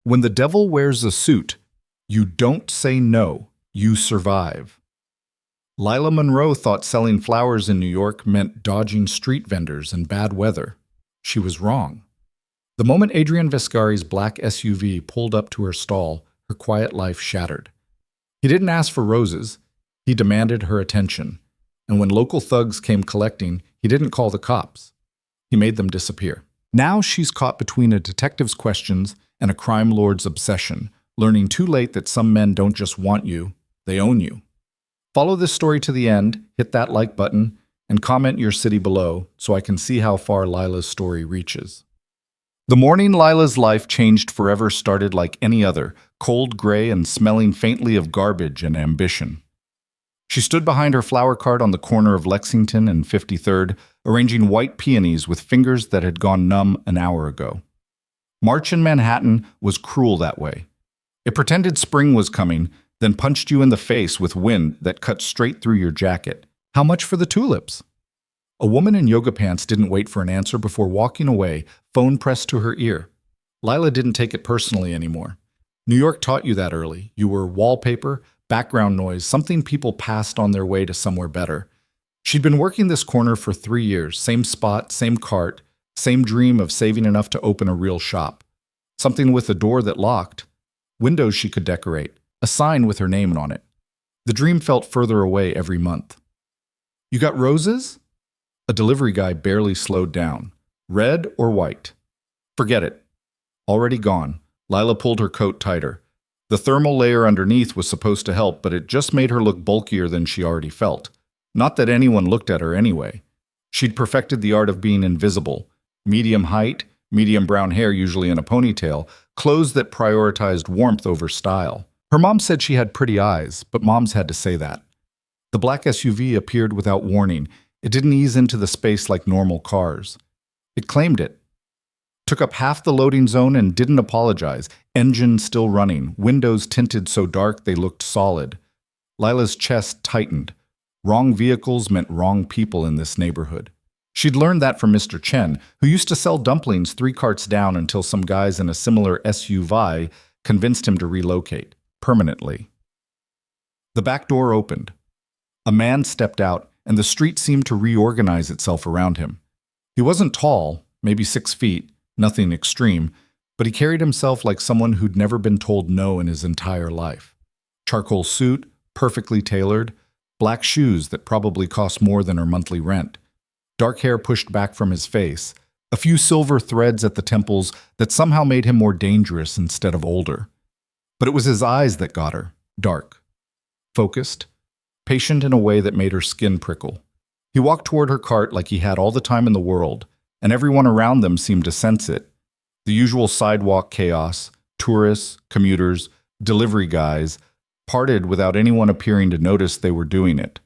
When the devil wears a suit, you don't say no, you survive. Lila Monroe thought selling flowers in New York meant dodging street vendors and bad weather. She was wrong. The moment Adrian Vescari's black SUV pulled up to her stall, her quiet life shattered. He didn't ask for roses, he demanded her attention. And when local thugs came collecting, he didn't call the cops. He made them disappear. Now she's caught between a detective's questions and a crime lord's obsession, learning too late that some men don't just want you, they own you. Follow this story to the end, hit that like button, and comment your city below so I can see how far Lila's story reaches. The morning Lila's life changed forever started like any other, cold, gray, and smelling faintly of garbage and ambition. She stood behind her flower cart on the corner of Lexington and 53rd, arranging white peonies with fingers that had gone numb an hour ago. March in Manhattan was cruel that way. It pretended spring was coming, then punched you in the face with wind that cut straight through your jacket. How much for the tulips? A woman in yoga pants didn't wait for an answer before walking away, phone pressed to her ear. Lila didn't take it personally anymore. New York taught you that early. You were wallpaper, background noise, something people passed on their way to somewhere better. She'd been working this corner for 3 years, same spot, same cart, same dream of saving enough to open a real shop. Something with a door that locked, windows she could decorate, a sign with her name on it. The dream felt further away every month. You got roses? A delivery guy barely slowed down. Red or white? Forget it. Already gone. Lila pulled her coat tighter. The thermal layer underneath was supposed to help, but it just made her look bulkier than she already felt. Not that anyone looked at her anyway. She'd perfected the art of being invisible. Medium height, medium brown hair, usually in a ponytail, clothes that prioritized warmth over style. Her mom said she had pretty eyes, but moms had to say that. The black SUV appeared without warning. It didn't ease into the space like normal cars. It claimed it. Took up half the loading zone and didn't apologize. Engine still running, windows tinted so dark they looked solid. Lila's chest tightened. Wrong vehicles meant wrong people in this neighborhood. She'd learned that from Mr. Chen, who used to sell dumplings 3 carts down until some guys in a similar SUV convinced him to relocate, permanently. The back door opened. A man stepped out, and the street seemed to reorganize itself around him. He wasn't tall, maybe 6 feet, nothing extreme, but he carried himself like someone who'd never been told no in his entire life. Charcoal suit, perfectly tailored, black shoes that probably cost more than her monthly rent. Dark hair pushed back from his face, a few silver threads at the temples that somehow made him more dangerous instead of older. But it was his eyes that got her, dark, focused, patient in a way that made her skin prickle. He walked toward her cart like he had all the time in the world, and everyone around them seemed to sense it. The usual sidewalk chaos, tourists, commuters, delivery guys, parted without anyone appearing to notice they were doing it.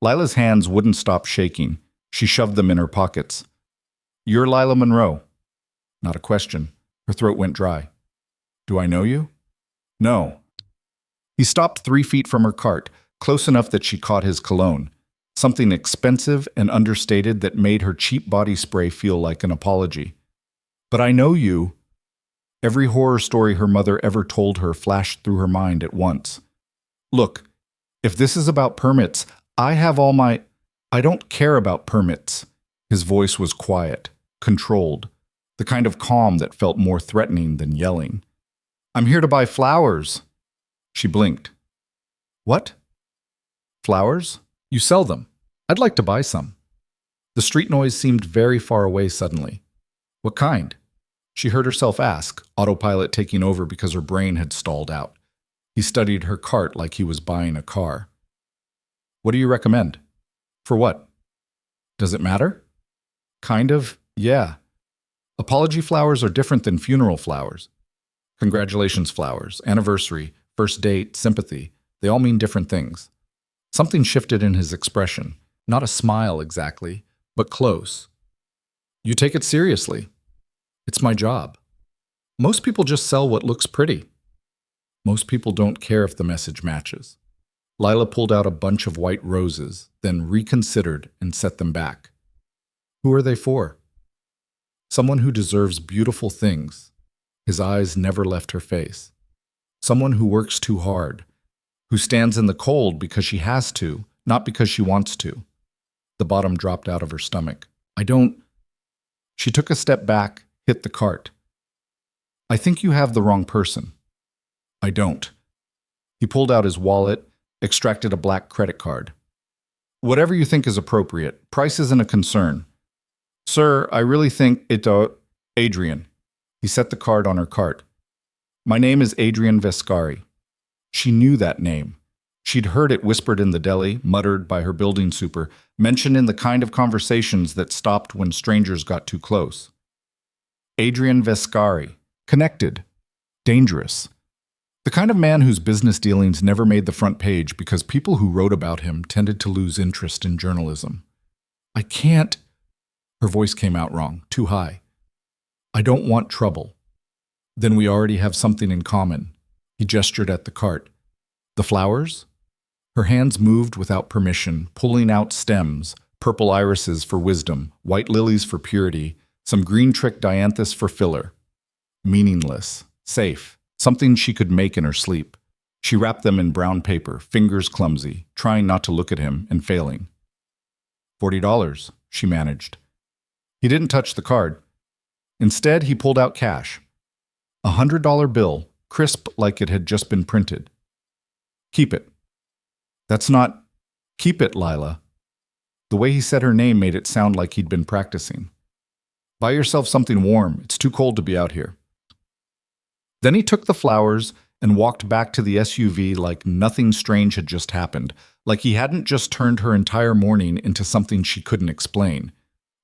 Lila's hands wouldn't stop shaking. She shoved them in her pockets. "You're Lila Monroe." Not a question. Her throat went dry. "Do I know you?" "No." He stopped 3 feet from her cart, close enough that she caught his cologne. Something expensive and understated that made her cheap body spray feel like an apology. "But I know you." Every horror story her mother ever told her flashed through her mind at once. "Look, if this is about permits, I have all my... I don't care about permits." His voice was quiet, controlled, the kind of calm that felt more threatening than yelling. "I'm here to buy flowers." She blinked. "What? Flowers? You sell them. I'd like to buy some." The street noise seemed very far away suddenly. "What kind?" She heard herself ask, autopilot taking over because her brain had stalled out. He studied her cart like he was buying a car. "What do you recommend?" "For what?" "Does it matter?" "Kind of, yeah. Apology flowers are different than funeral flowers. Congratulations flowers, anniversary, first date, sympathy, they all mean different things." Something shifted in his expression. Not a smile exactly, but close. "You take it seriously." "It's my job." "Most people just sell what looks pretty." "Most people don't care if the message matches." Lila pulled out a bunch of white roses, then reconsidered and set them back. "Who are they for?" "Someone who deserves beautiful things." His eyes never left her face. Someone who works too hard, who stands in the cold because she has to, not because she wants to. The bottom dropped out of her stomach. I don't... She took a step back, hit the cart. I think you have the wrong person. I don't. He pulled out his wallet, extracted a black credit card. Whatever you think is appropriate. Price isn't a concern. Sir, I really think it... Adrian. He set the card on her cart. My name is Adrian Vescari. She knew that name. She'd heard it whispered in the deli, muttered by her building super, mentioned in the kind of conversations that stopped when strangers got too close. Adrian Vescari. Connected. Dangerous. The kind of man whose business dealings never made the front page because people who wrote about him tended to lose interest in journalism. I can't... Her voice came out wrong, too high. I don't want trouble. Then we already have something in common. He gestured at the cart. The flowers? Her hands moved without permission, pulling out stems, purple irises for wisdom, white lilies for purity, some green trick dianthus for filler. Meaningless, safe, something she could make in her sleep. She wrapped them in brown paper, fingers clumsy, trying not to look at him and failing. $40, she managed. He didn't touch the card. Instead, he pulled out cash. A $100 bill, crisp like it had just been printed. Keep it. That's not... Keep it, Lila. The way he said her name made it sound like he'd been practicing. Buy yourself something warm. It's too cold to be out here. Then he took the flowers and walked back to the SUV like nothing strange had just happened, like he hadn't just turned her entire morning into something she couldn't explain.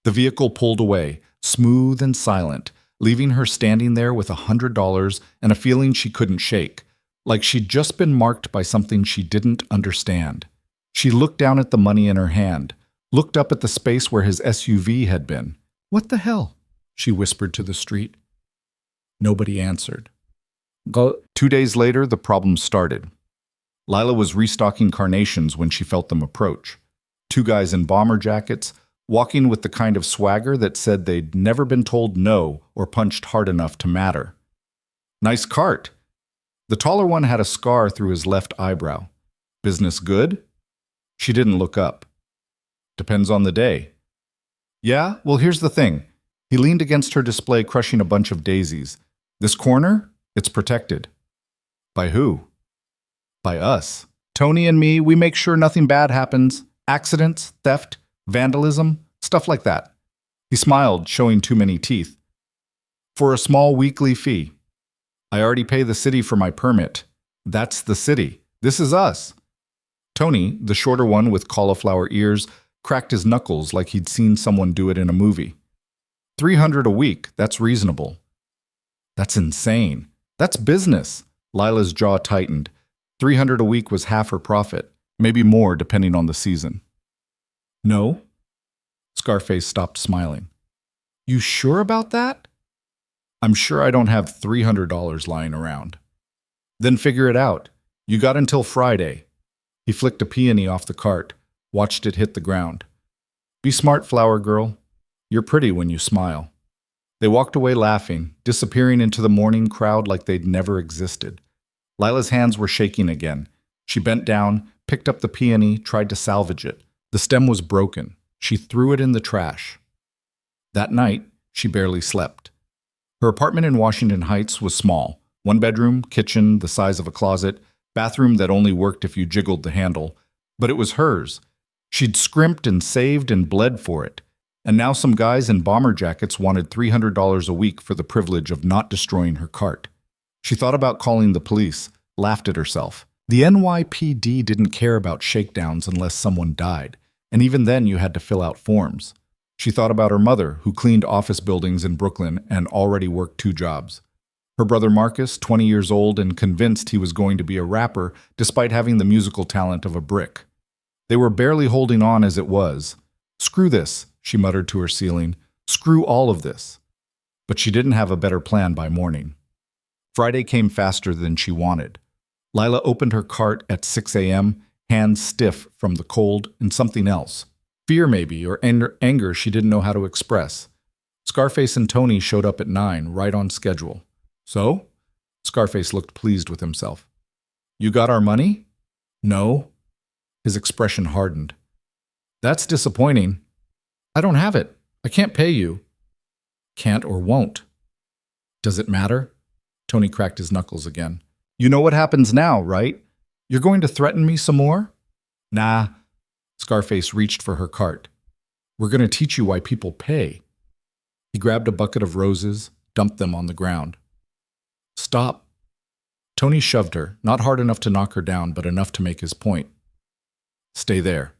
The vehicle pulled away, smooth and silent, leaving her standing there with $100 and a feeling she couldn't shake, like she'd just been marked by something she didn't understand. She looked down at the money in her hand, looked up at the space where his SUV had been. What the hell? She whispered to the street. Nobody answered. 2 days later, the problem started. Lila was restocking carnations when she felt them approach. Two guys in bomber jackets, walking with the kind of swagger that said they'd never been told no or punched hard enough to matter. Nice cart. The taller one had a scar through his left eyebrow. Business good? She didn't look up. Depends on the day. Yeah, well, here's the thing. He leaned against her display, crushing a bunch of daisies. This corner? It's protected. By who? By us. Tony and me, we make sure nothing bad happens. Accidents, theft, vandalism, stuff like that. He smiled, showing too many teeth. For a small weekly fee. I already pay the city for my permit. That's the city. This is us. Tony, the shorter one with cauliflower ears, cracked his knuckles like he'd seen someone do it in a movie. $300 a week, that's reasonable. That's insane. That's business. Lila's jaw tightened. $300 a week was half her profit, maybe more depending on the season. No? Scarface stopped smiling. You sure about that? I'm sure I don't have $300 lying around. Then figure it out. You got until Friday. He flicked a peony off the cart, watched it hit the ground. Be smart, flower girl. You're pretty when you smile. They walked away laughing, disappearing into the morning crowd like they'd never existed. Lila's hands were shaking again. She bent down, picked up the peony, tried to salvage it. The stem was broken. She threw it in the trash. That night, she barely slept. Her apartment in Washington Heights was small. One bedroom, kitchen the size of a closet, bathroom that only worked if you jiggled the handle. But it was hers. She'd scrimped and saved and bled for it. And now some guys in bomber jackets wanted $300 a week for the privilege of not destroying her cart. She thought about calling the police, laughed at herself. The NYPD didn't care about shakedowns unless someone died, and even then you had to fill out forms. She thought about her mother, who cleaned office buildings in Brooklyn and already worked 2 jobs. Her brother Marcus, 20 years old and convinced he was going to be a rapper despite having the musical talent of a brick. They were barely holding on as it was. Screw this, she muttered to her ceiling. Screw all of this. But she didn't have a better plan by morning. Friday came faster than she wanted. Lila opened her cart at 6 a.m., hands stiff from the cold and something else. Fear maybe, or anger she didn't know how to express. Scarface and Tony showed up at 9, right on schedule. So? Scarface looked pleased with himself. You got our money? No. His expression hardened. That's disappointing. I don't have it. I can't pay you. Can't or won't. Does it matter? Tony cracked his knuckles again. You know what happens now, right? You're going to threaten me some more? Nah. Scarface reached for her cart. We're going to teach you why people pay. He grabbed a bucket of roses, dumped them on the ground. Stop. Tony shoved her, not hard enough to knock her down, but enough to make his point. Stay there.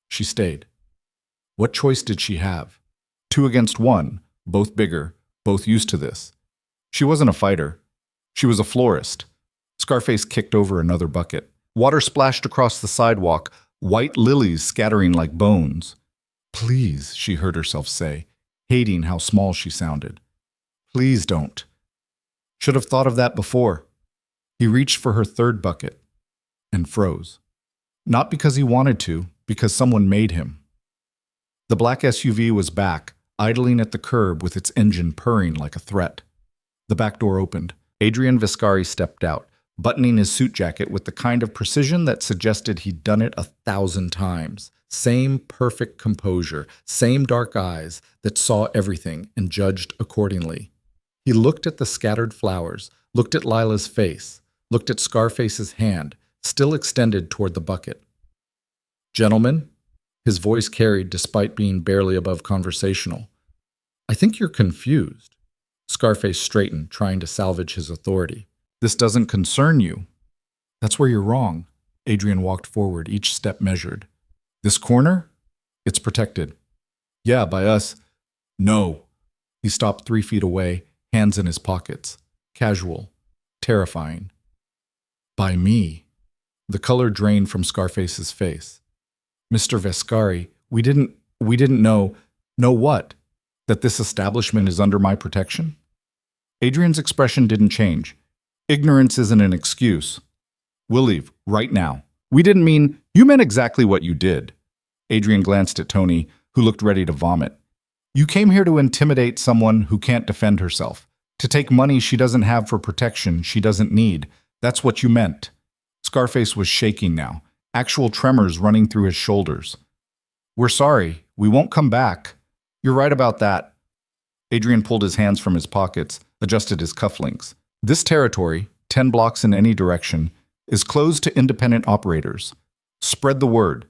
She stayed. What choice did she have? 2 against 1, both bigger, both used to this. She wasn't a fighter. She was a florist. Scarface kicked over another bucket. Water splashed across the sidewalk, white lilies scattering like bones. Please, she heard herself say, hating how small she sounded. Please don't. Should have thought of that before. He reached for her third bucket and froze. Not because he wanted to, because someone made him. The black SUV was back, idling at the curb with its engine purring like a threat. The back door opened. Adrian Viscari stepped out, buttoning his suit jacket with the kind of precision that suggested he'd done it 1,000 times. Same perfect composure, same dark eyes that saw everything and judged accordingly. He looked at the scattered flowers, looked at Lila's face, looked at Scarface's hand, still extended toward the bucket. Gentlemen, his voice carried despite being barely above conversational. I think you're confused. Scarface straightened, trying to salvage his authority. This doesn't concern you. That's where you're wrong. Adrian walked forward, each step measured. This corner? It's protected. Yeah, by us. No. He stopped 3 feet away, hands in his pockets. Casual. Terrifying. By me. The color drained from Scarface's face. Mr. Viscari, we didn't know. Know what? That this establishment is under my protection? Adrian's expression didn't change. Ignorance isn't an excuse. We'll leave, right now. We didn't mean, you meant exactly what you did. Adrian glanced at Tony, who looked ready to vomit. You came here to intimidate someone who can't defend herself, to take money she doesn't have for protection she doesn't need. That's what you meant. Scarface was shaking now, actual tremors running through his shoulders. We're sorry, we won't come back. You're right about that. Adrian pulled his hands from his pockets, adjusted his cufflinks. This territory, 10 blocks in any direction, is closed to independent operators. Spread the word.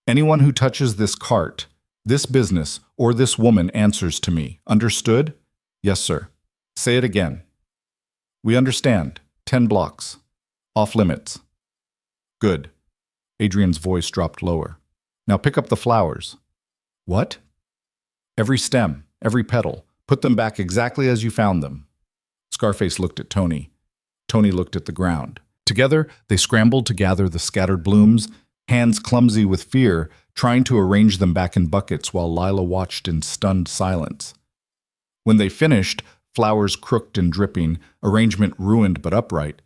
Anyone who touches this cart, this business, or this woman answers to me. Understood? Yes, sir. Say it again. We understand. 10 blocks. Off limits. Good. Adrian's voice dropped lower. Now pick up the flowers. What? Every stem, every petal. Put them back exactly as you found them. Scarface looked at Tony. Tony looked at the ground. Together, they scrambled to gather the scattered blooms, hands clumsy with fear, trying to arrange them back in buckets while Lila watched in stunned silence. When they finished, flowers crooked and dripping, arrangement ruined but upright,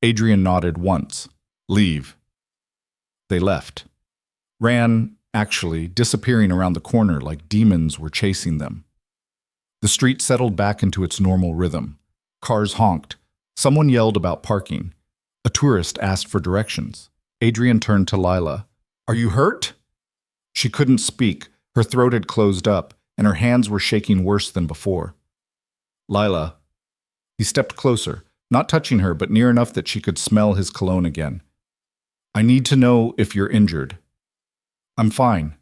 Adrian nodded once. Leave. They left. Ran, actually, disappearing around the corner like demons were chasing them. The street settled back into its normal rhythm. Cars honked. Someone yelled about parking. A tourist asked for directions. Adrian turned to Lila. Are you hurt? She couldn't speak. Her throat had closed up, and her hands were shaking worse than before. Lila. He stepped closer, not touching her, but near enough that she could smell his cologne again. I need to know if you're injured. I'm fine.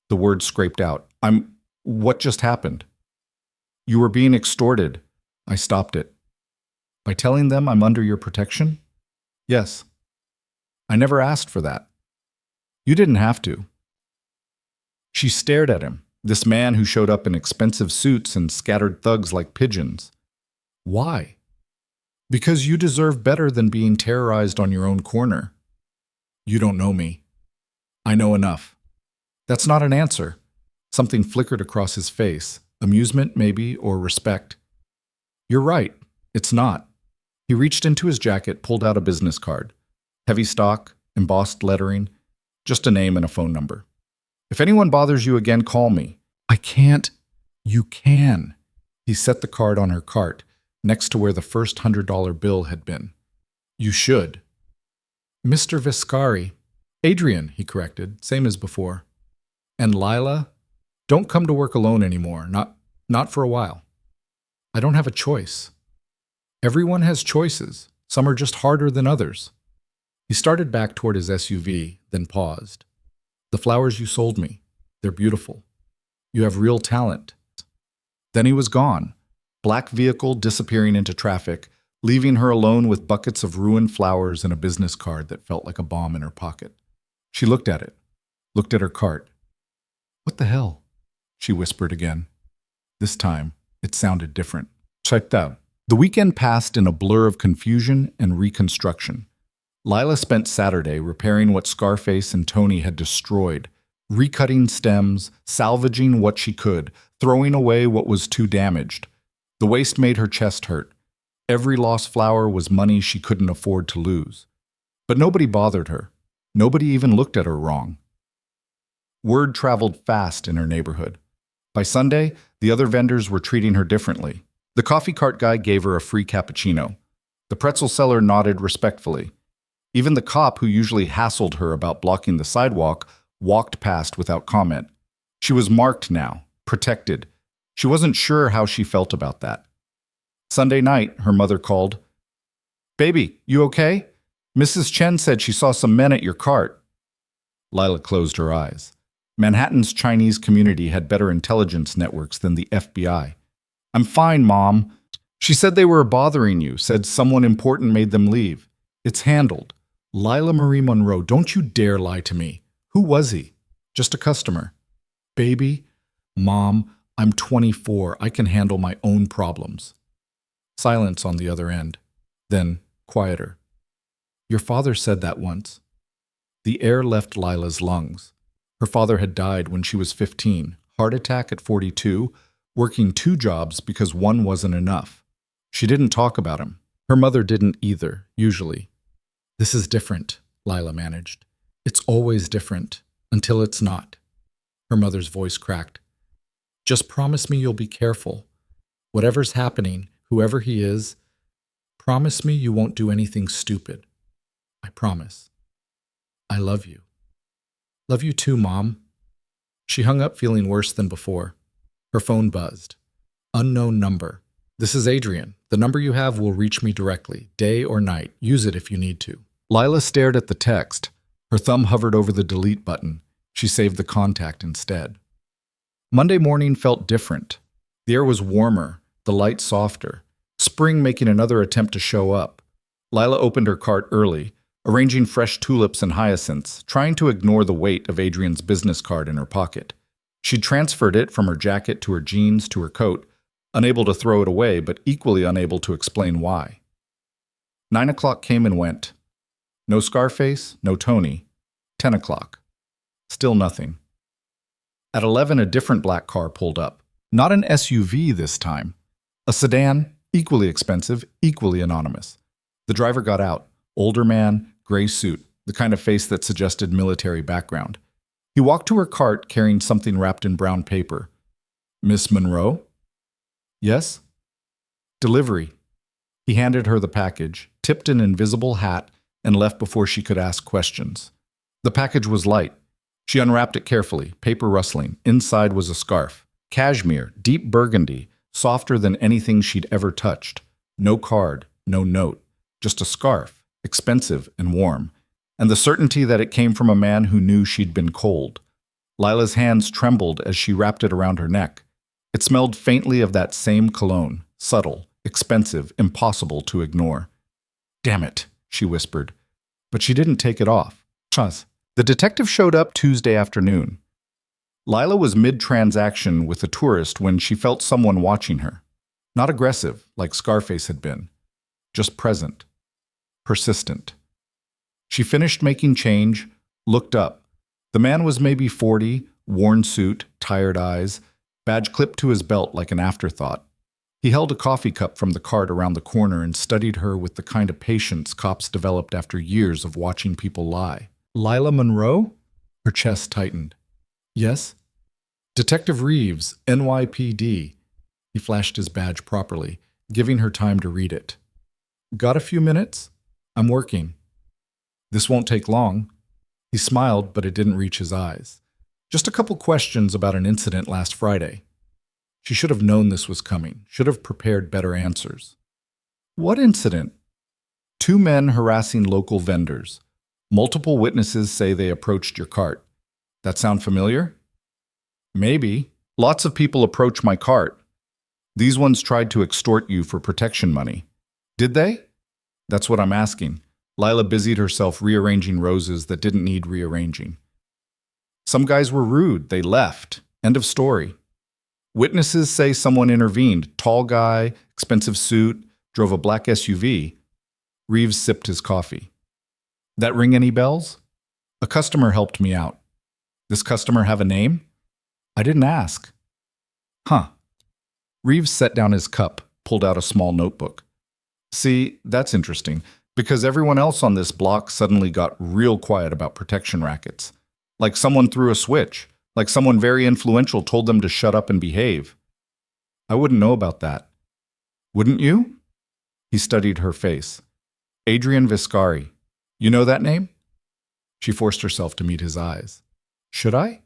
The word scraped out. What just happened? You were being extorted. I stopped it. By telling them I'm under your protection? Yes. I never asked for that. You didn't have to. She stared at him, this man who showed up in expensive suits and scattered thugs like pigeons. Why? Because you deserve better than being terrorized on your own corner. You don't know me. I know enough. That's not an answer. Something flickered across his face. Amusement, maybe, or respect. You're right. It's not. He reached into his jacket, pulled out a business card. Heavy stock, embossed lettering, just a name and a phone number. If anyone bothers you again, call me. I can't. You can. He set the card on her cart. next to where the first $100 bill had been. You should. Mr. Viscari. Adrian, he corrected, same as before. And Lila? Don't come to work alone anymore, not for a while. I don't have a choice. Everyone has choices. Some are just harder than others. He started back toward his SUV, then paused. The flowers you sold me, they're beautiful. You have real talent. Then he was gone, black vehicle disappearing into traffic, leaving her alone with buckets of ruined flowers and a business card that felt like a bomb in her pocket. She looked at it, looked at her cart. What the hell? She whispered again. This time, it sounded different. Checked out. The weekend passed in a blur of confusion and reconstruction. Lila spent Saturday repairing what Scarface and Tony had destroyed, recutting stems, salvaging what she could, throwing away what was too damaged. The waste made her chest hurt. Every lost flower was money she couldn't afford to lose. But nobody bothered her. Nobody even looked at her wrong. Word traveled fast in her neighborhood. By Sunday, the other vendors were treating her differently. The coffee cart guy gave her a free cappuccino. The pretzel seller nodded respectfully. Even the cop who usually hassled her about blocking the sidewalk walked past without comment. She was marked now, protected. She wasn't sure how she felt about that. Sunday night, her mother called. Baby, you okay? Mrs. Chen said she saw some men at your cart. Lila closed her eyes. Manhattan's Chinese community had better intelligence networks than the FBI. I'm fine, Mom. She said they were bothering you, said someone important made them leave. It's handled. Lila Marie Monroe, don't you dare lie to me. Who was he? Just a customer. Baby, Mom, I'm 24. I can handle my own problems. Silence on the other end. Then, quieter. Your father said that once. The air left Lila's lungs. Her father had died when she was 15, heart attack at 42, working 2 jobs because one wasn't enough. She didn't talk about him. Her mother didn't either, usually. This is different, Lila managed. It's always different, until it's not. Her mother's voice cracked. Just promise me you'll be careful. Whatever's happening, whoever he is, promise me you won't do anything stupid. I promise. I love you. Love you too, Mom. She hung up feeling worse than before. Her phone buzzed. Unknown number. This is Adrian. The number you have will reach me directly, day or night. Use it if you need to. Lila stared at the text. Her thumb hovered over the delete button. She saved the contact instead. Monday morning felt different. The air was warmer, the light softer. Spring making another attempt to show up. Lila opened her cart early, arranging fresh tulips and hyacinths, trying to ignore the weight of Adrian's business card in her pocket. She transferred it from her jacket to her jeans to her coat, unable to throw it away, but equally unable to explain why. 9 o'clock came and went. No Scarface, no Tony. 10 o'clock. Still nothing. At 11, a different black car pulled up. Not an SUV this time. A sedan, equally expensive, equally anonymous. The driver got out. Older man, gray suit, the kind of face that suggested military background. He walked to her cart carrying something wrapped in brown paper. Miss Monroe? Yes? Delivery. He handed her the package, tipped an invisible hat, and left before she could ask questions. The package was light. She unwrapped it carefully, paper rustling. Inside was a scarf. Cashmere, deep burgundy, softer than anything she'd ever touched. No card, no note. Just a scarf, expensive and warm. And the certainty that it came from a man who knew she'd been cold. Lila's hands trembled as she wrapped it around her neck. It smelled faintly of that same cologne, subtle, expensive, impossible to ignore. Damn it, she whispered. But she didn't take it off. Chaz. The detective showed up Tuesday afternoon. Lila was mid-transaction with a tourist when she felt someone watching her. Not aggressive, like Scarface had been. Just present. Persistent. She finished making change, looked up. The man was maybe 40, worn suit, tired eyes, badge clipped to his belt like an afterthought. He held a coffee cup from the cart around the corner and studied her with the kind of patience cops developed after years of watching people lie. Lila Monroe? Her chest tightened. Yes? Detective Reeves, NYPD. He flashed his badge properly. giving her time to read it. Got a few minutes? I'm working. This won't take long. He smiled, but it didn't reach his eyes. Just a couple questions about an incident last Friday. She should have known this was coming, should have prepared better answers. What incident? 2 men harassing local vendors. Multiple witnesses say they approached your cart. That sound familiar? Maybe. Lots of people approach my cart. These ones tried to extort you for protection money. Did they? That's what I'm asking. Lila busied herself rearranging roses that didn't need rearranging. Some guys were rude. They left. End of story. Witnesses say someone intervened. Tall guy, expensive suit, drove a black SUV. Reeves sipped his coffee. That ring any bells? A customer helped me out. This customer have a name? I didn't ask. Huh. Reeves set down his cup, pulled out a small notebook. See, that's interesting, because everyone else on this block suddenly got real quiet about protection rackets. Like someone threw a switch, like someone very influential told them to shut up and behave. I wouldn't know about that. Wouldn't you? He studied her face. Adrian Viscari. You know that name? She forced herself to meet his eyes. Should I?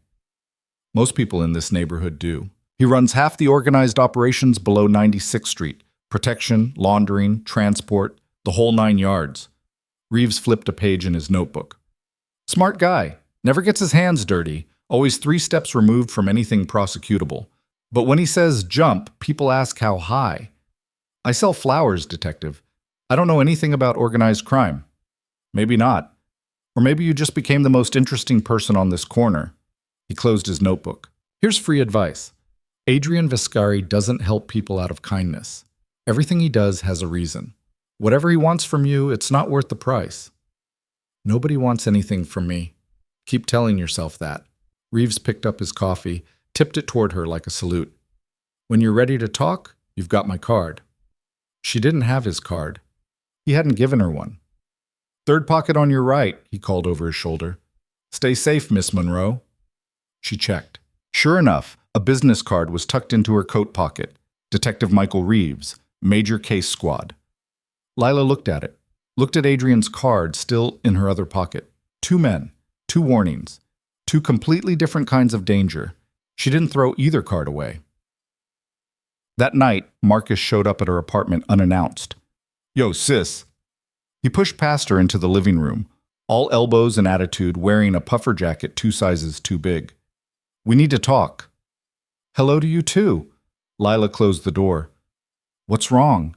Most people in this neighborhood do. He runs half the organized operations below 96th Street. Protection, laundering, transport, the whole 9 yards. Reeves flipped a page in his notebook. Smart guy. Never gets his hands dirty. Always 3 steps removed from anything prosecutable. But when he says jump, people ask how high. I sell flowers, detective. I don't know anything about organized crime. Maybe not. Or maybe you just became the most interesting person on this corner. He closed his notebook. Here's free advice. Adrian Viscari doesn't help people out of kindness. Everything he does has a reason. Whatever he wants from you, it's not worth the price. Nobody wants anything from me. Keep telling yourself that. Reeves picked up his coffee, tipped it toward her like a salute. When you're ready to talk, you've got my card. She didn't have his card. He hadn't given her one. Third pocket on your right, he called over his shoulder. Stay safe, Miss Monroe. She checked. Sure enough, a business card was tucked into her coat pocket. Detective Michael Reeves, Major Case Squad. Lila looked at it, looked at Adrian's card still in her other pocket. 2 men, 2 warnings, 2 completely different kinds of danger. She didn't throw either card away. That night, Marcus showed up at her apartment unannounced. Yo, sis. He pushed past her into the living room, all elbows and attitude, wearing a puffer jacket 2 sizes too big. We need to talk. Hello to you too. Lila closed the door. What's wrong?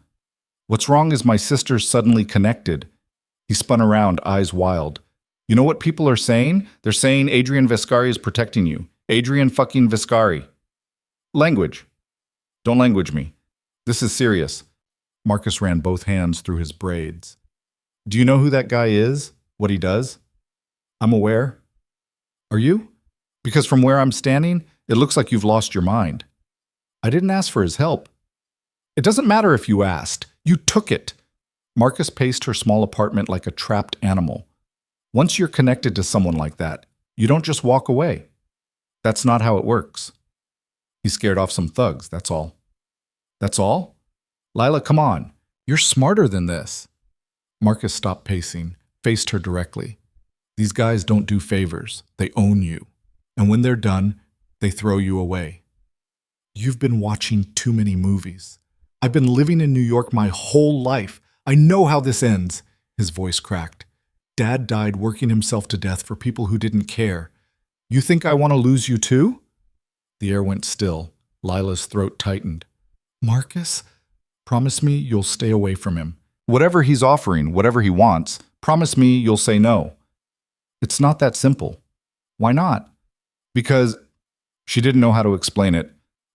What's wrong is my sister's suddenly connected. He spun around, eyes wild. You know what people are saying? They're saying Adrian Viscari is protecting you. Adrian fucking Viscari. Language. Don't language me. This is serious. Marcus ran both hands through his braids. Do you know who that guy is? What he does? I'm aware. Are you? Because from where I'm standing, it looks like you've lost your mind. I didn't ask for his help. It doesn't matter if you asked. You took it. Marcus paced her small apartment like a trapped animal. Once you're connected to someone like that, you don't just walk away. That's not how it works. He scared off some thugs, that's all. That's all? Lila, come on. You're smarter than this. Marcus stopped pacing, faced her directly. These guys don't do favors. They own you. And when they're done, they throw you away. You've been watching too many movies. I've been living in New York my whole life. I know how this ends. His voice cracked. Dad died working himself to death for people who didn't care. You think I want to lose you too? The air went still. Lila's throat tightened. Marcus, promise me you'll stay away from him. Whatever he's offering, whatever he wants, promise me you'll say no. It's not that simple. Why not? Because she didn't know how to explain it.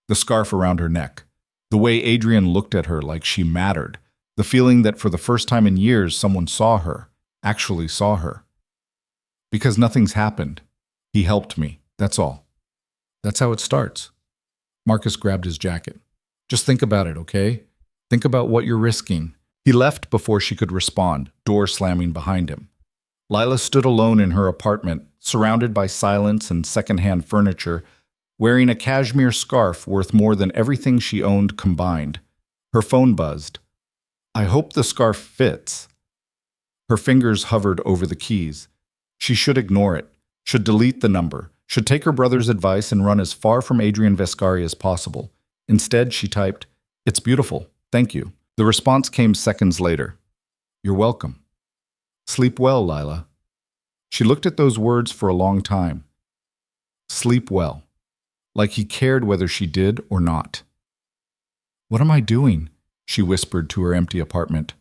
The scarf around her neck. The way Adrian looked at her like she mattered. The feeling that for the first time in years someone saw her, actually saw her. Because nothing's happened. He helped me, that's all. That's how it starts. Marcus grabbed his jacket. Just think about it, okay? Think about what you're risking. He left before she could respond, door slamming behind him. Lila stood alone in her apartment, surrounded by silence and secondhand furniture, wearing a cashmere scarf worth more than everything she owned combined. Her phone buzzed. I hope the scarf fits. Her fingers hovered over the keys. She should ignore it, should delete the number, should take her brother's advice and run as far from Adrian Vescari as possible. Instead, she typed, "It's beautiful, thank you." The response came seconds later. "You're welcome. Sleep well, Lila." She looked at those words for a long time. Sleep well. Like he cared whether she did or not. "What am I doing?" she whispered to her empty apartment.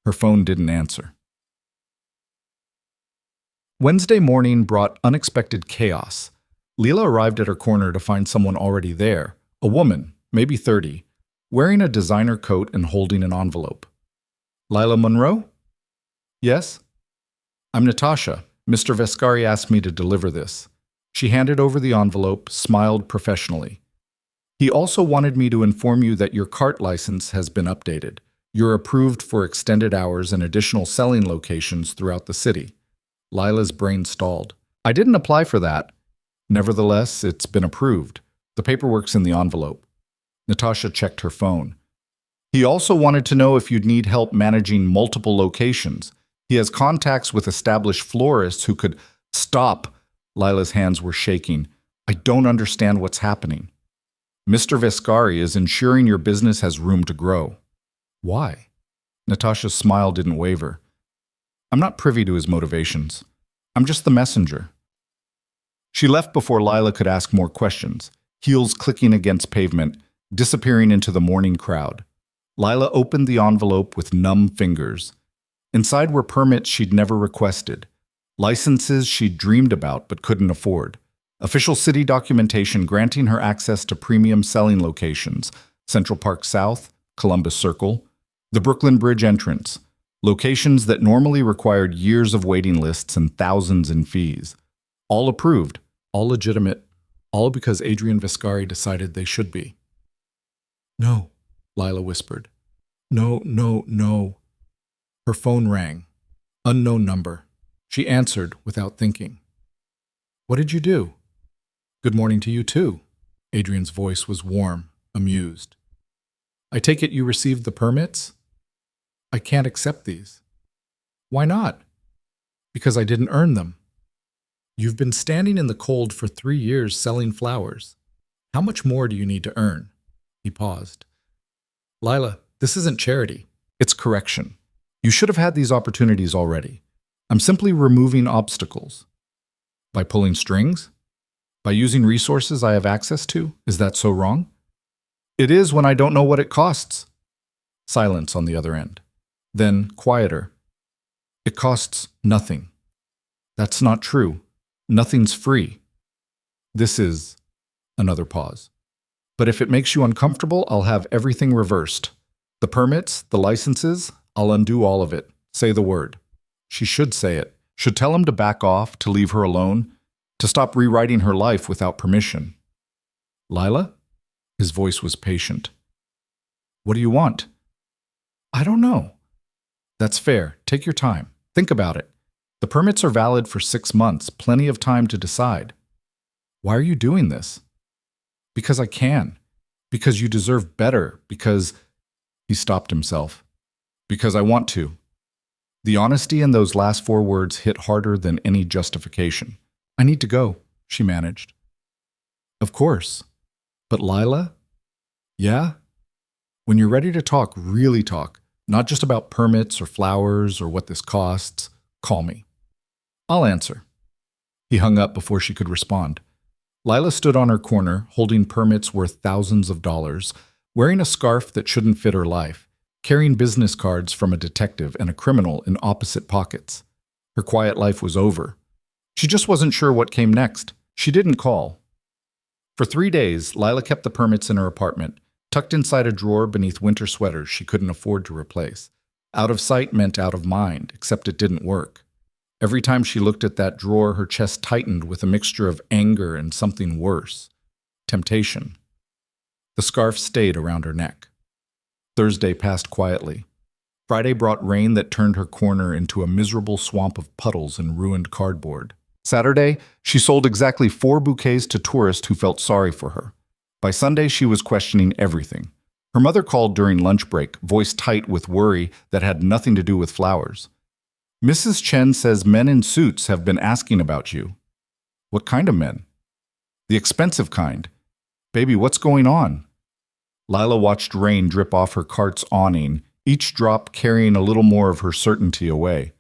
Her phone didn't answer. Wednesday morning brought unexpected chaos. Leela arrived at her corner to find someone already there, a woman, maybe 30, wearing a designer coat and holding an envelope. "Lila Monroe?" "Yes." "I'm Natasha. Mr. Vescari asked me to deliver this." She handed over the envelope, smiled professionally. "He also wanted me to inform you that your cart license has been updated. You're approved for extended hours and additional selling locations throughout the city." Lila's brain stalled. "I didn't apply for that." "Nevertheless, it's been approved. The paperwork's in the envelope." Natasha checked her phone. "He also wanted to know if you'd need help managing multiple locations. He has contacts with established florists who could stop." Lila's hands were shaking. "I don't understand what's happening." "Mr. Vescari is ensuring your business has room to grow." "Why?" Natasha's smile didn't waver. "I'm not privy to his motivations. I'm just the messenger." She left before Lila could ask more questions, heels clicking against pavement, disappearing into the morning crowd. Lila opened the envelope with numb fingers. Inside were permits she'd never requested, licenses she'd dreamed about but couldn't afford, official city documentation granting her access to premium selling locations, Central Park South, Columbus Circle, the Brooklyn Bridge entrance, locations that normally required years of waiting lists and thousands in fees. All approved, all legitimate, all because Adrian Vescari decided they should be. "No," Lila whispered. "No, no, no." Her phone rang. Unknown number. She answered without thinking. "What did you do?" "Good morning to you too." Adrian's voice was warm, amused. "I take it you received the permits?" "I can't accept these." "Why not?" "Because I didn't earn them." "You've been standing in the cold for 3 years selling flowers. How much more do you need to earn?" He paused. "Lila, this isn't charity. It's correction. You should have had these opportunities already. I'm simply removing obstacles." "By pulling strings? By using resources I have access to? Is that so wrong?" "It is when I don't know what it costs." Silence on the other end. Then, quieter. "It costs nothing." "That's not true. Nothing's free." "This is..." Another pause. "But if it makes you uncomfortable, I'll have everything reversed. The permits, the licenses, I'll undo all of it. Say the word." She should say it. Should tell him to back off, to leave her alone, to stop rewriting her life without permission. "Lila?" His voice was patient. "What do you want?" "I don't know." "That's fair. Take your time. Think about it. The permits are valid for 6 months, plenty of time to decide." "Why are you doing this?" "Because I can. Because you deserve better. Because..." He stopped himself. "Because I want to." The honesty in those last 4 words hit harder than any justification. "I need to go," she managed. "Of course. But Lila?" "Yeah?" "When you're ready to talk, really talk, not just about permits or flowers or what this costs, call me. I'll answer." He hung up before she could respond. Lila stood on her corner, holding permits worth thousands of dollars, wearing a scarf that shouldn't fit her life, carrying business cards from a detective and a criminal in opposite pockets. Her quiet life was over. She just wasn't sure what came next. She didn't call. For 3 days, Lila kept the permits in her apartment, tucked inside a drawer beneath winter sweaters she couldn't afford to replace. Out of sight meant out of mind, except it didn't work. Every time she looked at that drawer, her chest tightened with a mixture of anger and something worse. Temptation. The scarf stayed around her neck. Thursday passed quietly. Friday brought rain that turned her corner into a miserable swamp of puddles and ruined cardboard. Saturday, she sold exactly 4 bouquets to tourists who felt sorry for her. By Sunday, she was questioning everything. Her mother called during lunch break, voice tight with worry that had nothing to do with flowers. Mrs. Chen says men in suits have been asking about you. What kind of men? The expensive kind. Baby, what's going on? Lila watched rain drip off her cart's awning, each drop carrying a little more of her certainty away.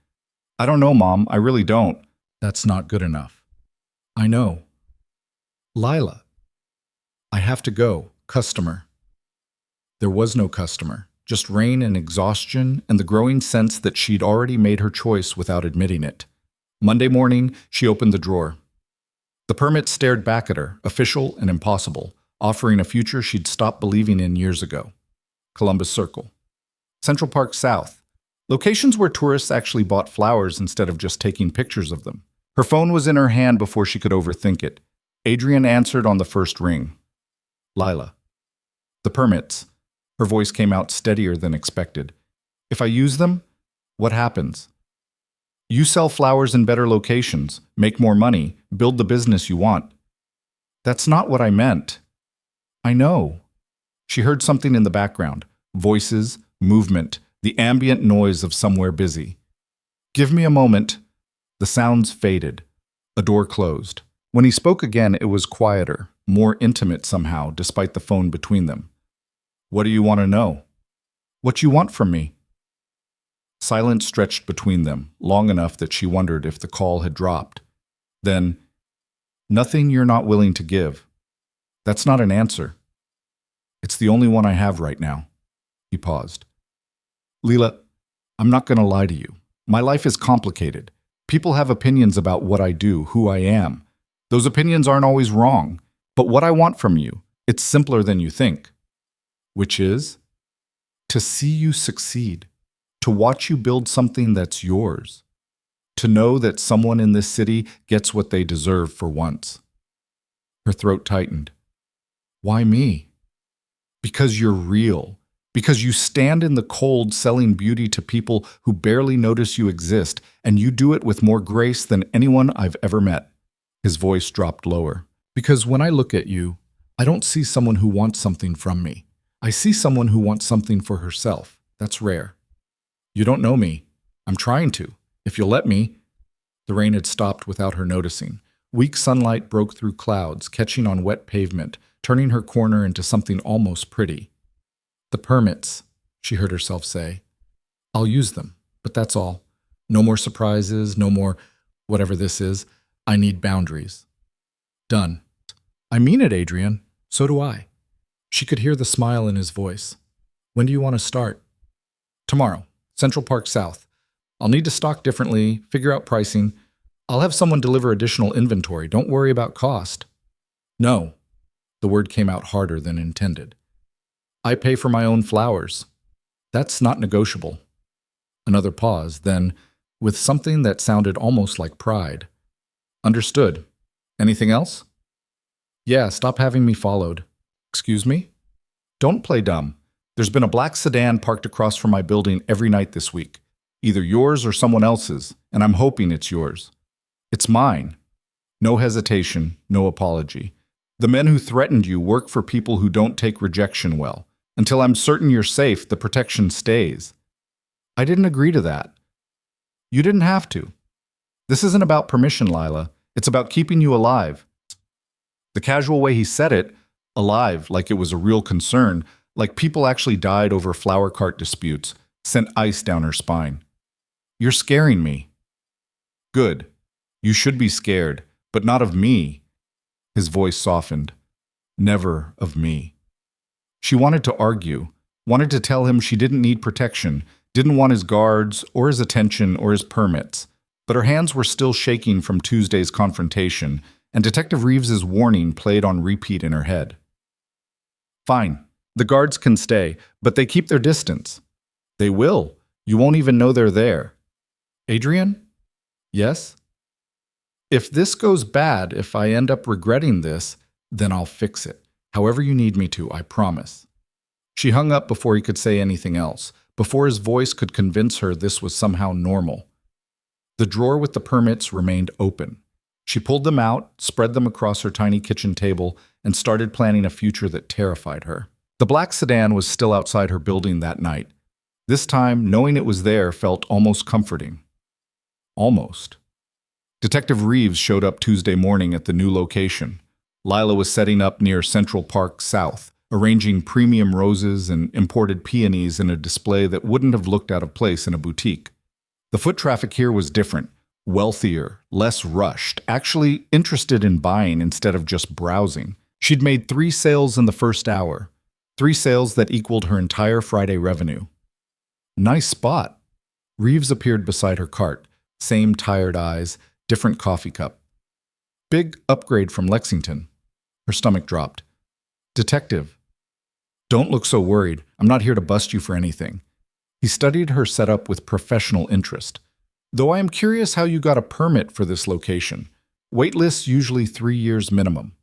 I don't know, Mom. I really don't. That's not good enough. I know. Lila. I have to go. Customer. There was no customer, just rain and exhaustion and the growing sense that she'd already made her choice without admitting it. Monday morning, she opened the drawer. The permit stared back at her, official and impossible, offering a future she'd stopped believing in years ago. Columbus Circle. Central Park South. Locations where tourists actually bought flowers instead of just taking pictures of them. Her phone was in her hand before she could overthink it. Adrian answered on the first ring. Lila. The permits. Her voice came out steadier than expected. If I use them, what happens? You sell flowers in better locations, make more money, build the business you want. That's not what I meant. I know. She heard something in the background. Voices, movement, the ambient noise of somewhere busy. Give me a moment. The sounds faded. A door closed. When he spoke again, it was quieter, more intimate somehow, despite the phone between them. What do you want to know? What you want from me? Silence stretched between them, long enough that she wondered if the call had dropped. Then, nothing you're not willing to give. That's not an answer. It's the only one I have right now. He paused. Lila, I'm not going to lie to you. My life is complicated. People have opinions about what I do, who I am. Those opinions aren't always wrong. But what I want from you, it's simpler than you think. Which is? To see you succeed. To watch you build something that's yours. To know that someone in this city gets what they deserve for once. Her throat tightened. Why me? Because you're real. Because you stand in the cold selling beauty to people who barely notice you exist, and you do it with more grace than anyone I've ever met. His voice dropped lower. Because when I look at you, I don't see someone who wants something from me. I see someone who wants something for herself. That's rare. You don't know me. I'm trying to. If you'll let me. The rain had stopped without her noticing. Weak sunlight broke through clouds, catching on wet pavement, turning her corner into something almost pretty. The permits, she heard herself say. I'll use them, but that's all. No more surprises, no more whatever this is. I need boundaries. Done. I mean it, Adrian. So do I. She could hear the smile in his voice. When do you want to start? Tomorrow. Central Park South. I'll need to stock differently, figure out pricing. I'll have someone deliver additional inventory. Don't worry about cost. No. The word came out harder than intended. I pay for my own flowers. That's not negotiable. Another pause, then, with something that sounded almost like pride. Understood. Anything else? Yeah, stop having me followed. Excuse me? Don't play dumb. There's been a black sedan parked across from my building every night this week. Either yours or someone else's, and I'm hoping it's yours. It's mine. No hesitation, no apology. The men who threatened you work for people who don't take rejection well. Until I'm certain you're safe, the protection stays. I didn't agree to that. You didn't have to. This isn't about permission, Lila. It's about keeping you alive. The casual way he said it, alive, like it was a real concern, like people actually died over flower cart disputes, sent ice down her spine. You're scaring me. Good. You should be scared, but not of me. His voice softened. Never of me. She wanted to argue, wanted to tell him she didn't need protection, didn't want his guards or his attention or his permits, but her hands were still shaking from Tuesday's confrontation, and Detective Reeves's warning played on repeat in her head. Fine. The guards can stay, but they keep their distance. They will. You won't even know they're there. Adrian? Yes? If this goes bad, if I end up regretting this, then I'll fix it. However you need me to, I promise. She hung up before he could say anything else, before his voice could convince her this was somehow normal. The drawer with the permits remained open. She pulled them out, spread them across her tiny kitchen table, and started planning a future that terrified her. The black sedan was still outside her building that night. This time, knowing it was there felt almost comforting. Almost. Detective Reeves showed up Tuesday morning at the new location. Lila was setting up near Central Park South, arranging premium roses and imported peonies in a display that wouldn't have looked out of place in a boutique. The foot traffic here was different, wealthier, less rushed, actually interested in buying instead of just browsing. She'd made 3 sales in the first hour, 3 sales that equaled her entire Friday revenue. Nice spot. Reeves appeared beside her cart, same tired eyes, different coffee cup. Big upgrade from Lexington. Her stomach dropped. Detective. Don't look so worried. I'm not here to bust you for anything. He studied her setup with professional interest. Though I am curious how you got a permit for this location. Wait lists usually 3 years minimum.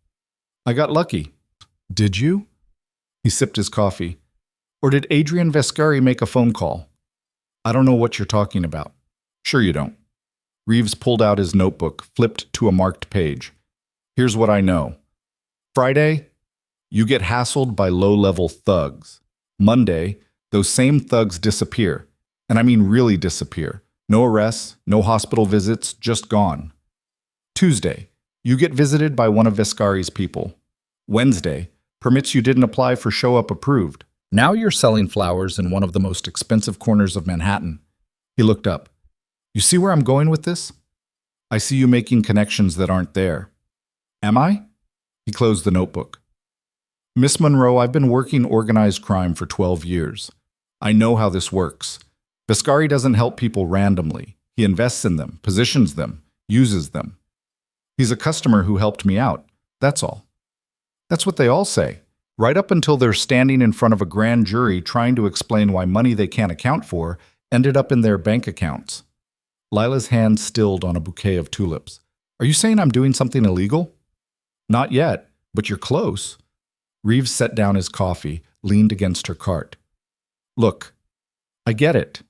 I got lucky. Did you? He sipped his coffee. Or did Adrian Vescari make a phone call? I don't know what you're talking about. Sure you don't. Reeves pulled out his notebook, flipped to a marked page. Here's what I know. Friday, you get hassled by low-level thugs. Monday, those same thugs disappear. And I mean really disappear. No arrests, no hospital visits, just gone. Tuesday, you get visited by one of Vescari's people. Wednesday, permits you didn't apply for show up approved. Now you're selling flowers in one of the most expensive corners of Manhattan. He looked up. You see where I'm going with this? I see you making connections that aren't there. Am I? He closed the notebook. Miss Monroe, I've been working organized crime for 12 years. I know how this works. Vescari doesn't help people randomly. He invests in them, positions them, uses them. He's a customer who helped me out. That's all. That's what they all say, right up until they're standing in front of a grand jury trying to explain why money they can't account for ended up in their bank accounts. Lila's hand stilled on a bouquet of tulips. Are you saying I'm doing something illegal? Not yet, but you're close. Reeves set down his coffee, leaned against her cart. Look, I get it.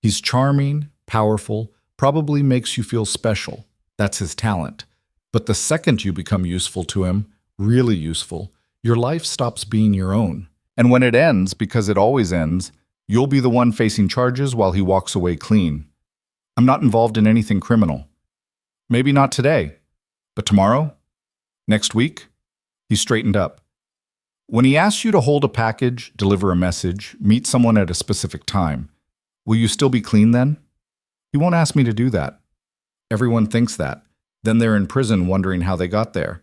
He's charming, powerful, probably makes you feel special. That's his talent. But the second you become useful to him, really useful, your life stops being your own. And when it ends, because it always ends, you'll be the one facing charges while he walks away clean. I'm not involved in anything criminal. Maybe not today, but tomorrow? Next week? He straightened up. When he asks you to hold a package, deliver a message, meet someone at a specific time, will you still be clean then? He won't ask me to do that. Everyone thinks that. Then they're in prison wondering how they got there.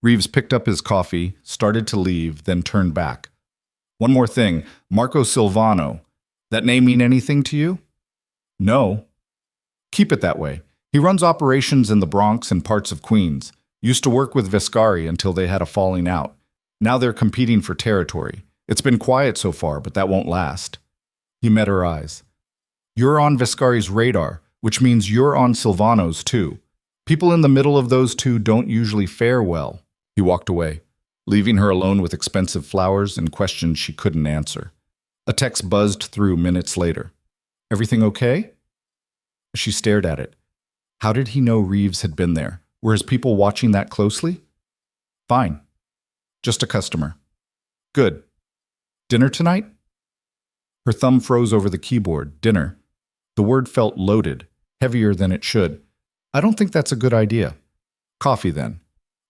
Reeves picked up his coffee, started to leave, then turned back. One more thing, Marco Silvano. That name mean anything to you? No. Keep it that way. He runs operations in the Bronx and parts of Queens. Used to work with Vescari until they had a falling out. Now they're competing for territory. It's been quiet so far, but that won't last. He met her eyes. You're on Vescari's radar, which means you're on Silvano's too. People in the middle of those two don't usually fare well. He walked away, leaving her alone with expensive flowers and questions she couldn't answer. A text buzzed through minutes later. Everything okay? She stared at it. How did he know Reeves had been there? Were his people watching that closely? Fine. Just a customer. Good. Dinner tonight? Her thumb froze over the keyboard. Dinner. The word felt loaded, heavier than it should. I don't think that's a good idea. Coffee, then.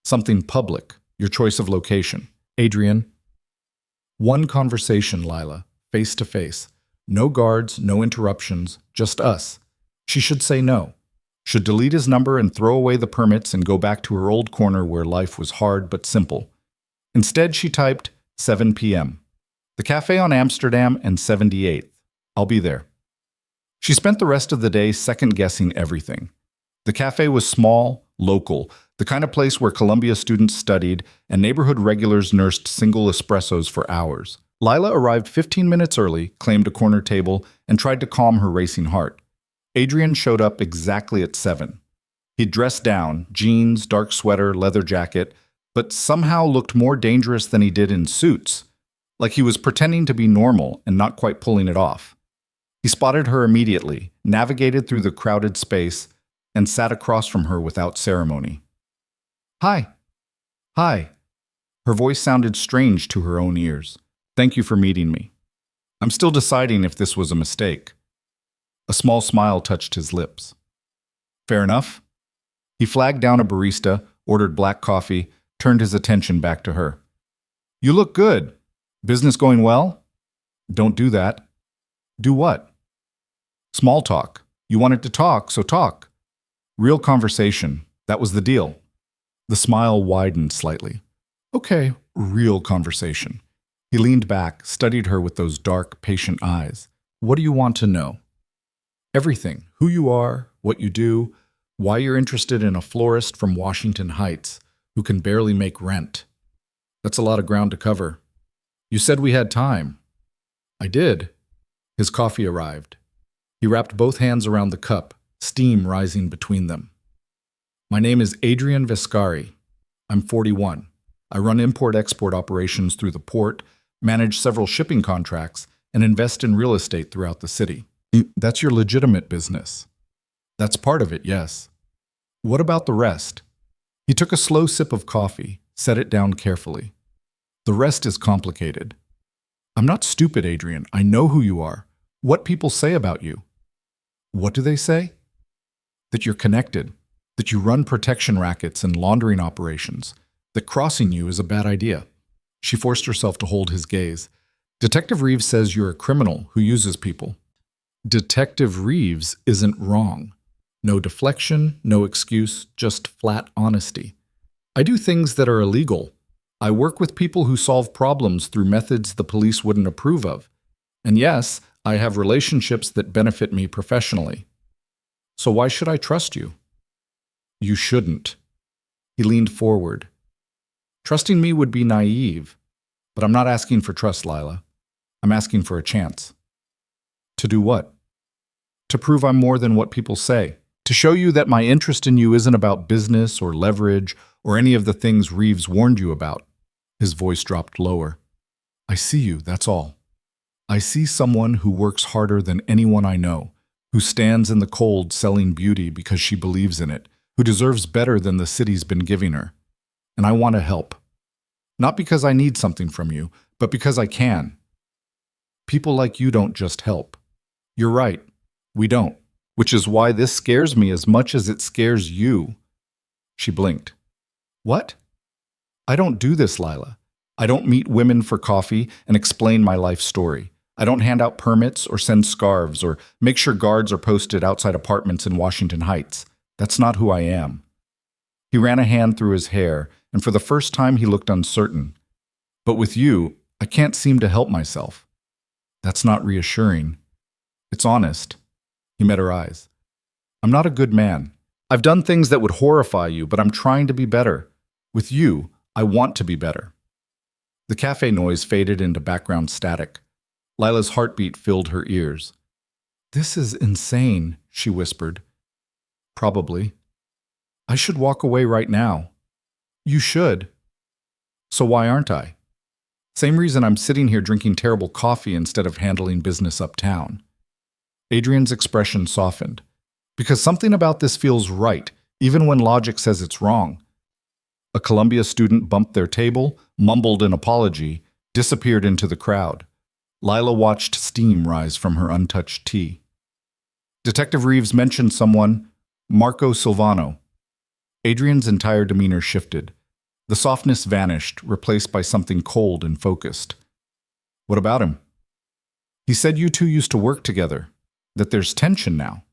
Something public. Your choice of location. Adrian. One conversation, Lila. Face to face. No guards, no interruptions, just us. She should say no. Should delete his number and throw away the permits and go back to her old corner where life was hard but simple. Instead, she typed 7 p.m. The cafe on Amsterdam and 78th. I'll be there. She spent the rest of the day second-guessing everything. The cafe was small, local, the kind of place where Columbia students studied and neighborhood regulars nursed single espressos for hours. Lila arrived 15 minutes early, claimed a corner table, and tried to calm her racing heart. Adrian showed up exactly at 7. He'd dressed down, jeans, dark sweater, leather jacket, but somehow looked more dangerous than he did in suits, like he was pretending to be normal and not quite pulling it off. He spotted her immediately, navigated through the crowded space, and sat across from her without ceremony. Hi. Hi. Her voice sounded strange to her own ears. Thank you for meeting me. I'm still deciding if this was a mistake. A small smile touched his lips. Fair enough. He flagged down a barista, ordered black coffee, turned his attention back to her. You look good. Business going well? Don't do that. Do what? Small talk. You wanted to talk, so talk. Real conversation. That was the deal. The smile widened slightly. Okay, real conversation. He leaned back, studied her with those dark, patient eyes. What do you want to know? Everything. Who you are, what you do, why you're interested in a florist from Washington Heights who can barely make rent. That's a lot of ground to cover. You said we had time. I did. His coffee arrived. He wrapped both hands around the cup, steam rising between them. My name is Adrian Vescari. I'm 41. I run import-export operations through the port, manage several shipping contracts, and invest in real estate throughout the city. That's your legitimate business. That's part of it, yes. What about the rest? He took a slow sip of coffee, set it down carefully. The rest is complicated. I'm not stupid, Adrian. I know who you are. What people say about you. What do they say? That you're connected, that you run protection rackets and laundering operations, that crossing you is a bad idea. She forced herself to hold his gaze. Detective Reeves says you're a criminal who uses people. Detective Reeves isn't wrong. No deflection, no excuse, just flat honesty. I do things that are illegal. I work with people who solve problems through methods the police wouldn't approve of. And yes, I have relationships that benefit me professionally. So why should I trust you? You shouldn't. He leaned forward. Trusting me would be naive, but I'm not asking for trust, Lila. I'm asking for a chance. To do what? To prove I'm more than what people say. To show you that my interest in you isn't about business or leverage or any of the things Reeves warned you about. His voice dropped lower. I see you, that's all. I see someone who works harder than anyone I know, who stands in the cold selling beauty because she believes in it, who deserves better than the city's been giving her. And I want to help. Not because I need something from you, but because I can. People like you don't just help. You're right, we don't. Which is why this scares me as much as it scares you. She blinked. What? I don't do this, Lila. I don't meet women for coffee and explain my life story. I don't hand out permits or send scarves or make sure guards are posted outside apartments in Washington Heights. That's not who I am. He ran a hand through his hair, and for the first time he looked uncertain. But with you, I can't seem to help myself. That's not reassuring. It's honest. He met her eyes. I'm not a good man. I've done things that would horrify you, but I'm trying to be better. With you, I want to be better. The cafe noise faded into background static. Lila's heartbeat filled her ears. This is insane, she whispered. Probably. I should walk away right now. You should. So why aren't I? Same reason I'm sitting here drinking terrible coffee instead of handling business uptown. Adrian's expression softened. Because something about this feels right, even when logic says it's wrong. A Columbia student bumped their table, mumbled an apology, disappeared into the crowd. Lila watched steam rise from her untouched tea. Detective Reeves mentioned someone, Marco Silvano. Adrian's entire demeanor shifted. The softness vanished, replaced by something cold and focused. What about him? He said you two used to work together, that there's tension now.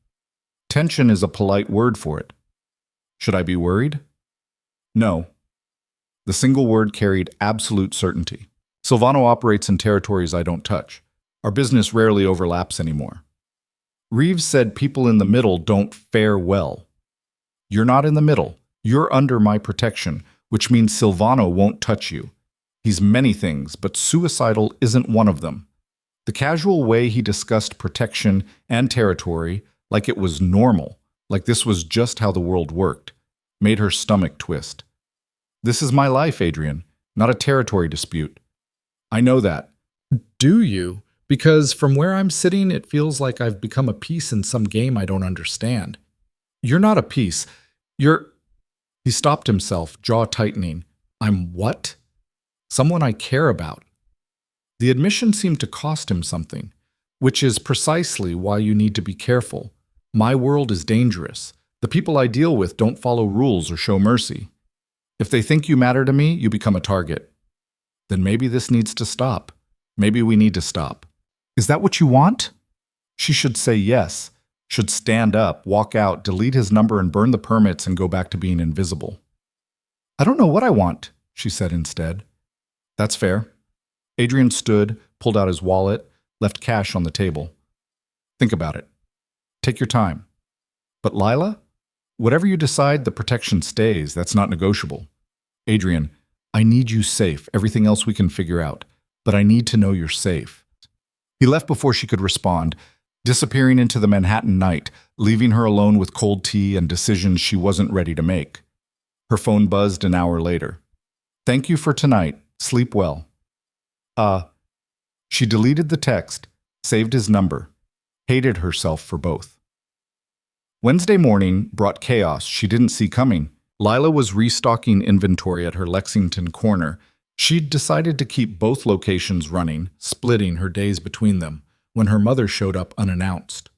Tension is a polite word for it. Should I be worried? No. The single word carried absolute certainty. Silvano operates in territories I don't touch. Our business rarely overlaps anymore. Reeves said people in the middle don't fare well. You're not in the middle. You're under my protection, which means Silvano won't touch you. He's many things, but suicidal isn't one of them. The casual way he discussed protection and territory, like it was normal, like this was just how the world worked, made her stomach twist. This is my life, Adrian, not a territory dispute. I know that. Do you? Because from where I'm sitting, it feels like I've become a piece in some game I don't understand. You're not a piece. You're... He stopped himself, jaw tightening. I'm what? Someone I care about. The admission seemed to cost him something, which is precisely why you need to be careful. My world is dangerous. The people I deal with don't follow rules or show mercy. If they think you matter to me, you become a target. Then maybe this needs to stop. Maybe we need to stop. Is that what you want? She should say yes, should stand up, walk out, delete his number and burn the permits and go back to being invisible. I don't know what I want, she said instead. That's fair. Adrian stood, pulled out his wallet, left cash on the table. Think about it. Take your time. But Lila? Whatever you decide, the protection stays. That's not negotiable. Adrian, I need you safe. Everything else we can figure out. But I need to know you're safe. He left before she could respond, disappearing into the Manhattan night, leaving her alone with cold tea and decisions she wasn't ready to make. Her phone buzzed an hour later. Thank you for tonight. Sleep well. She deleted the text, saved his number, hated herself for both. Wednesday morning brought chaos she didn't see coming. Lila was restocking inventory at her Lexington corner. She'd decided to keep both locations running, splitting her days between them, when her mother showed up unannounced.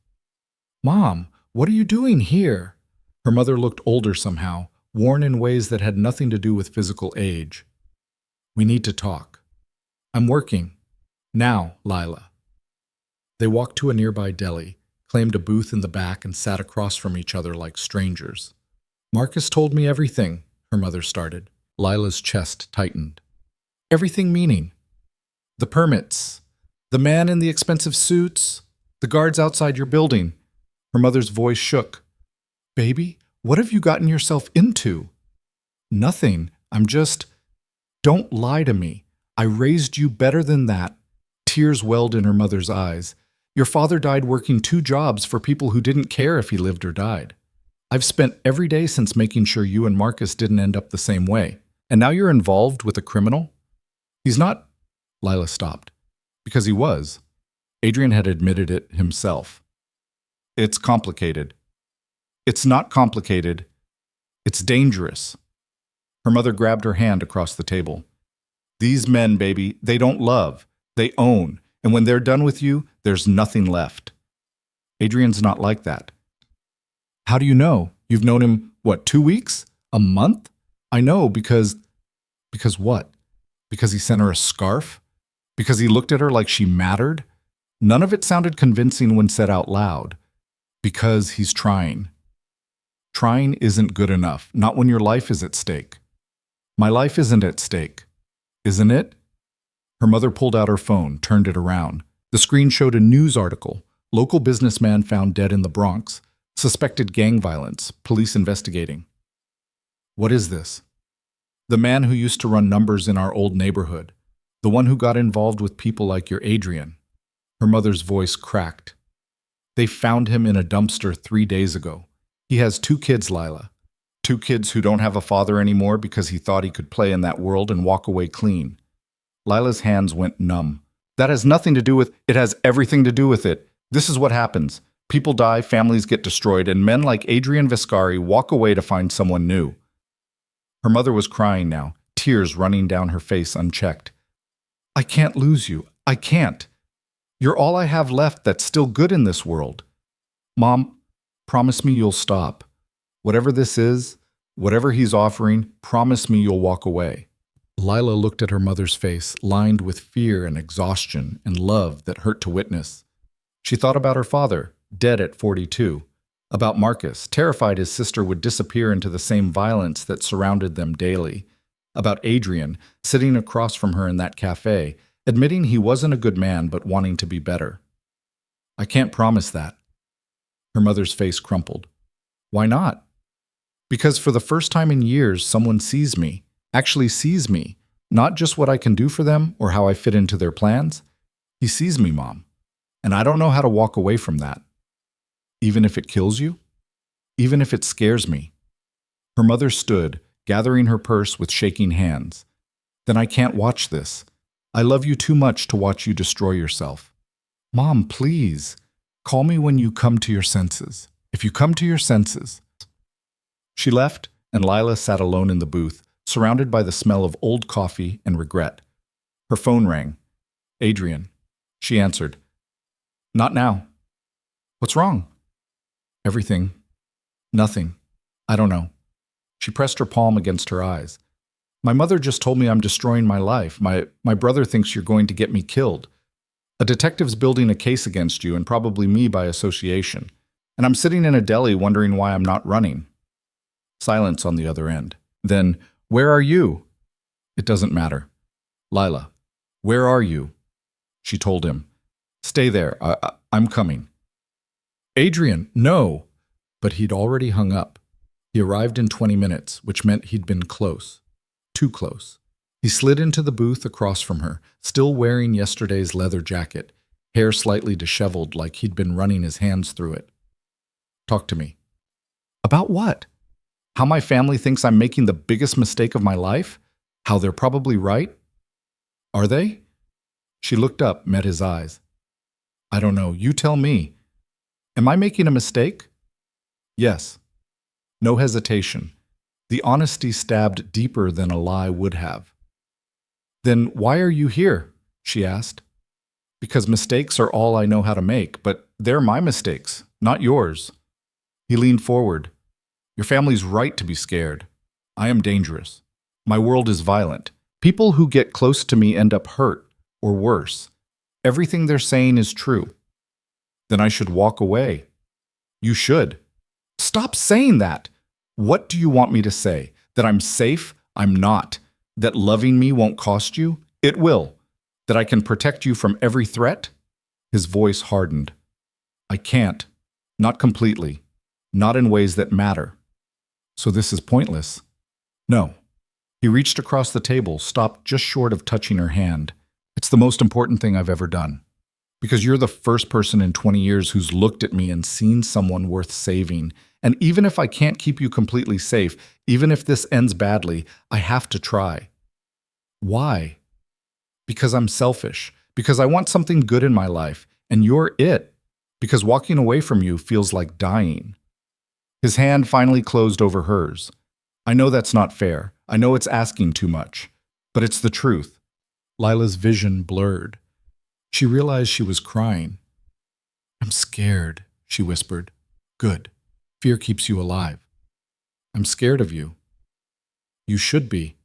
Mom, what are you doing here? Her mother looked older somehow, worn in ways that had nothing to do with physical age. We need to talk. I'm working. Now, Lila. They walked to a nearby deli, claimed a booth in the back, and sat across from each other like strangers. Marcus told me everything, her mother started. Lila's chest tightened. Everything meaning? The permits, the man in the expensive suits, the guards outside your building. Her mother's voice shook. Baby, what have you gotten yourself into? Nothing. I'm just... Don't lie to me. I raised you better than that. Tears welled in her mother's eyes. Your father died working 2 jobs for people who didn't care if he lived or died. I've spent every day since making sure you and Marcus didn't end up the same way. And now you're involved with a criminal? He's not... Lila stopped. Because he was. Adrian had admitted it himself. It's complicated. It's not complicated. It's dangerous. Her mother grabbed her hand across the table. These men, baby, they don't love. They own. And when they're done with you, there's nothing left. Adrian's not like that. How do you know? You've known him, what, 2 weeks? A month? I know because... Because what? Because he sent her a scarf? Because he looked at her like she mattered? None of it sounded convincing when said out loud. Because he's trying. Trying isn't good enough, not when your life is at stake. My life isn't at stake. Isn't it? Her mother pulled out her phone, turned it around. The screen showed a news article. Local businessman found dead in the Bronx. Suspected gang violence. Police investigating. What is this? The man who used to run numbers in our old neighborhood. The one who got involved with people like your Adrian. Her mother's voice cracked. They found him in a dumpster 3 days ago. He has 2 kids, Lila. 2 kids who don't have a father anymore because he thought he could play in that world and walk away clean. Lila's hands went numb. That has nothing to do with... It has everything to do with it. This is what happens. People die, families get destroyed, and men like Adrian Viscari walk away to find someone new. Her mother was crying now, tears running down her face unchecked. I can't lose you. I can't. You're all I have left that's still good in this world. Mom, promise me you'll stop. Whatever this is, whatever he's offering, promise me you'll walk away. Lila looked at her mother's face, lined with fear and exhaustion and love that hurt to witness. She thought about her father, dead at 42, about Marcus, terrified his sister would disappear into the same violence that surrounded them daily, about Adrian, sitting across from her in that cafe, admitting he wasn't a good man but wanting to be better. I can't promise that. Her mother's face crumpled. Why not? Because for the first time in years, someone sees me, actually sees me, not just what I can do for them or how I fit into their plans. He sees me, Mom, and I don't know how to walk away from that. Even if it kills you? Even if it scares me? Her mother stood, gathering her purse with shaking hands. Then I can't watch this. I love you too much to watch you destroy yourself. Mom, please, call me when you come to your senses. If you come to your senses. She left, and Lila sat alone in the booth, surrounded by the smell of old coffee and regret. Her phone rang. Adrian. She answered, "Not now." "What's wrong?" "Everything. Nothing. I don't know." She pressed her palm against her eyes. "My mother just told me I'm destroying my life. My brother thinks you're going to get me killed. A detective's building a case against you, and probably me by association. And I'm sitting in a deli wondering why I'm not running." Silence on the other end. Then, "Where are you?" "It doesn't matter." "Lila, where are you?" She told him. "Stay there. I'm coming." "Adrian, no!" But he'd already hung up. He arrived in 20 minutes, which meant he'd been close. Too close. He slid into the booth across from her, still wearing yesterday's leather jacket, hair slightly disheveled like he'd been running his hands through it. "Talk to me." "About what?" "How my family thinks I'm making the biggest mistake of my life? How they're probably right?" "Are they?" She looked up, met his eyes. "I don't know. You tell me. Am I making a mistake?" "Yes." No hesitation. The honesty stabbed deeper than a lie would have. "Then why are you here?" she asked. "Because mistakes are all I know how to make, but they're my mistakes, not yours." He leaned forward. "Your family's right to be scared. I am dangerous. My world is violent. People who get close to me end up hurt, or worse. Everything they're saying is true. Then I should walk away." "You should." "Stop saying that!" "What do you want me to say? That I'm safe? I'm not. That loving me won't cost you? It will. That I can protect you from every threat?" His voice hardened. "I can't. Not completely. Not in ways that matter. So this is pointless." "No." He reached across the table, stopped just short of touching her hand. "It's the most important thing I've ever done. Because you're the first person in 20 years who's looked at me and seen someone worth saving. And even if I can't keep you completely safe, even if this ends badly, I have to try." "Why?" "Because I'm selfish. Because I want something good in my life. And you're it. Because walking away from you feels like dying." His hand finally closed over hers. "I know that's not fair. I know it's asking too much. But it's the truth." Lila's vision blurred. She realized she was crying. "I'm scared," she whispered. "Good. Fear keeps you alive." "I'm scared of you." "You should be.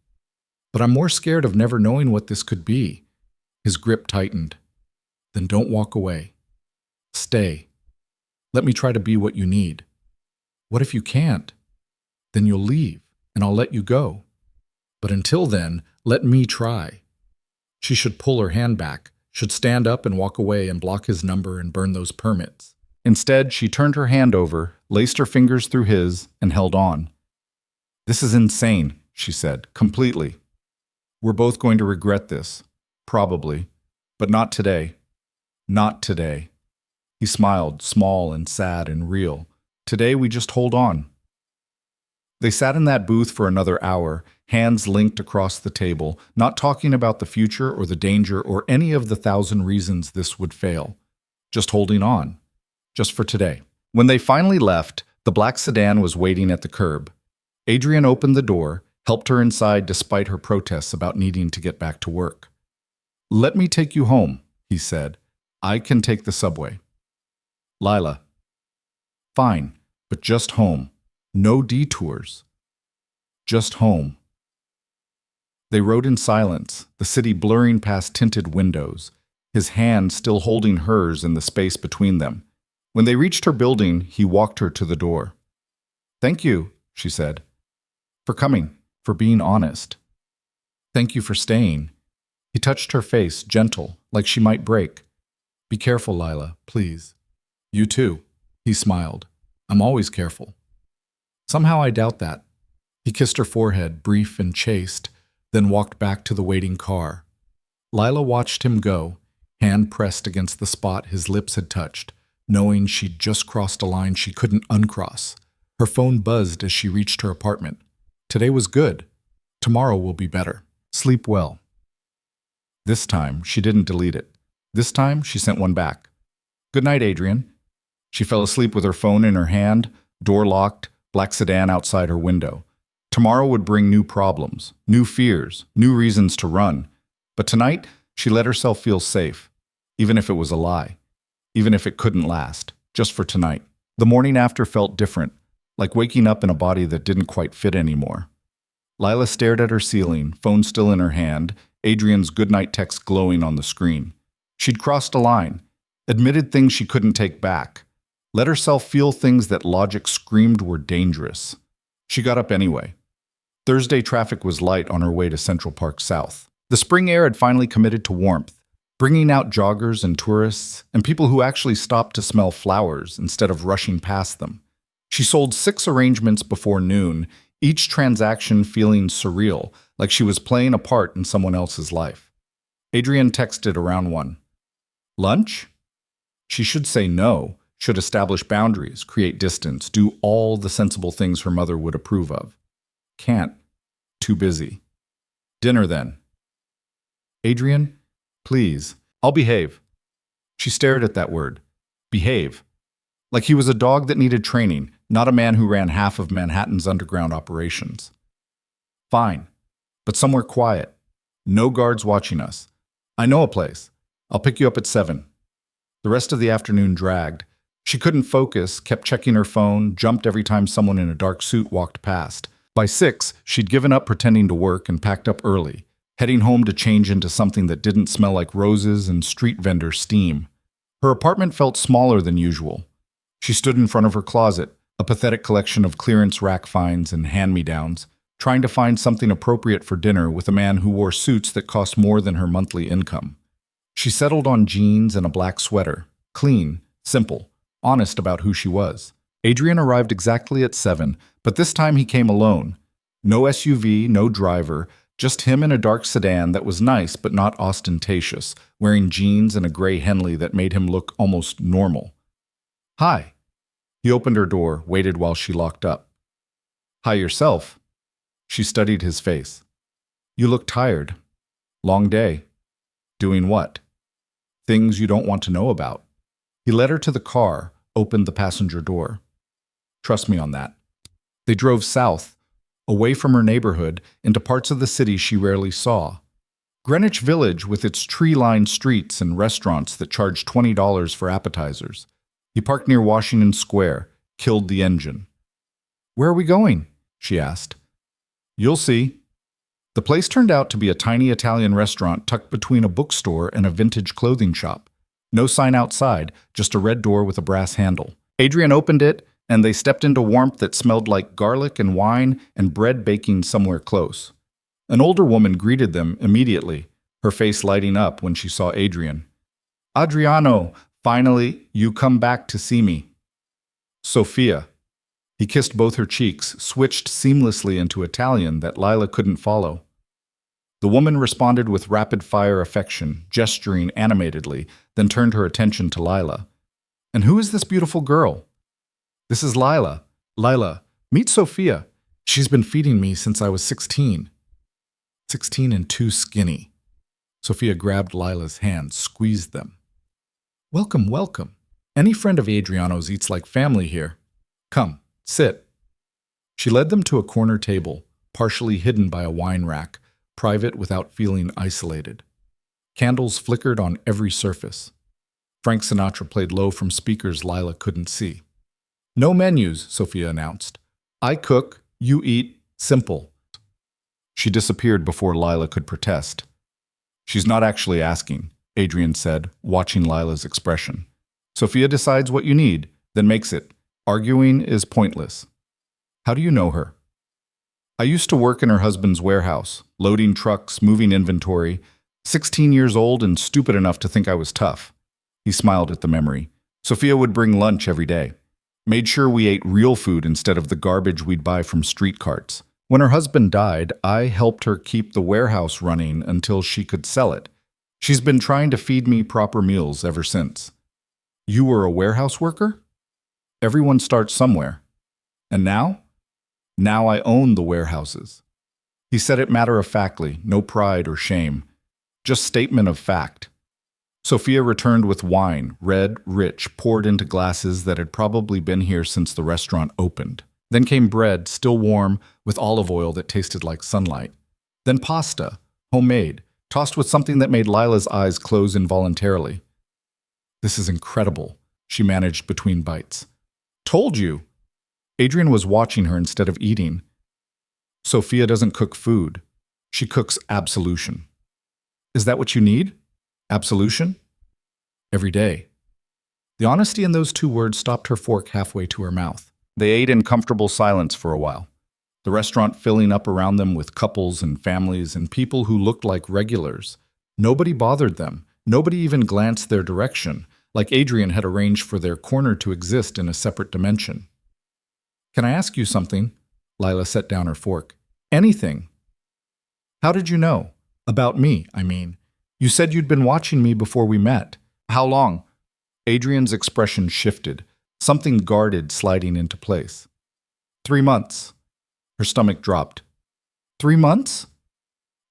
But I'm more scared of never knowing what this could be." His grip tightened. "Then don't walk away. Stay. Let me try to be what you need." "What if you can't?" "Then you'll leave, and I'll let you go. But until then, let me try." She should pull her hand back, should stand up and walk away and block his number and burn those permits. Instead, she turned her hand over, laced her fingers through his, and held on. "This is insane," she said, "completely. We're both going to regret this. Probably. But not today. Not today." He smiled, small and sad and real. "Today we just hold on." They sat in that booth for another hour, hands linked across the table, not talking about the future or the danger or any of the 1,000 reasons this would fail. Just holding on. Just for today. When they finally left, the black sedan was waiting at the curb. Adrian opened the door, helped her inside despite her protests about needing to get back to work. "Let me take you home," he said. "I can take the subway." "Lila." "Fine, but just home. No detours. Just home." They rode in silence, the city blurring past tinted windows, his hand still holding hers in the space between them. When they reached her building, he walked her to the door. "Thank you," she said. "For coming, for being honest. Thank you for staying." He touched her face, gentle, like she might break. "Be careful, Lila, please." "You too," he smiled. "I'm always careful." "Somehow I doubt that." He kissed her forehead, brief and chaste, then walked back to the waiting car. Lila watched him go, hand pressed against the spot his lips had touched, knowing she'd just crossed a line she couldn't uncross. Her phone buzzed as she reached her apartment. Today was good. Tomorrow will be better. Sleep well. This time, she didn't delete it. This time, she sent one back. "Good night, Adrian." She fell asleep with her phone in her hand, door locked, black sedan outside her window. Tomorrow would bring new problems, new fears, new reasons to run. But tonight, She let herself feel safe, even if it was a lie, even if it couldn't last, just for tonight. The morning after felt different, like waking up in a body that didn't quite fit anymore. Lila stared at her ceiling, phone still in her hand, Adrian's goodnight text glowing on the screen. She'd crossed a line, admitted things she couldn't take back, let herself feel things that logic screamed were dangerous. She got up anyway. Thursday traffic was light on her way to Central Park South. The spring air had finally committed to warmth, bringing out joggers and tourists and people who actually stopped to smell flowers instead of rushing past them. She sold 6 arrangements before noon, each transaction feeling surreal, like she was playing a part in someone else's life. Adrian texted around 1. Lunch? She should say no, should establish boundaries, create distance, do all the sensible things her mother would approve of. Can't. Too busy. Dinner then. Adrian, please. I'll behave. She stared at that word. Behave. Like he was a dog that needed training, not a man who ran half of Manhattan's underground operations. Fine. But somewhere quiet. No guards watching us. I know a place. I'll pick you up at 7. The rest of the afternoon dragged. She couldn't focus, kept checking her phone, jumped every time someone in a dark suit walked past. By 6, she'd given up pretending to work and packed up early, heading home to change into something that didn't smell like roses and street vendor steam. Her apartment felt smaller than usual. She stood in front of her closet, a pathetic collection of clearance rack finds and hand-me-downs, trying to find something appropriate for dinner with a man who wore suits that cost more than her monthly income. She settled on jeans and a black sweater, clean, simple, honest about who she was. Adrian arrived exactly at 7, but this time he came alone. No SUV, no driver, just him in a dark sedan that was nice but not ostentatious, wearing jeans and a gray Henley that made him look almost normal. Hi. He opened her door, waited while she locked up. Hi yourself. She studied his face. You look tired. Long day. Doing what? Things you don't want to know about. He led her to the car, opened the passenger door. Trust me on that. They drove south, away from her neighborhood, into parts of the city she rarely saw. Greenwich Village with its tree-lined streets and restaurants that charged $20 for appetizers. He parked near Washington Square, killed the engine. Where are we going? She asked. You'll see. The place turned out to be a tiny Italian restaurant tucked between a bookstore and a vintage clothing shop. No sign outside, just a red door with a brass handle. Adrian opened it, and they stepped into warmth that smelled like garlic and wine and bread baking somewhere close. An older woman greeted them immediately, her face lighting up when she saw Adrian. Adriano, finally, you come back to see me. Sophia. He kissed both her cheeks, switched seamlessly into Italian that Lila couldn't follow. The woman responded with rapid-fire affection, gesturing animatedly, then turned her attention to Lila. And who is this beautiful girl? This is Lila. Lila, meet Sophia. She's been feeding me since I was 16. 16 and too skinny. Sophia grabbed Lila's hands, squeezed them. Welcome, welcome. Any friend of Adriano's eats like family here. Come, sit. She led them to a corner table, partially hidden by a wine rack, private without feeling isolated. Candles flickered on every surface. Frank Sinatra played low from speakers Lila couldn't see. No menus, Sophia announced. I cook, you eat, simple. She disappeared before Lila could protest. She's not actually asking, Adrian said, watching Lila's expression. Sophia decides what you need, then makes it. Arguing is pointless. How do you know her? I used to work in her husband's warehouse, loading trucks, moving inventory, 16 years old and stupid enough to think I was tough. He smiled at the memory. Sophia would bring lunch every day. Made sure we ate real food instead of the garbage we'd buy from street carts. When her husband died, I helped her keep the warehouse running until she could sell it. She's been trying to feed me proper meals ever since. You were a warehouse worker? Everyone starts somewhere. And now? Now I own the warehouses. He said it matter-of-factly, no pride or shame. Just statement of fact. Sophia returned with wine, red, rich, poured into glasses that had probably been here since the restaurant opened. Then came bread, still warm, with olive oil that tasted like sunlight. Then pasta, homemade, tossed with something that made Lila's eyes close involuntarily. This is incredible, she managed between bites. Told you! Adrian was watching her instead of eating. Sophia doesn't cook food. She cooks absolution. Is that what you need? Absolution? Every day. The honesty in those two words stopped her fork halfway to her mouth. They ate in comfortable silence for a while, the restaurant filling up around them with couples and families and people who looked like regulars. Nobody bothered them. Nobody even glanced their direction, like Adrian had arranged for their corner to exist in a separate dimension. Can I ask you something? Lila set down her fork. Anything. How did you know? About me, I mean. You said you'd been watching me before we met. How long? Adrian's expression shifted, something guarded sliding into place. 3 months. Her stomach dropped. 3 months?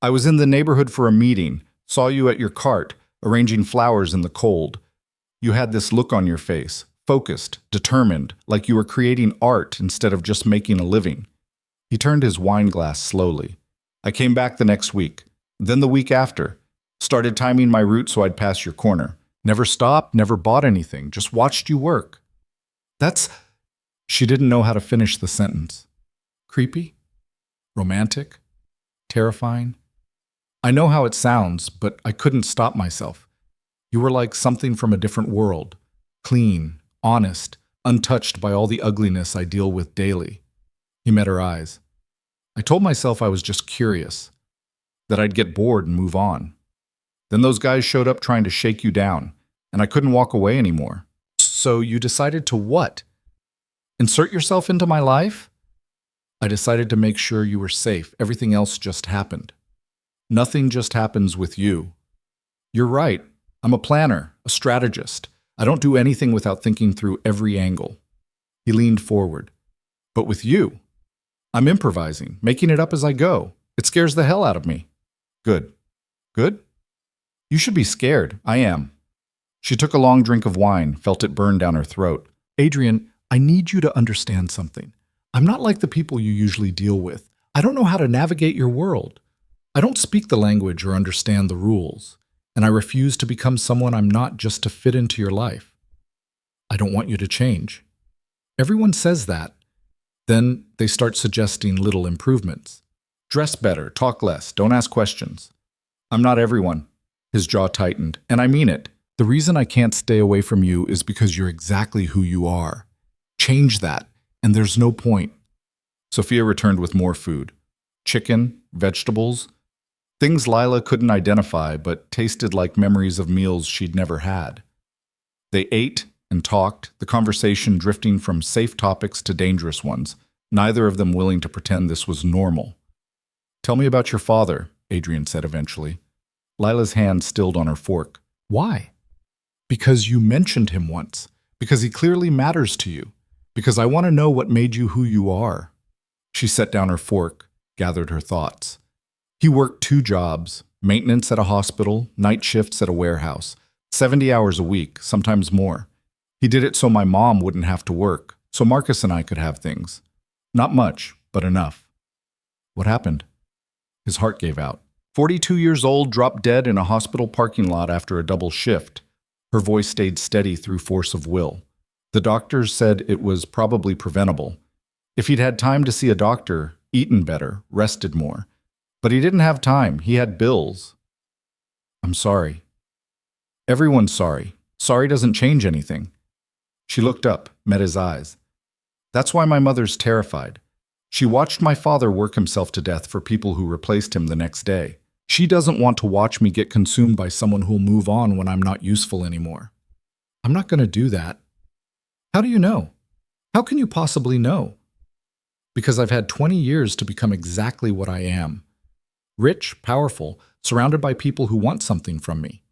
I was in the neighborhood for a meeting, saw you at your cart, arranging flowers in the cold. You had this look on your face, focused, determined, like you were creating art instead of just making a living. He turned his wine glass slowly. I came back the next week, then the week after. Started timing my route so I'd pass your corner. Never stopped, never bought anything, just watched you work. That's... She didn't know how to finish the sentence. Creepy? Romantic? Terrifying? I know how it sounds, but I couldn't stop myself. You were like something from a different world. Clean, honest, untouched by all the ugliness I deal with daily. He met her eyes. I told myself I was just curious, that I'd get bored and move on. Then those guys showed up trying to shake you down, and I couldn't walk away anymore. So you decided to what? Insert yourself into my life? I decided to make sure you were safe. Everything else just happened. Nothing just happens with you. You're right. I'm a planner, a strategist. I don't do anything without thinking through every angle. He leaned forward. But with you, I'm improvising, making it up as I go. It scares the hell out of me. Good. Good? You should be scared. I am. She took a long drink of wine, felt it burn down her throat. Adrian, I need you to understand something. I'm not like the people you usually deal with. I don't know how to navigate your world. I don't speak the language or understand the rules, and I refuse to become someone I'm not just to fit into your life. I don't want you to change. Everyone says that. Then they start suggesting little improvements. Dress better, talk less, don't ask questions. I'm not everyone. His jaw tightened, and I mean it. The reason I can't stay away from you is because you're exactly who you are. Change that, and there's no point. Sophia returned with more food. Chicken, vegetables, things Lila couldn't identify but tasted like memories of meals she'd never had. They ate and talked, the conversation drifting from safe topics to dangerous ones, neither of them willing to pretend this was normal. Tell me about your father, Adrian said eventually. Lila's hand stilled on her fork. Why? Because you mentioned him once. Because he clearly matters to you. Because I want to know what made you who you are. She set down her fork, gathered her thoughts. He worked 2 jobs, maintenance at a hospital, night shifts at a warehouse, 70 hours a week, sometimes more. He did it so my mom wouldn't have to work, so Marcus and I could have things. Not much, but enough. What happened? His heart gave out. 42 years old, dropped dead in a hospital parking lot after a double shift. Her voice stayed steady through force of will. The doctors said it was probably preventable. If he'd had time to see a doctor, eaten better, rested more. But he didn't have time. He had bills. I'm sorry. Everyone's sorry. Sorry doesn't change anything. She looked up, met his eyes. That's why my mother's terrified. She watched my father work himself to death for people who replaced him the next day. She doesn't want to watch me get consumed by someone who'll move on when I'm not useful anymore. I'm not going to do that. How do you know? How can you possibly know? Because I've had 20 years to become exactly what I am. Rich, powerful, surrounded by people who want something from me.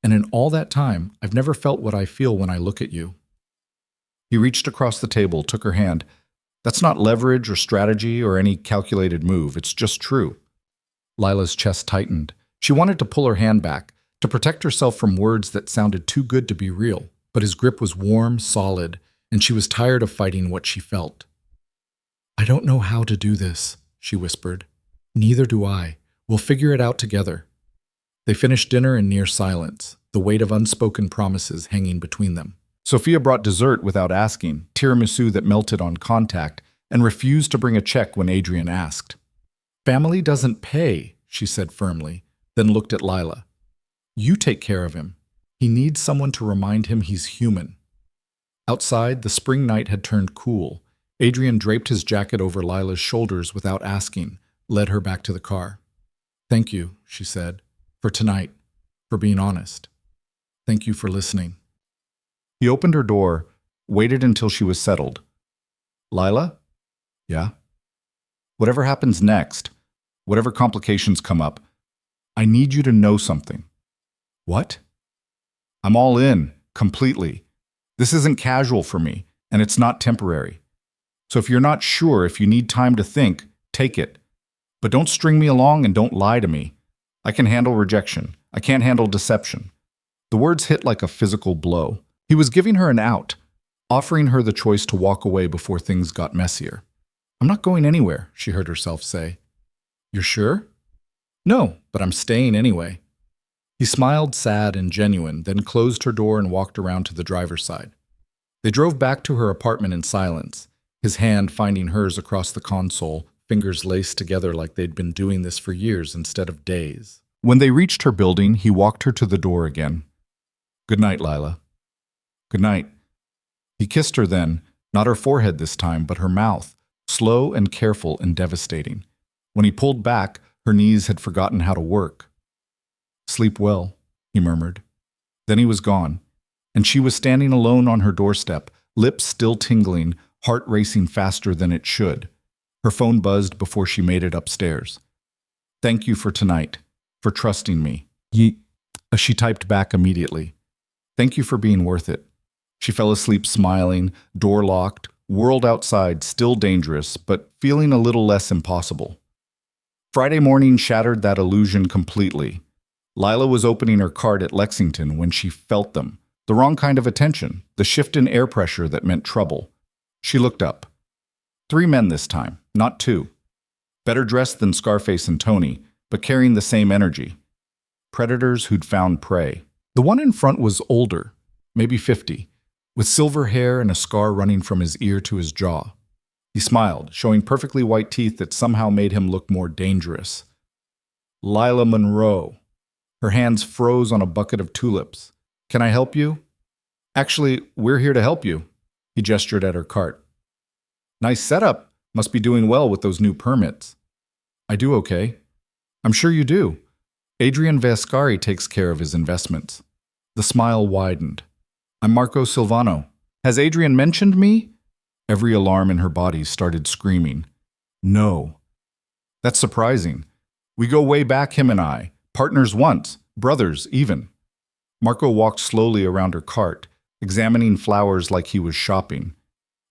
And in all that time, I've never felt what I feel when I look at you. He reached across the table, took her hand. That's not leverage or strategy or any calculated move. It's just true. Lila's chest tightened. She wanted to pull her hand back, to protect herself from words that sounded too good to be real. But his grip was warm, solid, and she was tired of fighting what she felt. I don't know how to do this, she whispered. Neither do I. We'll figure it out together. They finished dinner in near silence, the weight of unspoken promises hanging between them. Sophia brought dessert without asking, tiramisu that melted on contact, and refused to bring a check when Adrian asked. "Family doesn't pay," she said firmly, then looked at Lila. "You take care of him. He needs someone to remind him he's human." Outside, the spring night had turned cool. Adrian draped his jacket over Lila's shoulders without asking, led her back to the car. "Thank you," she said, "for tonight, for being honest. Thank you for listening." He opened her door, waited until she was settled. "Lila?" "Yeah?" "Whatever happens next, whatever complications come up, I need you to know something." "What?" "I'm all in, completely. This isn't casual for me, and it's not temporary. So if you're not sure, if you need time to think, take it. But don't string me along and don't lie to me. I can handle rejection. I can't handle deception." The words hit like a physical blow. He was giving her an out, offering her the choice to walk away before things got messier. "I'm not going anywhere," she heard herself say. "You're sure?" "No, but I'm staying anyway." He smiled, sad and genuine, then closed her door and walked around to the driver's side. They drove back to her apartment in silence, his hand finding hers across the console, fingers laced together like they'd been doing this for years instead of days. When they reached her building, he walked her to the door again. "Good night, Lila." "Good night." He kissed her then, not her forehead this time, but her mouth, slow and careful and devastating. When he pulled back, her knees had forgotten how to work. "Sleep well," he murmured. Then he was gone, and she was standing alone on her doorstep, lips still tingling, heart racing faster than it should. Her phone buzzed before she made it upstairs. "Thank you for tonight, for trusting me." She typed back immediately. "Thank you for being worth it." She fell asleep smiling, door locked, world outside still dangerous, but feeling a little less impossible. Friday morning shattered that illusion completely. Lila was opening her cart at Lexington when she felt them. The wrong kind of attention, the shift in air pressure that meant trouble. She looked up. 3 men this time, not 2. Better dressed than Scarface and Tony, but carrying the same energy. Predators who'd found prey. The one in front was older, maybe 50, with silver hair and a scar running from his ear to his jaw. He smiled, showing perfectly white teeth that somehow made him look more dangerous. Lila Monroe. Her hands froze on a bucket of tulips. "Can I help you?" "Actually, we're here to help you." He gestured at her cart. "Nice setup. Must be doing well with those new permits." "I do okay." "I'm sure you do. Adrian Vascari takes care of his investments." The smile widened. "I'm Marco Silvano. Has Adrian mentioned me?" Every alarm in her body started screaming. "No." "That's surprising. We go way back, him and I. Partners once, brothers even." Marco walked slowly around her cart, examining flowers like he was shopping.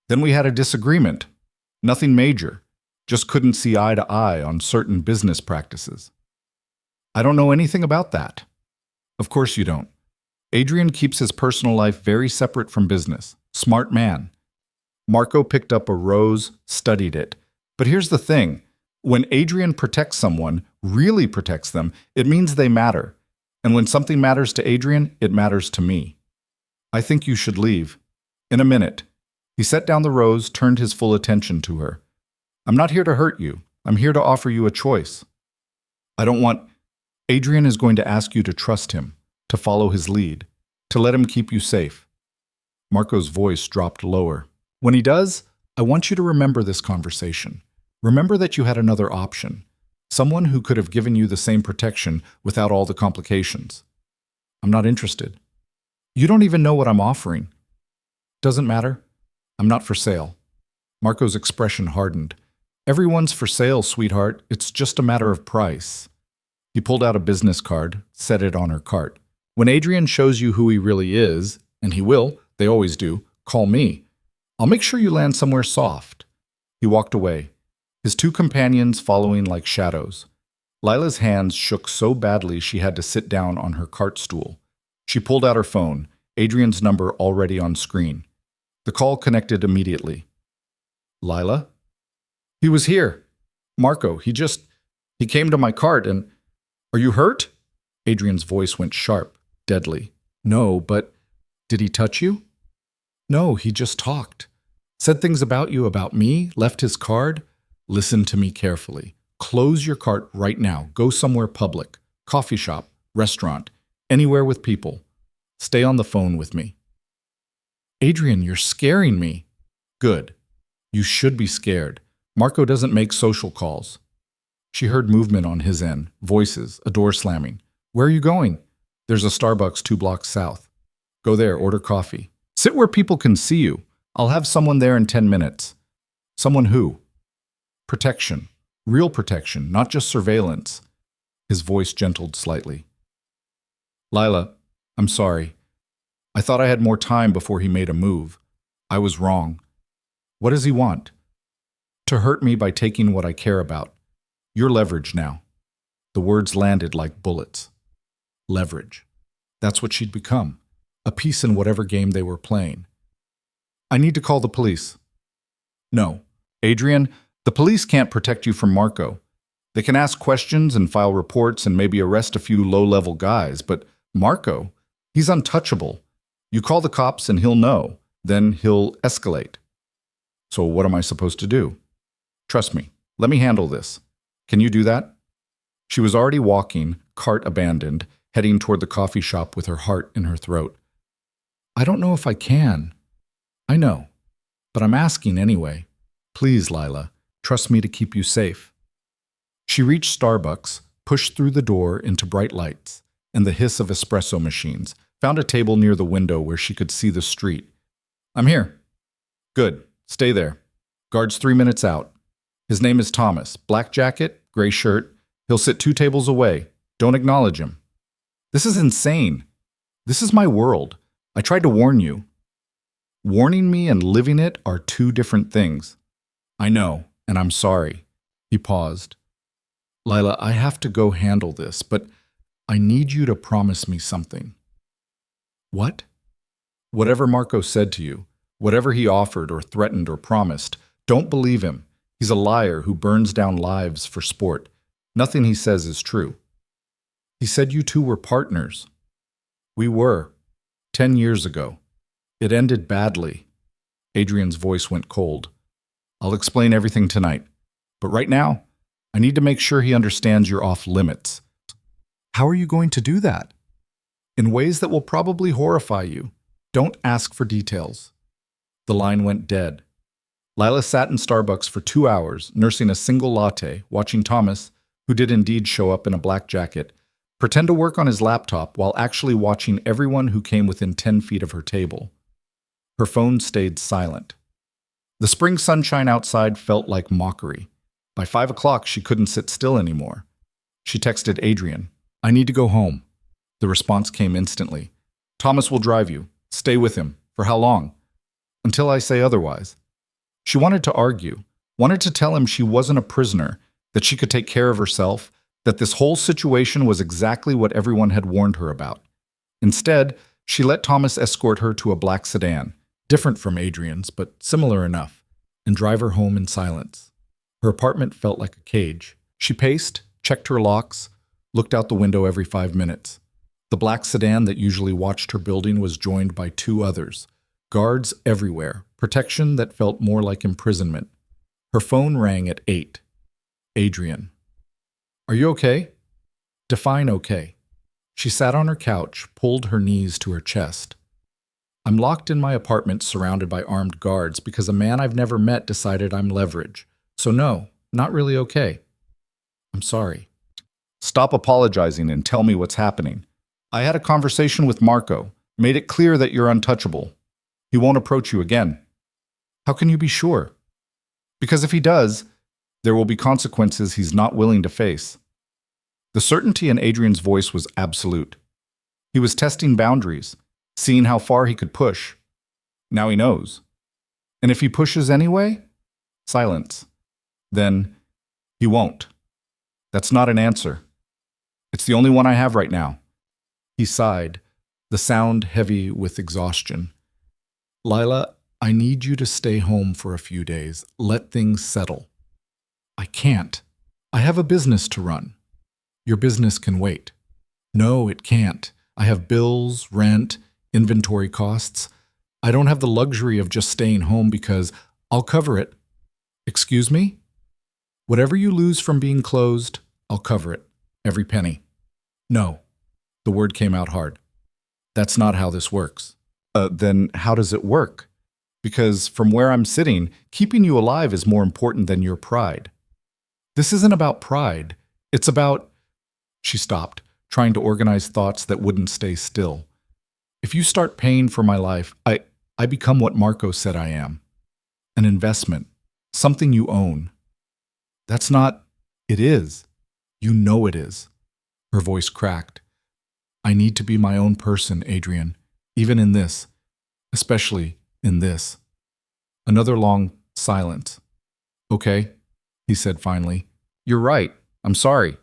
"Then we had a disagreement. Nothing major. Just couldn't see eye to eye on certain business practices." "I don't know anything about that." "Of course you don't. Adrian keeps his personal life very separate from business. Smart man." Marco picked up a rose, studied it. "But here's the thing. When Adrian protects someone, really protects them, it means they matter. And when something matters to Adrian, it matters to me. I think you should leave. In a minute." He set down the rose, turned his full attention to her. "I'm not here to hurt you. I'm here to offer you a choice. I don't want... Adrian is going to ask you to trust him, to follow his lead, to let him keep you safe." Marco's voice dropped lower. "When he does, I want you to remember this conversation. Remember that you had another option. Someone who could have given you the same protection without all the complications." "I'm not interested." "You don't even know what I'm offering." "Doesn't matter. I'm not for sale." Marco's expression hardened. "Everyone's for sale, sweetheart. It's just a matter of price." He pulled out a business card, set it on her cart. "When Adrian shows you who he really is, and he will, they always do, call me. I'll make sure you land somewhere soft." He walked away, his 2 companions following like shadows. Lila's hands shook so badly she had to sit down on her cart stool. She pulled out her phone, Adrian's number already on screen. The call connected immediately. "Lila?" "He was here. Marco, he came to my cart and... Are you hurt?" Adrian's voice went sharp, deadly. No, but did he touch you? No, he just talked. Said things about you, about me, left his card. Listen to me carefully. Close your cart right now. Go somewhere public. Coffee shop, restaurant, anywhere with people. Stay on the phone with me. Adrian, you're scaring me. Good. You should be scared. Marco doesn't make social calls. She heard movement on his end, voices, a door slamming. Where are you going? There's a Starbucks 2 blocks south. Go there, order coffee. Sit where people can see you. I'll have someone there in 10 minutes. Someone who? Protection. Real protection, not just surveillance. His voice gentled slightly. Lila, I'm sorry. I thought I had more time before he made a move. I was wrong. What does he want? To hurt me by taking what I care about. You're leverage now. The words landed like bullets. Leverage. That's what she'd become. A piece in whatever game they were playing. I need to call the police. No. Adrian, the police can't protect you from Marco. They can ask questions and file reports and maybe arrest a few low-level guys, but Marco, he's untouchable. You call the cops and he'll know. Then he'll escalate. So what am I supposed to do? Trust me. Let me handle this. Can you do that? She was already walking, cart abandoned, heading toward the coffee shop with her heart in her throat. I don't know if I can. I know. But I'm asking anyway. Please, Lila, trust me to keep you safe. She reached Starbucks, pushed through the door into bright lights and the hiss of espresso machines, found a table near the window where she could see the street. I'm here. Good. Stay there. Guard's 3 minutes out. His name is Thomas. Black jacket, gray shirt. He'll sit 2 tables away. Don't acknowledge him. This is insane. This is my world. I tried to warn you. Warning me and living it are 2 different things. I know, and I'm sorry. He paused. Lila, I have to go handle this, but I need you to promise me something. What? Whatever Marco said to you, whatever he offered or threatened or promised, don't believe him. He's a liar who burns down lives for sport. Nothing he says is true. He said you 2 were partners. We were. 10 years ago. It ended badly. Adrian's voice went cold. I'll explain everything tonight. But right now, I need to make sure he understands you're off limits. How are you going to do that? In ways that will probably horrify you. Don't ask for details. The line went dead. Lila sat in Starbucks for 2 hours, nursing a single latte, watching Thomas, who did indeed show up in a black jacket, pretend to work on his laptop while actually watching everyone who came within 10 feet of her table. Her phone stayed silent. The spring sunshine outside felt like mockery. By 5 o'clock, she couldn't sit still anymore. She texted Adrian, I need to go home. The response came instantly. Thomas will drive you. Stay with him. For how long? Until I say otherwise. She wanted to argue, wanted to tell him she wasn't a prisoner, that she could take care of herself, that this whole situation was exactly what everyone had warned her about. Instead, she let Thomas escort her to a black sedan, different from Adrian's, but similar enough, and drive her home in silence. Her apartment felt like a cage. She paced, checked her locks, looked out the window every 5 minutes. The black sedan that usually watched her building was joined by 2 others. Guards everywhere, protection that felt more like imprisonment. Her phone rang at 8. Adrian. Are you okay? Define okay. She sat on her couch, pulled her knees to her chest. I'm locked in my apartment surrounded by armed guards because a man I've never met decided I'm leverage. So no, not really okay. I'm sorry. Stop apologizing and tell me what's happening. I had a conversation with Marco, made it clear that you're untouchable. He won't approach you again. How can you be sure? Because if he does, there will be consequences he's not willing to face. The certainty in Adrian's voice was absolute. He was testing boundaries, seeing how far he could push. Now he knows. And if he pushes anyway, silence. Then he won't. That's not an answer. It's the only one I have right now. He sighed, the sound heavy with exhaustion. Lila, I need you to stay home for a few days. Let things settle. I can't. I have a business to run. Your business can wait. No, it can't. I have bills, rent, inventory costs. I don't have the luxury of just staying home because I'll cover it. Excuse me? Whatever you lose from being closed, I'll cover it. Every penny. No. The word came out hard. That's not how this works. Then how does it work? Because from where I'm sitting, keeping you alive is more important than your pride. This isn't about pride. It's about... She stopped, trying to organize thoughts that wouldn't stay still. If you start paying for my life, I become what Marco said I am. An investment. Something you own. That's not... It is. You know it is. Her voice cracked. I need to be my own person, Adrian. Even in this. Especially in this. Another long silence. Okay, he said finally. You're right. I'm sorry.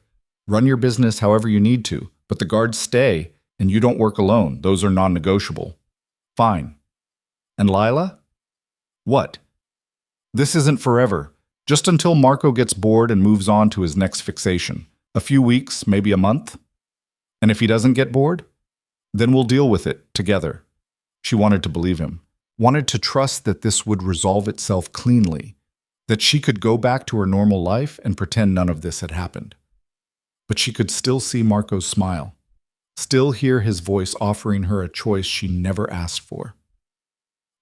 Run your business however you need to, but the guards stay, and you don't work alone. Those are non-negotiable. Fine. And Lila? What? This isn't forever. Just until Marco gets bored and moves on to his next fixation. A few weeks, maybe a month. And if he doesn't get bored, then we'll deal with it together. She wanted to believe him, wanted to trust that this would resolve itself cleanly, that she could go back to her normal life and pretend none of this had happened. But she could still see Marco's smile, still hear his voice offering her a choice she never asked for.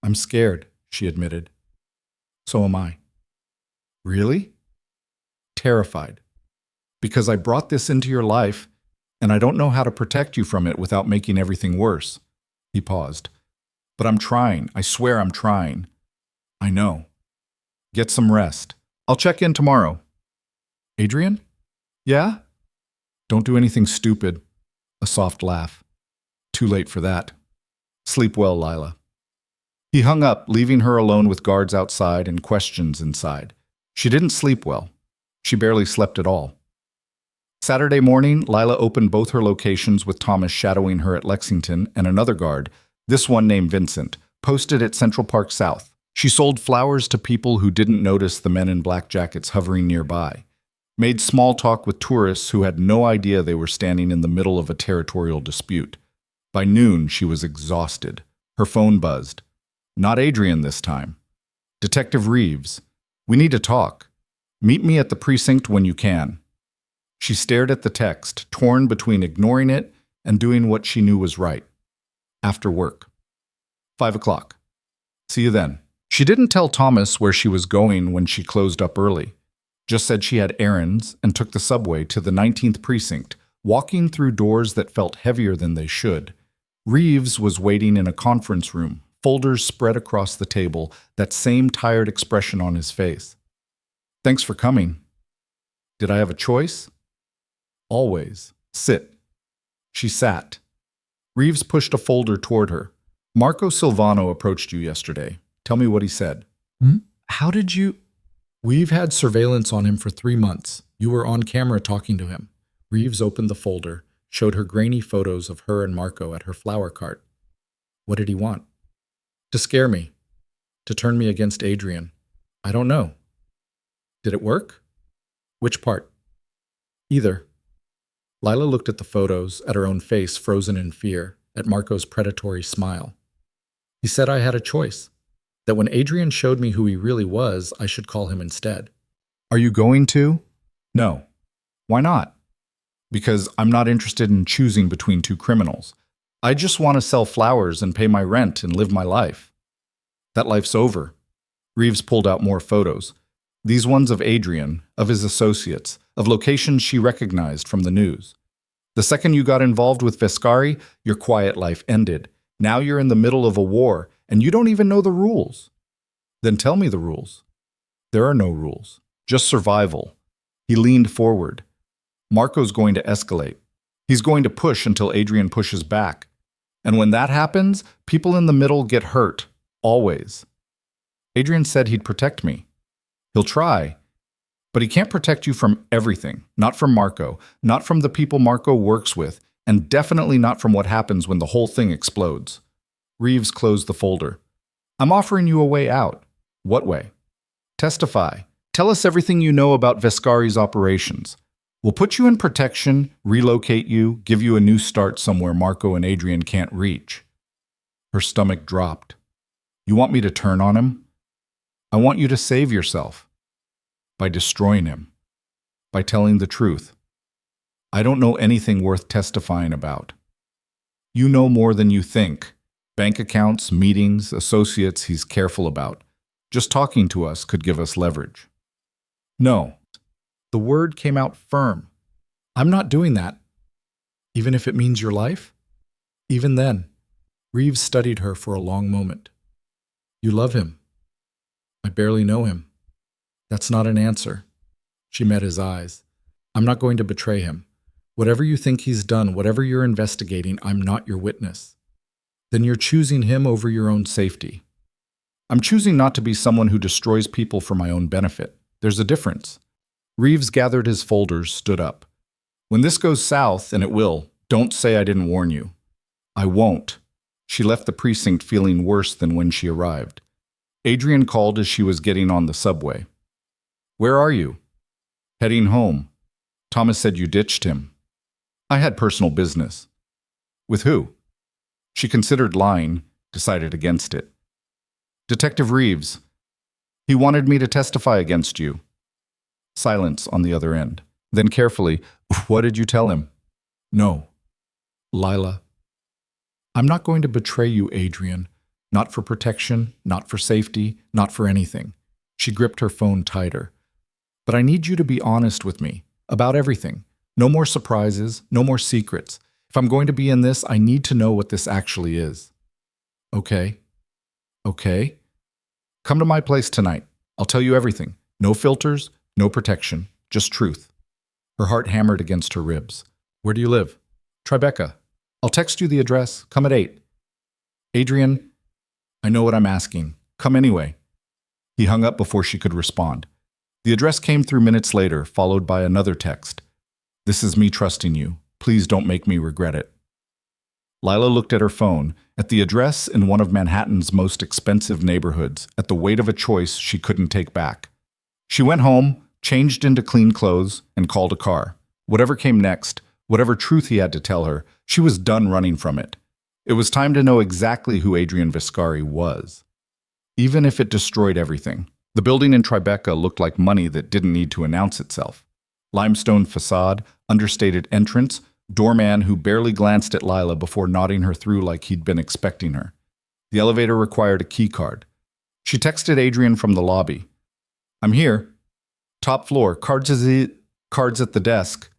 I'm scared, she admitted. So am I. Really? Terrified. Because I brought this into your life, and I don't know how to protect you from it without making everything worse. He paused. But I'm trying. I swear I'm trying. I know. Get some rest. I'll check in tomorrow. Adrian? Yeah? Don't do anything stupid. A soft laugh. Too late for that. Sleep well, Lila. He hung up, leaving her alone with guards outside and questions inside. She didn't sleep well. She barely slept at all. Saturday morning, Lila opened both her locations with Thomas shadowing her at Lexington and another guard, this one named Vincent, posted at Central Park South. She sold flowers to people who didn't notice the men in black jackets hovering nearby, made small talk with tourists who had no idea they were standing in the middle of a territorial dispute. By noon, she was exhausted. Her phone buzzed. Not Adrian this time. Detective Reeves. We need to talk. Meet me at the precinct when you can. She stared at the text, torn between ignoring it and doing what she knew was right. After work. 5 o'clock. See you then. She didn't tell Thomas where she was going when she closed up early. Just said she had errands and took the subway to the 19th precinct, walking through doors that felt heavier than they should. Reeves was waiting in a conference room, folders spread across the table, that same tired expression on his face. Thanks for coming. Did I have a choice? Always. Sit. She sat. Reeves pushed a folder toward her. Marco Silvano approached you yesterday. Tell me what he said. How did you... We've had surveillance on him for 3 months. You were on camera talking to him. Reeves opened the folder, showed her grainy photos of her and Marco at her flower cart. What did he want? To scare me. To turn me against Adrian. I don't know. Did it work? Which part? Either. Lila looked at the photos, at her own face frozen in fear, at Marco's predatory smile. He said I had a choice. That when Adrian showed me who he really was, I should call him instead. Are you going to? No. Why not? Because I'm not interested in choosing between two criminals. I just want to sell flowers and pay my rent and live my life. That life's over. Reeves pulled out more photos. These ones of Adrian, of his associates, of locations she recognized from the news. The second you got involved with Vescari, your quiet life ended. Now you're in the middle of a war, and you don't even know the rules. Then tell me the rules. There are no rules, just survival. He leaned forward. Marco's going to escalate. He's going to push until Adrian pushes back. And when that happens, people in the middle get hurt, always. Adrian said he'd protect me. He'll try. But he can't protect you from everything. Not from Marco, not from the people Marco works with, and definitely not from what happens when the whole thing explodes. Reeves closed the folder. I'm offering you a way out. What way? Testify. Tell us everything you know about Vescari's operations. We'll put you in protection, relocate you, give you a new start somewhere Marco and Adrian can't reach. Her stomach dropped. You want me to turn on him? I want you to save yourself. By destroying him. By telling the truth. I don't know anything worth testifying about. You know more than you think. Bank accounts, meetings, associates he's careful about. Just talking to us could give us leverage. No. The word came out firm. I'm not doing that. Even if it means your life? Even then, Reeves studied her for a long moment. You love him. I barely know him. That's not an answer. She met his eyes. I'm not going to betray him. Whatever you think he's done, whatever you're investigating, I'm not your witness. Then you're choosing him over your own safety. I'm choosing not to be someone who destroys people for my own benefit. There's a difference. Reeves gathered his folders, stood up. When this goes south, and it will, don't say I didn't warn you. I won't. She left the precinct feeling worse than when she arrived. Adrian called as she was getting on the subway. Where are you? Heading home. Thomas said you ditched him. I had personal business. With who? She considered lying, decided against it. Detective Reeves. He wanted me to testify against you. Silence on the other end. Then carefully, what did you tell him? No. Lila. I'm not going to betray you, Adrian. Not for protection, not for safety, not for anything. She gripped her phone tighter. But I need you to be honest with me, about everything. No more surprises, no more secrets. If I'm going to be in this, I need to know what this actually is. Okay. Okay. Come to my place tonight. I'll tell you everything. No filters, no protection, just truth. Her heart hammered against her ribs. Where do you live? Tribeca. I'll text you the address. Come at 8. Adrian, I know what I'm asking. Come anyway. He hung up before she could respond. The address came through minutes later, followed by another text. This is me trusting you. Please don't make me regret it. Lila looked at her phone, at the address in one of Manhattan's most expensive neighborhoods, at the weight of a choice she couldn't take back. She went home, changed into clean clothes, and called a car. Whatever came next, whatever truth he had to tell her, she was done running from it. It was time to know exactly who Adrian Viscari was. Even if it destroyed everything. The building in Tribeca looked like money that didn't need to announce itself. Limestone facade, understated entrance, doorman who barely glanced at Lila before nodding her through like he'd been expecting her. The elevator required a key card. She texted Adrian from the lobby. I'm here. Top floor, cards at the desk.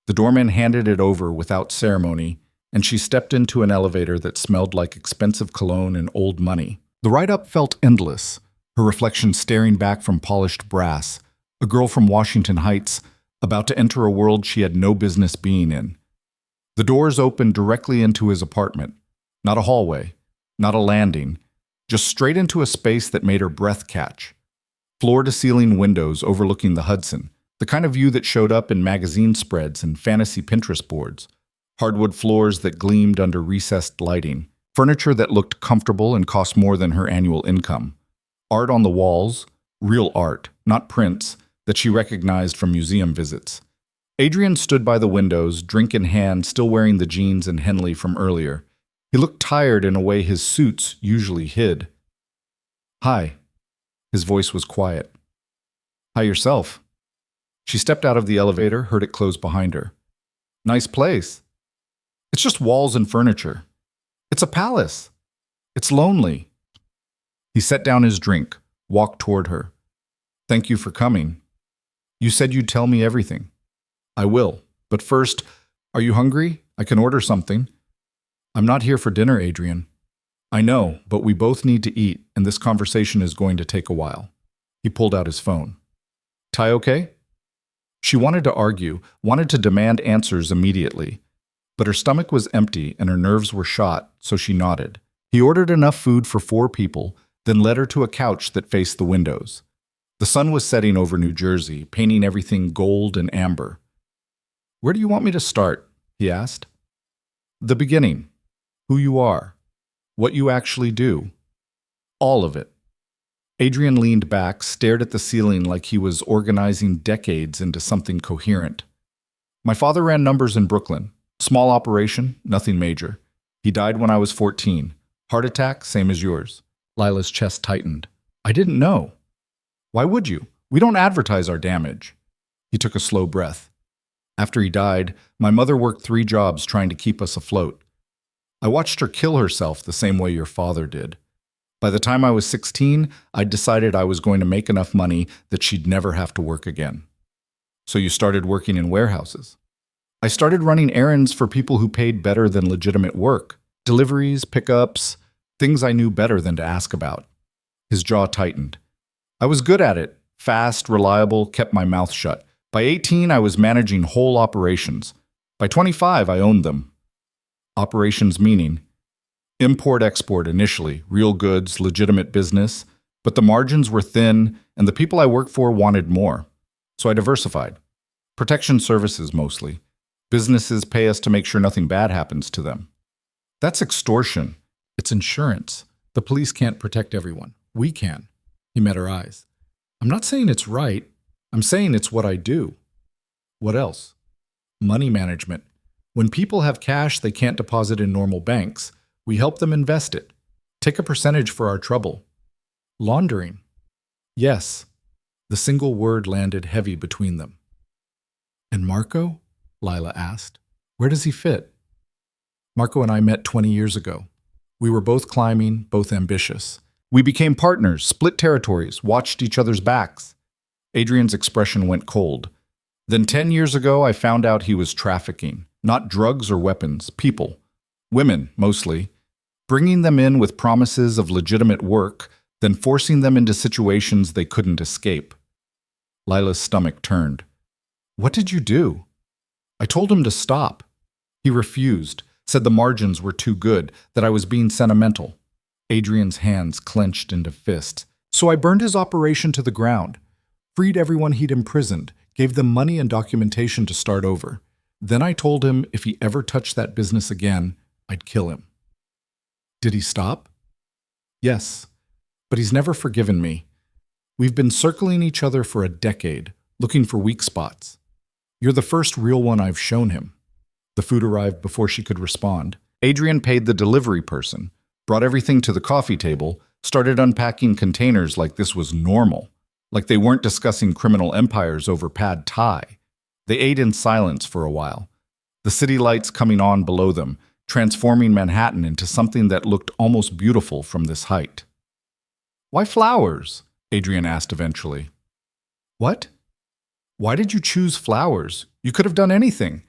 The doorman handed it over without ceremony, and she stepped into an elevator that smelled like expensive cologne and old money. The ride-up felt endless, her reflection staring back from polished brass, a girl from Washington Heights, about to enter a world she had no business being in. The doors opened directly into his apartment. Not a hallway, not a landing, just straight into a space that made her breath catch. Floor-to-ceiling windows overlooking the Hudson, the kind of view that showed up in magazine spreads and fantasy Pinterest boards. Hardwood floors that gleamed under recessed lighting. Furniture that looked comfortable and cost more than her annual income. Art on the walls, real art, not prints, that she recognized from museum visits. Adrian stood by the windows, drink in hand, still wearing the jeans and Henley from earlier. He looked tired in a way his suits usually hid. Hi. His voice was quiet. Hi yourself. She stepped out of the elevator, heard it close behind her. Nice place. It's just walls and furniture. It's a palace. It's lonely. He set down his drink, walked toward her. Thank you for coming. You said you'd tell me everything. I will. But first, are you hungry? I can order something. I'm not here for dinner, Adrian. I know, but we both need to eat, and this conversation is going to take a while. He pulled out his phone. Ty okay? She wanted to argue, wanted to demand answers immediately. But her stomach was empty and her nerves were shot, so she nodded. He ordered enough food for 4 people, then led her to a couch that faced the windows. The sun was setting over New Jersey, painting everything gold and amber. Where do you want me to start? He asked. The beginning. Who you are. What you actually do. All of it. Adrian leaned back, stared at the ceiling like he was organizing decades into something coherent. My father ran numbers in Brooklyn. Small operation, nothing major. He died when I was 14. Heart attack, same as yours. Lila's chest tightened. I didn't know. Why would you? We don't advertise our damage. He took a slow breath. After he died, my mother worked 3 jobs trying to keep us afloat. I watched her kill herself the same way your father did. By the time I was 16, I'd decided I was going to make enough money that she'd never have to work again. So you started working in warehouses. I started running errands for people who paid better than legitimate work. Deliveries, pickups, things I knew better than to ask about. His jaw tightened. I was good at it, fast, reliable, kept my mouth shut. By 18, I was managing whole operations. By 25, I owned them. Operations meaning import-export initially, real goods, legitimate business, but the margins were thin and the people I worked for wanted more. So I diversified. Protection services mostly. Businesses pay us to make sure nothing bad happens to them. That's extortion. It's insurance. The police can't protect everyone. We can. He met her eyes. I'm not saying it's right. I'm saying it's what I do. What else? Money management. When people have cash they can't deposit in normal banks, we help them invest it. Take a percentage for our trouble. Laundering. Yes. The single word landed heavy between them. And Marco? Lila asked. Where does he fit? Marco and I met 20 years ago. We were both climbing, both ambitious. We became partners, split territories, watched each other's backs. Adrian's expression went cold. Then 10 years ago, I found out he was trafficking. Not drugs or weapons, people. Women, mostly. Bringing them in with promises of legitimate work, then forcing them into situations they couldn't escape. Lila's stomach turned. What did you do? I told him to stop. He refused, said the margins were too good, that I was being sentimental. Adrian's hands clenched into fists. So I burned his operation to the ground, freed everyone he'd imprisoned, gave them money and documentation to start over. Then I told him if he ever touched that business again, I'd kill him. Did he stop? Yes, but he's never forgiven me. We've been circling each other for a decade, looking for weak spots. You're the first real one I've shown him. The food arrived before she could respond. Adrian paid the delivery person, brought everything to the coffee table, started unpacking containers like this was normal, like they weren't discussing criminal empires over pad thai. They ate in silence for a while, the city lights coming on below them, transforming Manhattan into something that looked almost beautiful from this height. Why flowers? Adrian asked eventually. What? Why did you choose flowers? You could have done anything.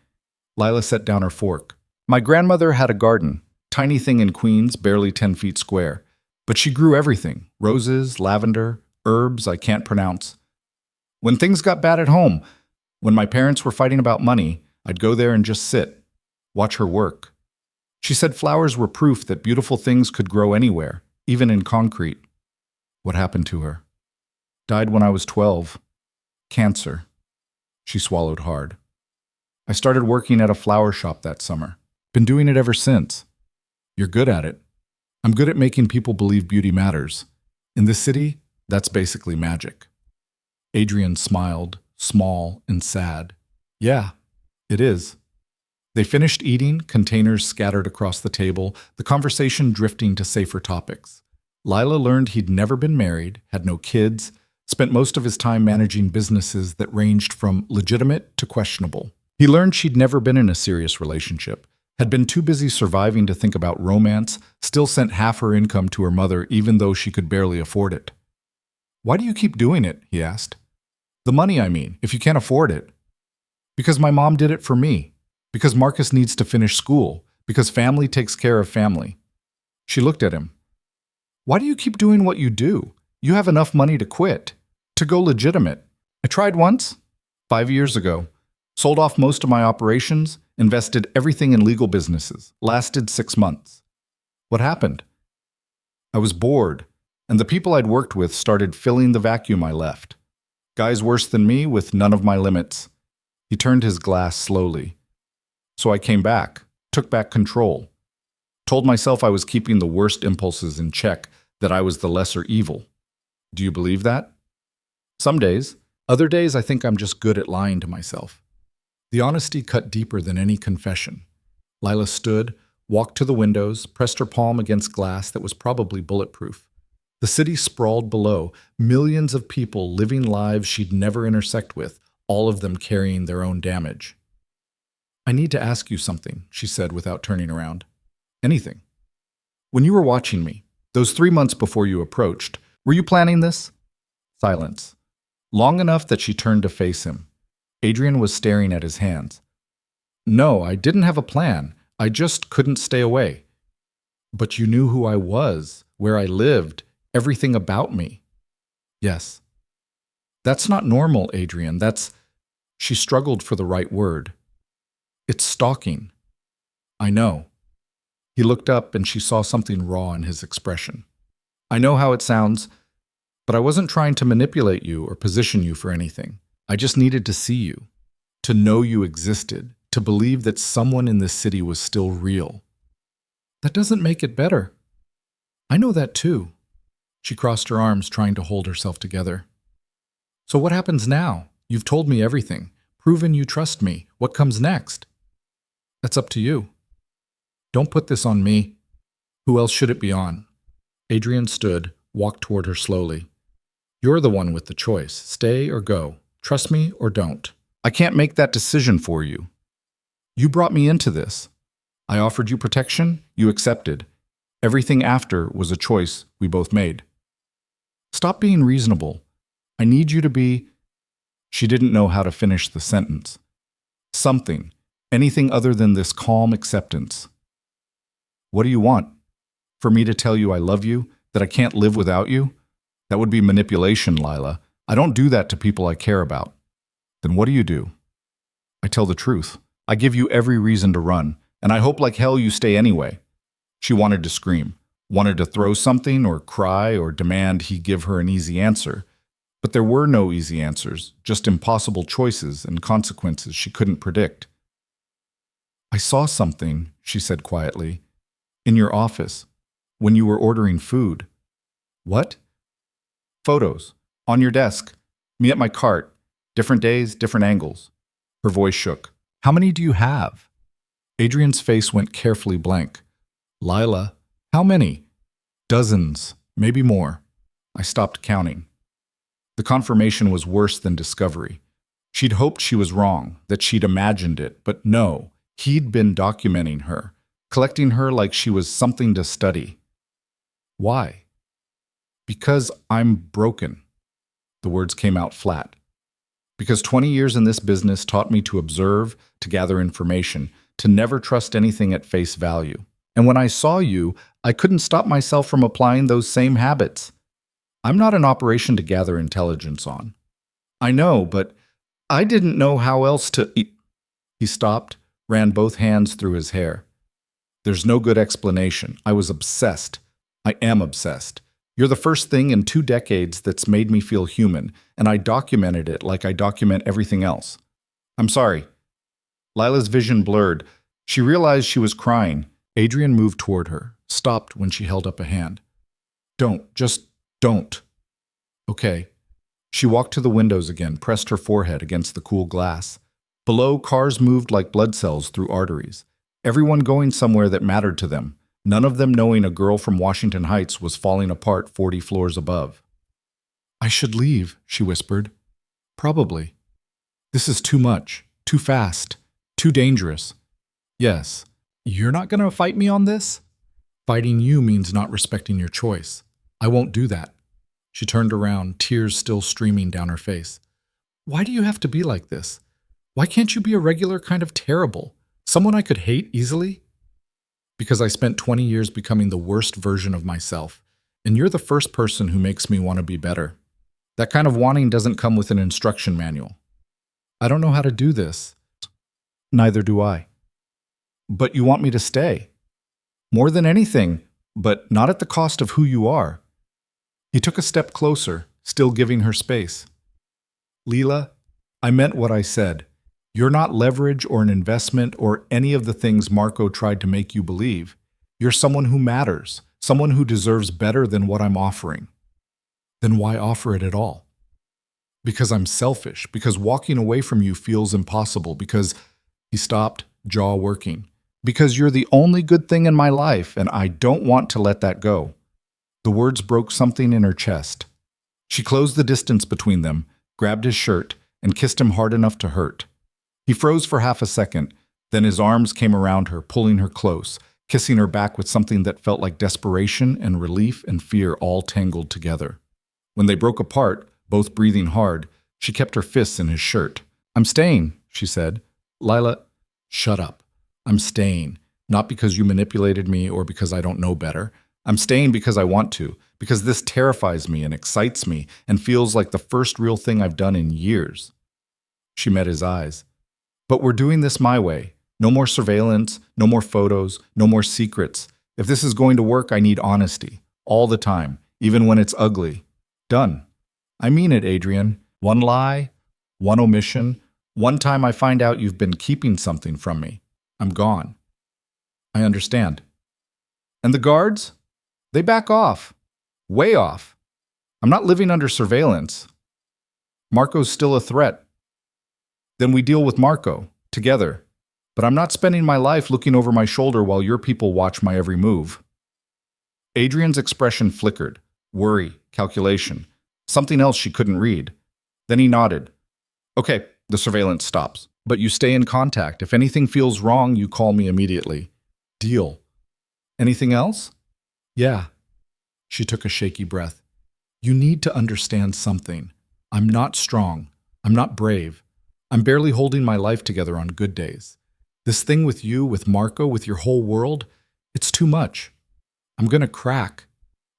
Lila set down her fork. My grandmother had a garden, tiny thing in Queens, barely 10 feet square. But she grew everything, roses, lavender, herbs I can't pronounce. When things got bad at home, when my parents were fighting about money, I'd go there and just sit, watch her work. She said flowers were proof that beautiful things could grow anywhere, even in concrete. What happened to her? Died when I was 12. Cancer. She swallowed hard. I started working at a flower shop that summer. Been doing it ever since. You're good at it. I'm good at making people believe beauty matters. In this city, that's basically magic. Adrian smiled, small and sad. Yeah, it is. They finished eating, containers scattered across the table, the conversation drifting to safer topics. Lila learned he'd never been married, had no kids, spent most of his time managing businesses that ranged from legitimate to questionable. He learned she'd never been in a serious relationship, had been too busy surviving to think about romance, still sent half her income to her mother even though she could barely afford it. Why do you keep doing it? He asked. The money, I mean, if you can't afford it. Because my mom did it for me. Because Marcus needs to finish school. Because family takes care of family. She looked at him. Why do you keep doing what you do? You have enough money to quit, to go legitimate. I tried once, 5 years ago. Sold off most of my operations, invested everything in legal businesses, lasted 6 months. What happened? I was bored, and the people I'd worked with started filling the vacuum I left. Guys worse than me with none of my limits. He turned his glass slowly. So I came back, took back control. Told myself I was keeping the worst impulses in check, that I was the lesser evil. Do you believe that? Some days. Other days I think I'm just good at lying to myself. The honesty cut deeper than any confession. Lila stood, walked to the windows, pressed her palm against glass that was probably bulletproof. The city sprawled below, millions of people living lives she'd never intersect with, all of them carrying their own damage. "I need to ask you something," she said without turning around. "Anything. When you were watching me, those 3 months before you approached, were you planning this?" Silence. Long enough that she turned to face him. Adrian was staring at his hands. "No, I didn't have a plan. I just couldn't stay away." "But you knew who I was, where I lived, everything about me." "Yes." "That's not normal, Adrian. That's—" She struggled for the right word. "It's stalking." "I know." He looked up and she saw something raw in his expression. "I know how it sounds, but I wasn't trying to manipulate you or position you for anything. I just needed to see you, to know you existed, to believe that someone in this city was still real." "That doesn't make it better." "I know that too." She crossed her arms, trying to hold herself together. "So what happens now? You've told me everything, proven you trust me. What comes next?" "That's up to you." "Don't put this on me." "Who else should it be on?" Adrian stood, walked toward her slowly. "You're the one with the choice. Stay or go. Trust me or don't. I can't make that decision for you. You brought me into this. I offered you protection. You accepted. Everything after was a choice we both made. Stop being reasonable. I need you to be—" She didn't know how to finish the sentence. "Something. Anything other than this calm acceptance." "What do you want? For me to tell you I love you? That I can't live without you? That would be manipulation, Lila. I don't do that to people I care about." "Then what do you do?" "I tell the truth. I give you every reason to run, and I hope like hell you stay anyway." She wanted to scream, wanted to throw something or cry or demand he give her an easy answer. But there were no easy answers, just impossible choices and consequences she couldn't predict. "I saw something," she said quietly, "in your office, when you were ordering food." "What?" "Photos. On your desk. Me at my cart. Different days, different angles." Her voice shook. "How many do you have?" Adrian's face went carefully blank. "Lila, how many?" "Dozens, maybe more." I stopped counting. The confirmation was worse than discovery. She'd hoped she was wrong, that she'd imagined it, but no, he'd been documenting her, collecting her like she was something to study. "Why?" "Because I'm broken." The words came out flat. "Because 20 years in this business taught me to observe, to gather information, to never trust anything at face value. And when I saw you, I couldn't stop myself from applying those same habits. I'm not an operation to gather intelligence on." "I know, but I didn't know how else to—" He stopped, ran both hands through his hair. "There's no good explanation. I was obsessed. I am obsessed. You're the first thing in 2 decades that's made me feel human, and I documented it like I document everything else. I'm sorry." Lila's vision blurred. She realized she was crying. Adrian moved toward her, stopped when she held up a hand. "Don't, just don't." "Okay." She walked to the windows again, pressed her forehead against the cool glass. Below, cars moved like blood cells through arteries. Everyone going somewhere that mattered to them, none of them knowing a girl from Washington Heights was falling apart 40 floors above. "I should leave," she whispered. "Probably. This is too much, too fast, too dangerous." "Yes. You're not going to fight me on this?" "Fighting you means not respecting your choice. I won't do that." She turned around, tears still streaming down her face. "Why do you have to be like this? Why can't you be a regular kind of terrible? Someone I could hate easily?" "Because I spent 20 years becoming the worst version of myself, and you're the first person who makes me want to be better. That kind of wanting doesn't come with an instruction manual." "I don't know how to do this." "Neither do I." "But you want me to stay." "More than anything, but not at the cost of who you are." He took a step closer, still giving her space. "Lila, I meant what I said. You're not leverage or an investment or any of the things Marco tried to make you believe. You're someone who matters, someone who deserves better than what I'm offering." "Then why offer it at all?" Because I'm selfish, because walking away from you feels impossible, because he stopped, jaw working. Because you're the only good thing in my life, and I don't want to let that go. The words broke something in her chest. She closed the distance between them, grabbed his shirt, and kissed him hard enough to hurt. He froze for half a second, then his arms came around her, pulling her close, kissing her back with something that felt like desperation and relief and fear all tangled together. When they broke apart, both breathing hard, she kept her fists in his shirt. "I'm staying," she said. "Lila, shut up. I'm staying, not because you manipulated me or because I don't know better. I'm staying because I want to, because this terrifies me and excites me and feels like the first real thing I've done in years." She met his eyes. "But we're doing this my way. No more surveillance, no more photos, no more secrets. If this is going to work, I need honesty. All the time, even when it's ugly. Done. I mean it, Adrian. One lie, one omission, one time I find out you've been keeping something from me. I'm gone." "I understand." "And the guards? They back off. Way off. I'm not living under surveillance. Marco's still a threat. Then we deal with Marco, together. But I'm not spending my life looking over my shoulder while your people watch my every move." Adrian's expression flickered. Worry, calculation. Something else she couldn't read. Then he nodded. "Okay, the surveillance stops. But you stay in contact. If anything feels wrong, you call me immediately. Deal. Anything else?" "Yeah." She took a shaky breath. "You need to understand something. I'm not strong. I'm not brave. I'm barely holding my life together on good days. This thing with you, with Marco, with your whole world, it's too much. I'm going to crack.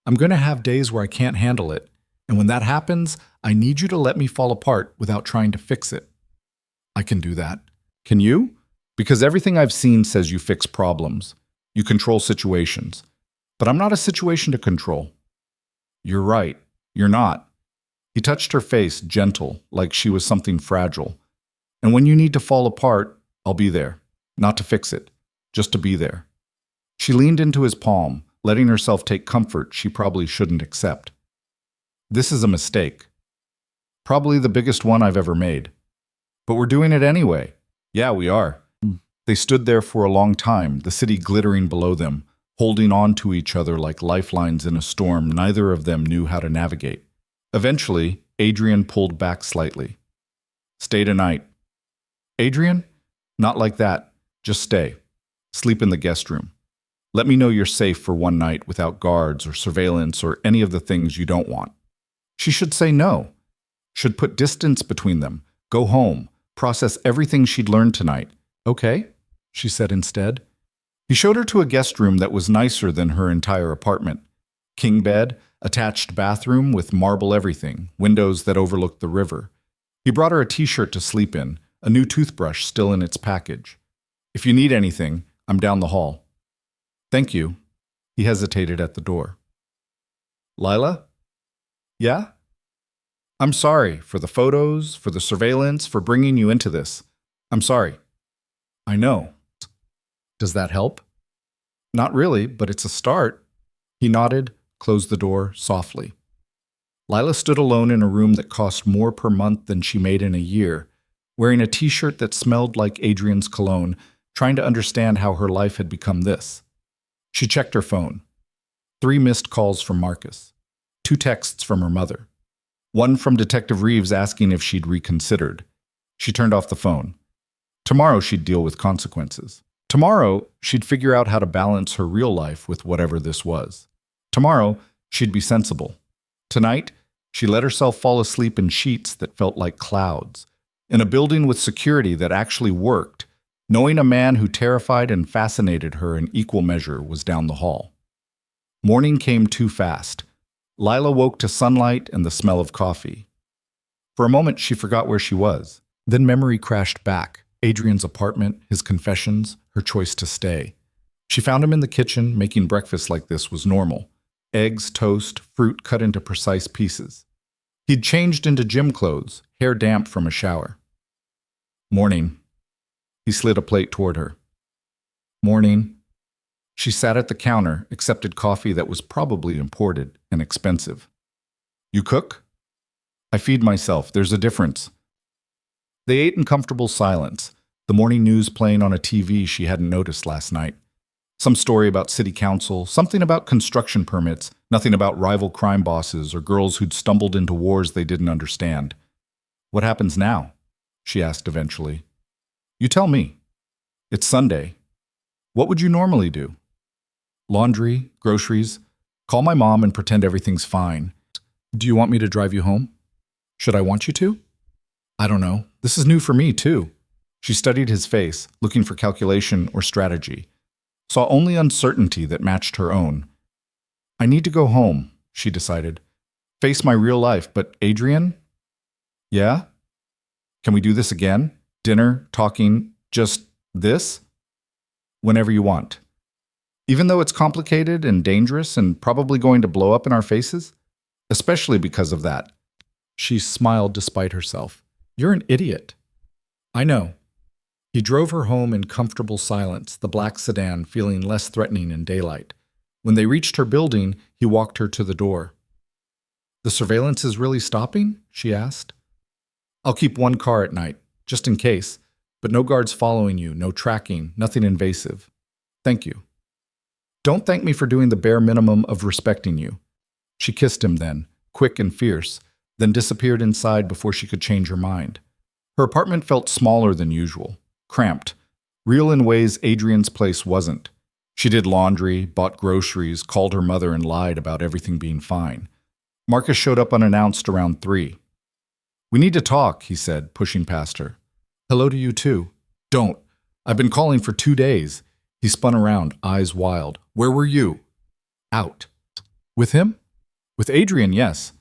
I'm going to have days where I can't handle it. And when that happens, I need you to let me fall apart without trying to fix it." "I can do that." "Can you? Because everything I've seen says you fix problems. You control situations. But I'm not a situation to control." "You're right. You're not." He touched her face, gentle, like she was something fragile. "And when you need to fall apart, I'll be there. Not to fix it, just to be there." She leaned into his palm, letting herself take comfort she probably shouldn't accept. "This is a mistake. Probably the biggest one I've ever made. But we're doing it anyway." "Yeah, we are." They stood there for a long time, the city glittering below them, holding on to each other like lifelines in a storm neither of them knew how to navigate. Eventually, Adrian pulled back slightly. "Stay tonight." "Adrian? Not like that. Just stay. Sleep in the guest room. Let me know you're safe for one night without guards or surveillance or any of the things you don't want." She should say no. Should put distance between them. Go home. Process everything she'd learned tonight. "Okay," she said instead. He showed her to a guest room that was nicer than her entire apartment. King bed, attached bathroom with marble everything, windows that overlooked the river. He brought her a t-shirt to sleep in, a new toothbrush still in its package. "If you need anything, I'm down the hall." "Thank you." He hesitated at the door. "Lila?" "Yeah?" "I'm sorry for the photos, for the surveillance, for bringing you into this. I'm sorry." "I know." "Does that help?" "Not really, but it's a start." He nodded, closed the door softly. Lila stood alone in a room that cost more per month than she made in a year, wearing a t-shirt that smelled like Adrian's cologne, trying to understand how her life had become this. She checked her phone. 3 missed calls from Marcus. 2 texts from her mother. 1 from Detective Reeves asking if she'd reconsidered. She turned off the phone. Tomorrow she'd deal with consequences. Tomorrow she'd figure out how to balance her real life with whatever this was. Tomorrow she'd be sensible. Tonight, she let herself fall asleep in sheets that felt like clouds, in a building with security that actually worked, knowing a man who terrified and fascinated her in equal measure was down the hall. Morning came too fast. Lila woke to sunlight and the smell of coffee. For a moment, she forgot where she was. Then memory crashed back. Adrian's apartment, his confessions, her choice to stay. She found him in the kitchen, making breakfast like this was normal. Eggs, toast, fruit cut into precise pieces. He'd changed into gym clothes, hair damp from a shower. "Morning." He slid a plate toward her. "Morning." She sat at the counter, accepted coffee that was probably imported and expensive. "You cook?" I feed myself. There's a difference. They ate in comfortable silence, the morning news playing on a TV she hadn't noticed last night. Some story about city council, something about construction permits, nothing about rival crime bosses or girls who'd stumbled into wars they didn't understand. What happens now? She asked eventually. You tell me. It's Sunday. What would you normally do? Laundry, groceries, call my mom and pretend everything's fine. Do you want me to drive you home? Should I want you to? I don't know. This is new for me, too. She studied his face, looking for calculation or strategy. Saw only uncertainty that matched her own. I need to go home, she decided. Face my real life, but Adrian? Yeah? Can we do this again? Dinner, talking, just this? Whenever you want. Even though it's complicated and dangerous and probably going to blow up in our faces? Especially because of that. She smiled despite herself. You're an idiot. I know. He drove her home in comfortable silence, the black sedan feeling less threatening in daylight. When they reached her building, he walked her to the door. The surveillance is really stopping? She asked. I'll keep one car at night, just in case, but no guards following you, no tracking, nothing invasive. Thank you. Don't thank me for doing the bare minimum of respecting you. She kissed him then, quick and fierce, then disappeared inside before she could change her mind. Her apartment felt smaller than usual. Cramped, real in ways Adrian's place wasn't. She did laundry, bought groceries, called her mother and lied about everything being fine. Marcus showed up unannounced around 3. We need to talk, he said, pushing past her. Hello to you too. Don't. I've been calling for 2 days. He spun around, eyes wild. Where were you? Out. With him? With Adrian, yes.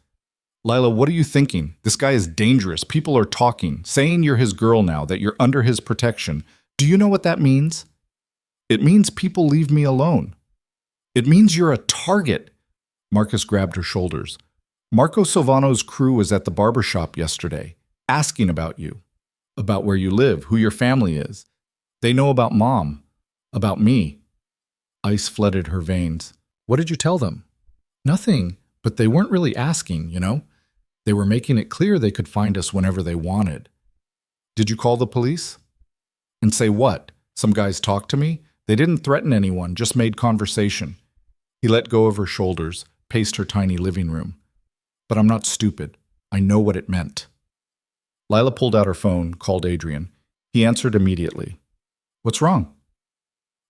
Lila, what are you thinking? This guy is dangerous. People are talking, saying you're his girl now, that you're under his protection. Do you know what that means? It means people leave me alone. It means you're a target. Marcus grabbed her shoulders. Marco Silvano's crew was at the barber shop yesterday, asking about you, about where you live, who your family is. They know about Mom, about me. Ice flooded her veins. What did you tell them? Nothing, but they weren't really asking, you know? They were making it clear they could find us whenever they wanted. Did you call the police? And say what? Some guys talked to me? They didn't threaten anyone, just made conversation. He let go of her shoulders, paced her tiny living room. But I'm not stupid. I know what it meant. Lila pulled out her phone, called Adrian. He answered immediately. What's wrong?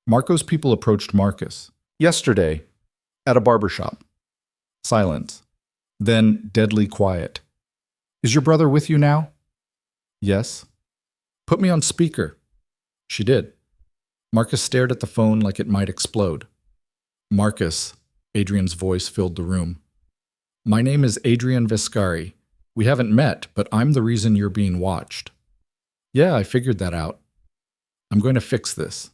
Marco's people approached Marcus. Yesterday, at a barber shop. Silence. Then deadly quiet. Is your brother with you now? Yes. Put me on speaker. She did. Marcus stared at the phone like it might explode. Marcus, Adrian's voice filled the room. My name is Adrian Vescari. We haven't met, but I'm the reason you're being watched. Yeah, I figured that out. I'm going to fix this.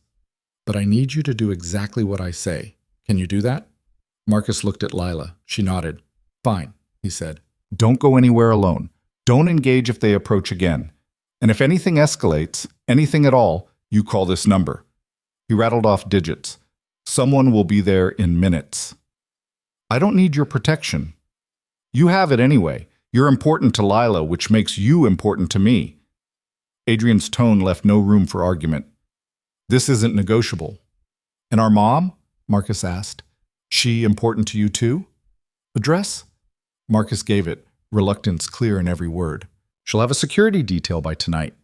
But I need you to do exactly what I say. Can you do that? Marcus looked at Lila. She nodded. Fine, he said. Don't go anywhere alone. Don't engage if they approach again. And if anything escalates, anything at all, you call this number. He rattled off digits. Someone will be there in minutes. I don't need your protection. You have it anyway. You're important to Lila, which makes you important to me. Adrian's tone left no room for argument. This isn't negotiable. And our mom? Marcus asked. She important to you too? Address? Marcus gave it, reluctance clear in every word. She'll have a security detail by tonight.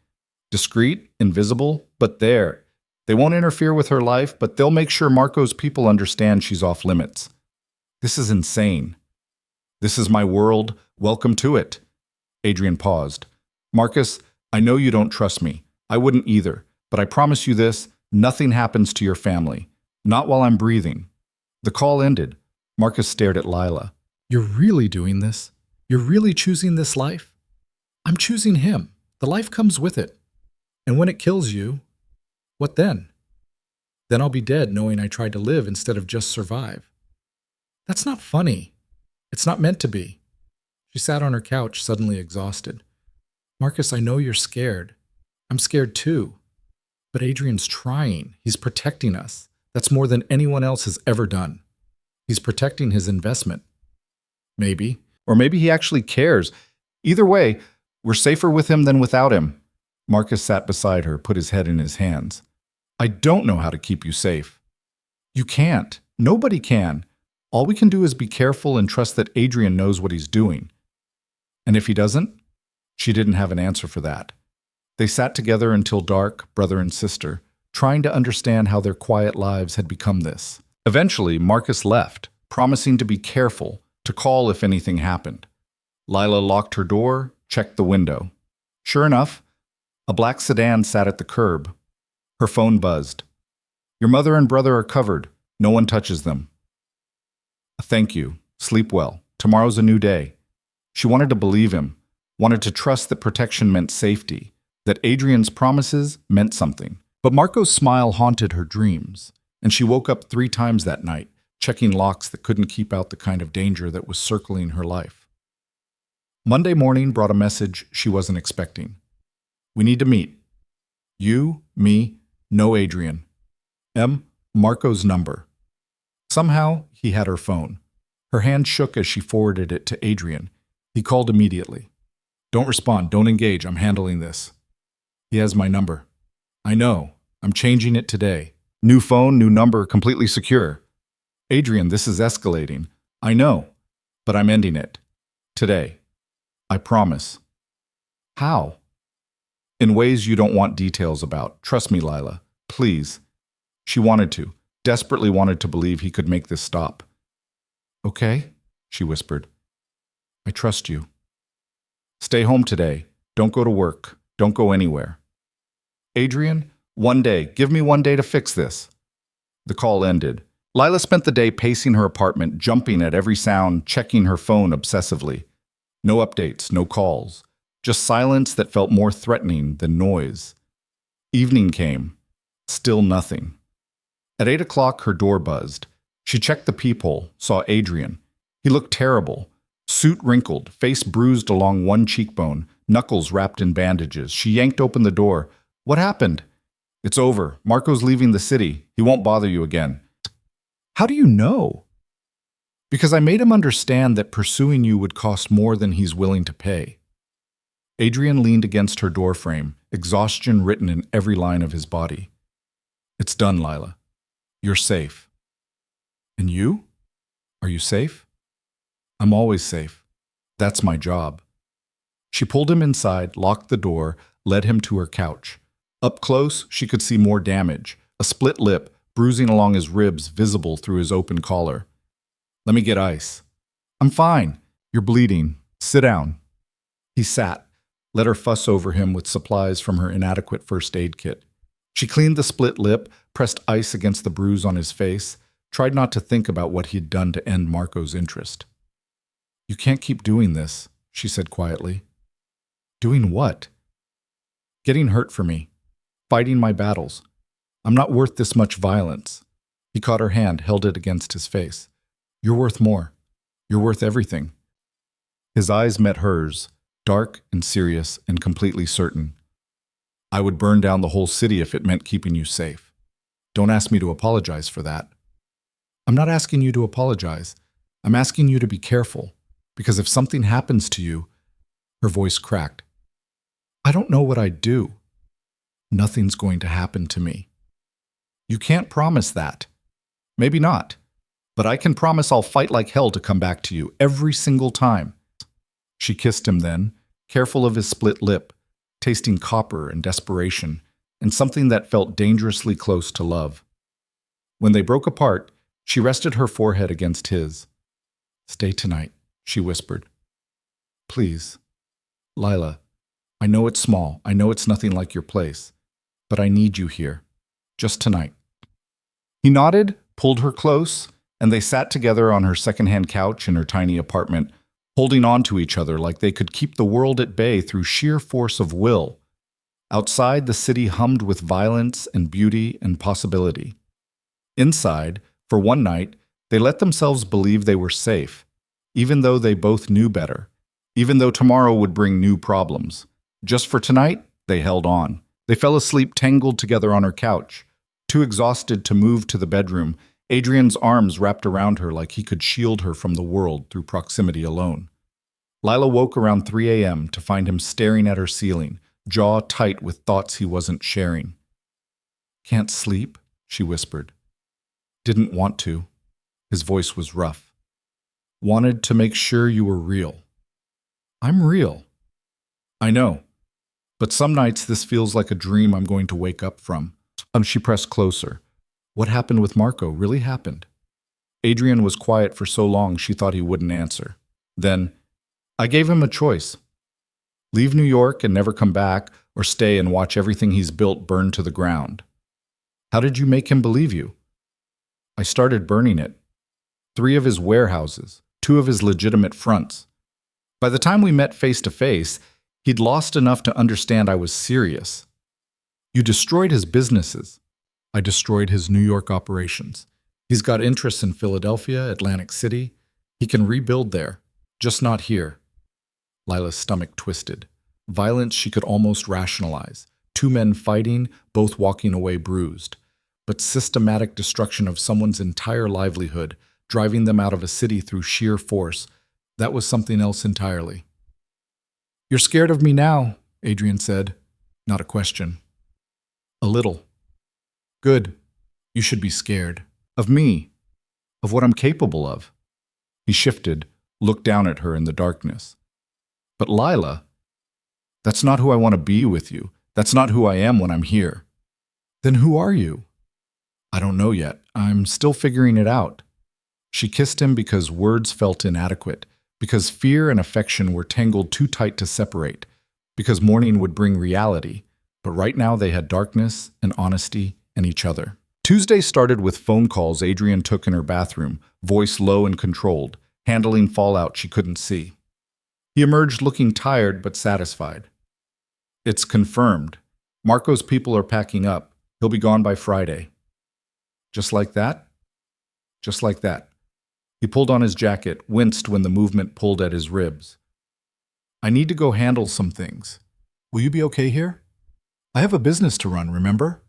Discreet, invisible, but there. They won't interfere with her life, but they'll make sure Marco's people understand she's off limits. This is insane. This is my world. Welcome to it. Adrian paused. Marcus, I know you don't trust me. I wouldn't either. But I promise you this, nothing happens to your family. Not while I'm breathing. The call ended. Marcus stared at Lila. You're really doing this? You're really choosing this life? I'm choosing him. The life comes with it. And when it kills you, what then? Then I'll be dead knowing I tried to live instead of just survive. That's not funny. It's not meant to be. She sat on her couch, suddenly exhausted. Marcus, I know you're scared. I'm scared too. But Adrian's trying. He's protecting us. That's more than anyone else has ever done. He's protecting his investment. Maybe. Or maybe he actually cares. Either way, we're safer with him than without him. Marcus sat beside her, put his head in his hands. I don't know how to keep you safe. You can't. Nobody can. All we can do is be careful and trust that Adrian knows what he's doing. And if he doesn't? She didn't have an answer for that. They sat together until dark, brother and sister, trying to understand how their quiet lives had become this. Eventually, Marcus left, promising to be careful, to call if anything happened. Lila locked her door, checked the window. Sure enough, a black sedan sat at the curb. Her phone buzzed. Your mother and brother are covered. No one touches them. Thank you. Sleep well. Tomorrow's a new day. She wanted to believe him, wanted to trust that protection meant safety, that Adrian's promises meant something. But Marco's smile haunted her dreams, and she woke up 3 times that night, checking locks that couldn't keep out the kind of danger that was circling her life. Monday morning brought a message she wasn't expecting. We need to meet. You, me, no Adrian. Marco's number. Somehow, he had her phone. Her hand shook as she forwarded it to Adrian. He called immediately. Don't respond, don't engage, I'm handling this. He has my number. I know, I'm changing it today. New phone, new number, completely secure. Adrian, this is escalating. I know, but I'm ending it. Today. I promise. How? In ways you don't want details about. Trust me, Lila. Please. She wanted to, desperately wanted to believe he could make this stop. Okay, she whispered. I trust you. Stay home today. Don't go to work. Don't go anywhere. Adrian, one day. Give me one day to fix this. The call ended. Lila spent the day pacing her apartment, jumping at every sound, checking her phone obsessively. No updates, no calls. Just silence that felt more threatening than noise. Evening came. Still nothing. At 8 o'clock, her door buzzed. She checked the peephole, saw Adrian. He looked terrible. Suit wrinkled, face bruised along one cheekbone, knuckles wrapped in bandages. She yanked open the door. What happened? It's over. Marco's leaving the city. He won't bother you again. How do you know? Because I made him understand that pursuing you would cost more than he's willing to pay. Adrian leaned against her doorframe, exhaustion written in every line of his body. It's done, Lila. You're safe. And you? Are you safe? I'm always safe. That's my job. She pulled him inside, locked the door, led him to her couch. Up close, she could see more damage, a split lip, bruising along his ribs visible through his open collar. Let me get ice. I'm fine. You're bleeding. Sit down. He sat, let her fuss over him with supplies from her inadequate first aid kit. She cleaned the split lip, pressed ice against the bruise on his face, tried not to think about what he'd done to end Marco's interest. You can't keep doing this, she said quietly. Doing what? Getting hurt for me. Fighting my battles. I'm not worth this much violence. He caught her hand, held it against his face. You're worth more. You're worth everything. His eyes met hers, dark and serious and completely certain. I would burn down the whole city if it meant keeping you safe. Don't ask me to apologize for that. I'm not asking you to apologize. I'm asking you to be careful, because if something happens to you, her voice cracked. I don't know what I'd do. Nothing's going to happen to me. You can't promise that. Maybe not. But I can promise I'll fight like hell to come back to you every single time. She kissed him then, careful of his split lip, tasting copper and desperation, and something that felt dangerously close to love. When they broke apart, she rested her forehead against his. Stay tonight, she whispered. Please. Lila, I know it's small, I know it's nothing like your place, but I need you here, just tonight. He nodded, pulled her close, and they sat together on her secondhand couch in her tiny apartment, holding on to each other like they could keep the world at bay through sheer force of will. Outside, the city hummed with violence and beauty and possibility. Inside, for one night, they let themselves believe they were safe, even though they both knew better, even though tomorrow would bring new problems. Just for tonight, they held on. They fell asleep tangled together on her couch, too exhausted to move to the bedroom, Adrian's arms wrapped around her like he could shield her from the world through proximity alone. Lila woke around 3 a.m. to find him staring at her ceiling, jaw tight with thoughts he wasn't sharing. "Can't sleep?" she whispered. "Didn't want to." His voice was rough. "Wanted to make sure you were real." "I'm real." "I know. But some nights this feels like a dream I'm going to wake up from." She pressed closer. "What happened with Marco really happened." Adrian was quiet for so long she thought he wouldn't answer. Then, "I gave him a choice. Leave New York and never come back, or stay and watch everything he's built burn to the ground." "How did you make him believe you?" "I started burning it. 3 of his warehouses, 2 of his legitimate fronts. By the time we met face to face, he'd lost enough to understand I was serious." "You destroyed his businesses." "I destroyed his New York operations. He's got interests in Philadelphia, Atlantic City. He can rebuild there, just not here." Lila's stomach twisted. Violence she could almost rationalize. 2 men fighting, both walking away bruised. But systematic destruction of someone's entire livelihood, driving them out of a city through sheer force, that was something else entirely. "You're scared of me now," Adrian said. Not a question. "A little." "Good. You should be scared. Of me. Of what I'm capable of." He shifted, looked down at her in the darkness. "But Lila, that's not who I want to be with you. That's not who I am when I'm here." "Then who are you?" "I don't know yet. I'm still figuring it out." She kissed him because words felt inadequate, because fear and affection were tangled too tight to separate, because morning would bring reality, but right now they had darkness and honesty and each other. Tuesday started with phone calls Adrian took in her bathroom, voice low and controlled, handling fallout she couldn't see. He emerged looking tired but satisfied. "It's confirmed. Marco's people are packing up. He'll be gone by Friday." "Just like that?" "Just like that." He pulled on his jacket, winced when the movement pulled at his ribs. "I need to go handle some things. Will you be okay here? I have a business to run, remember?"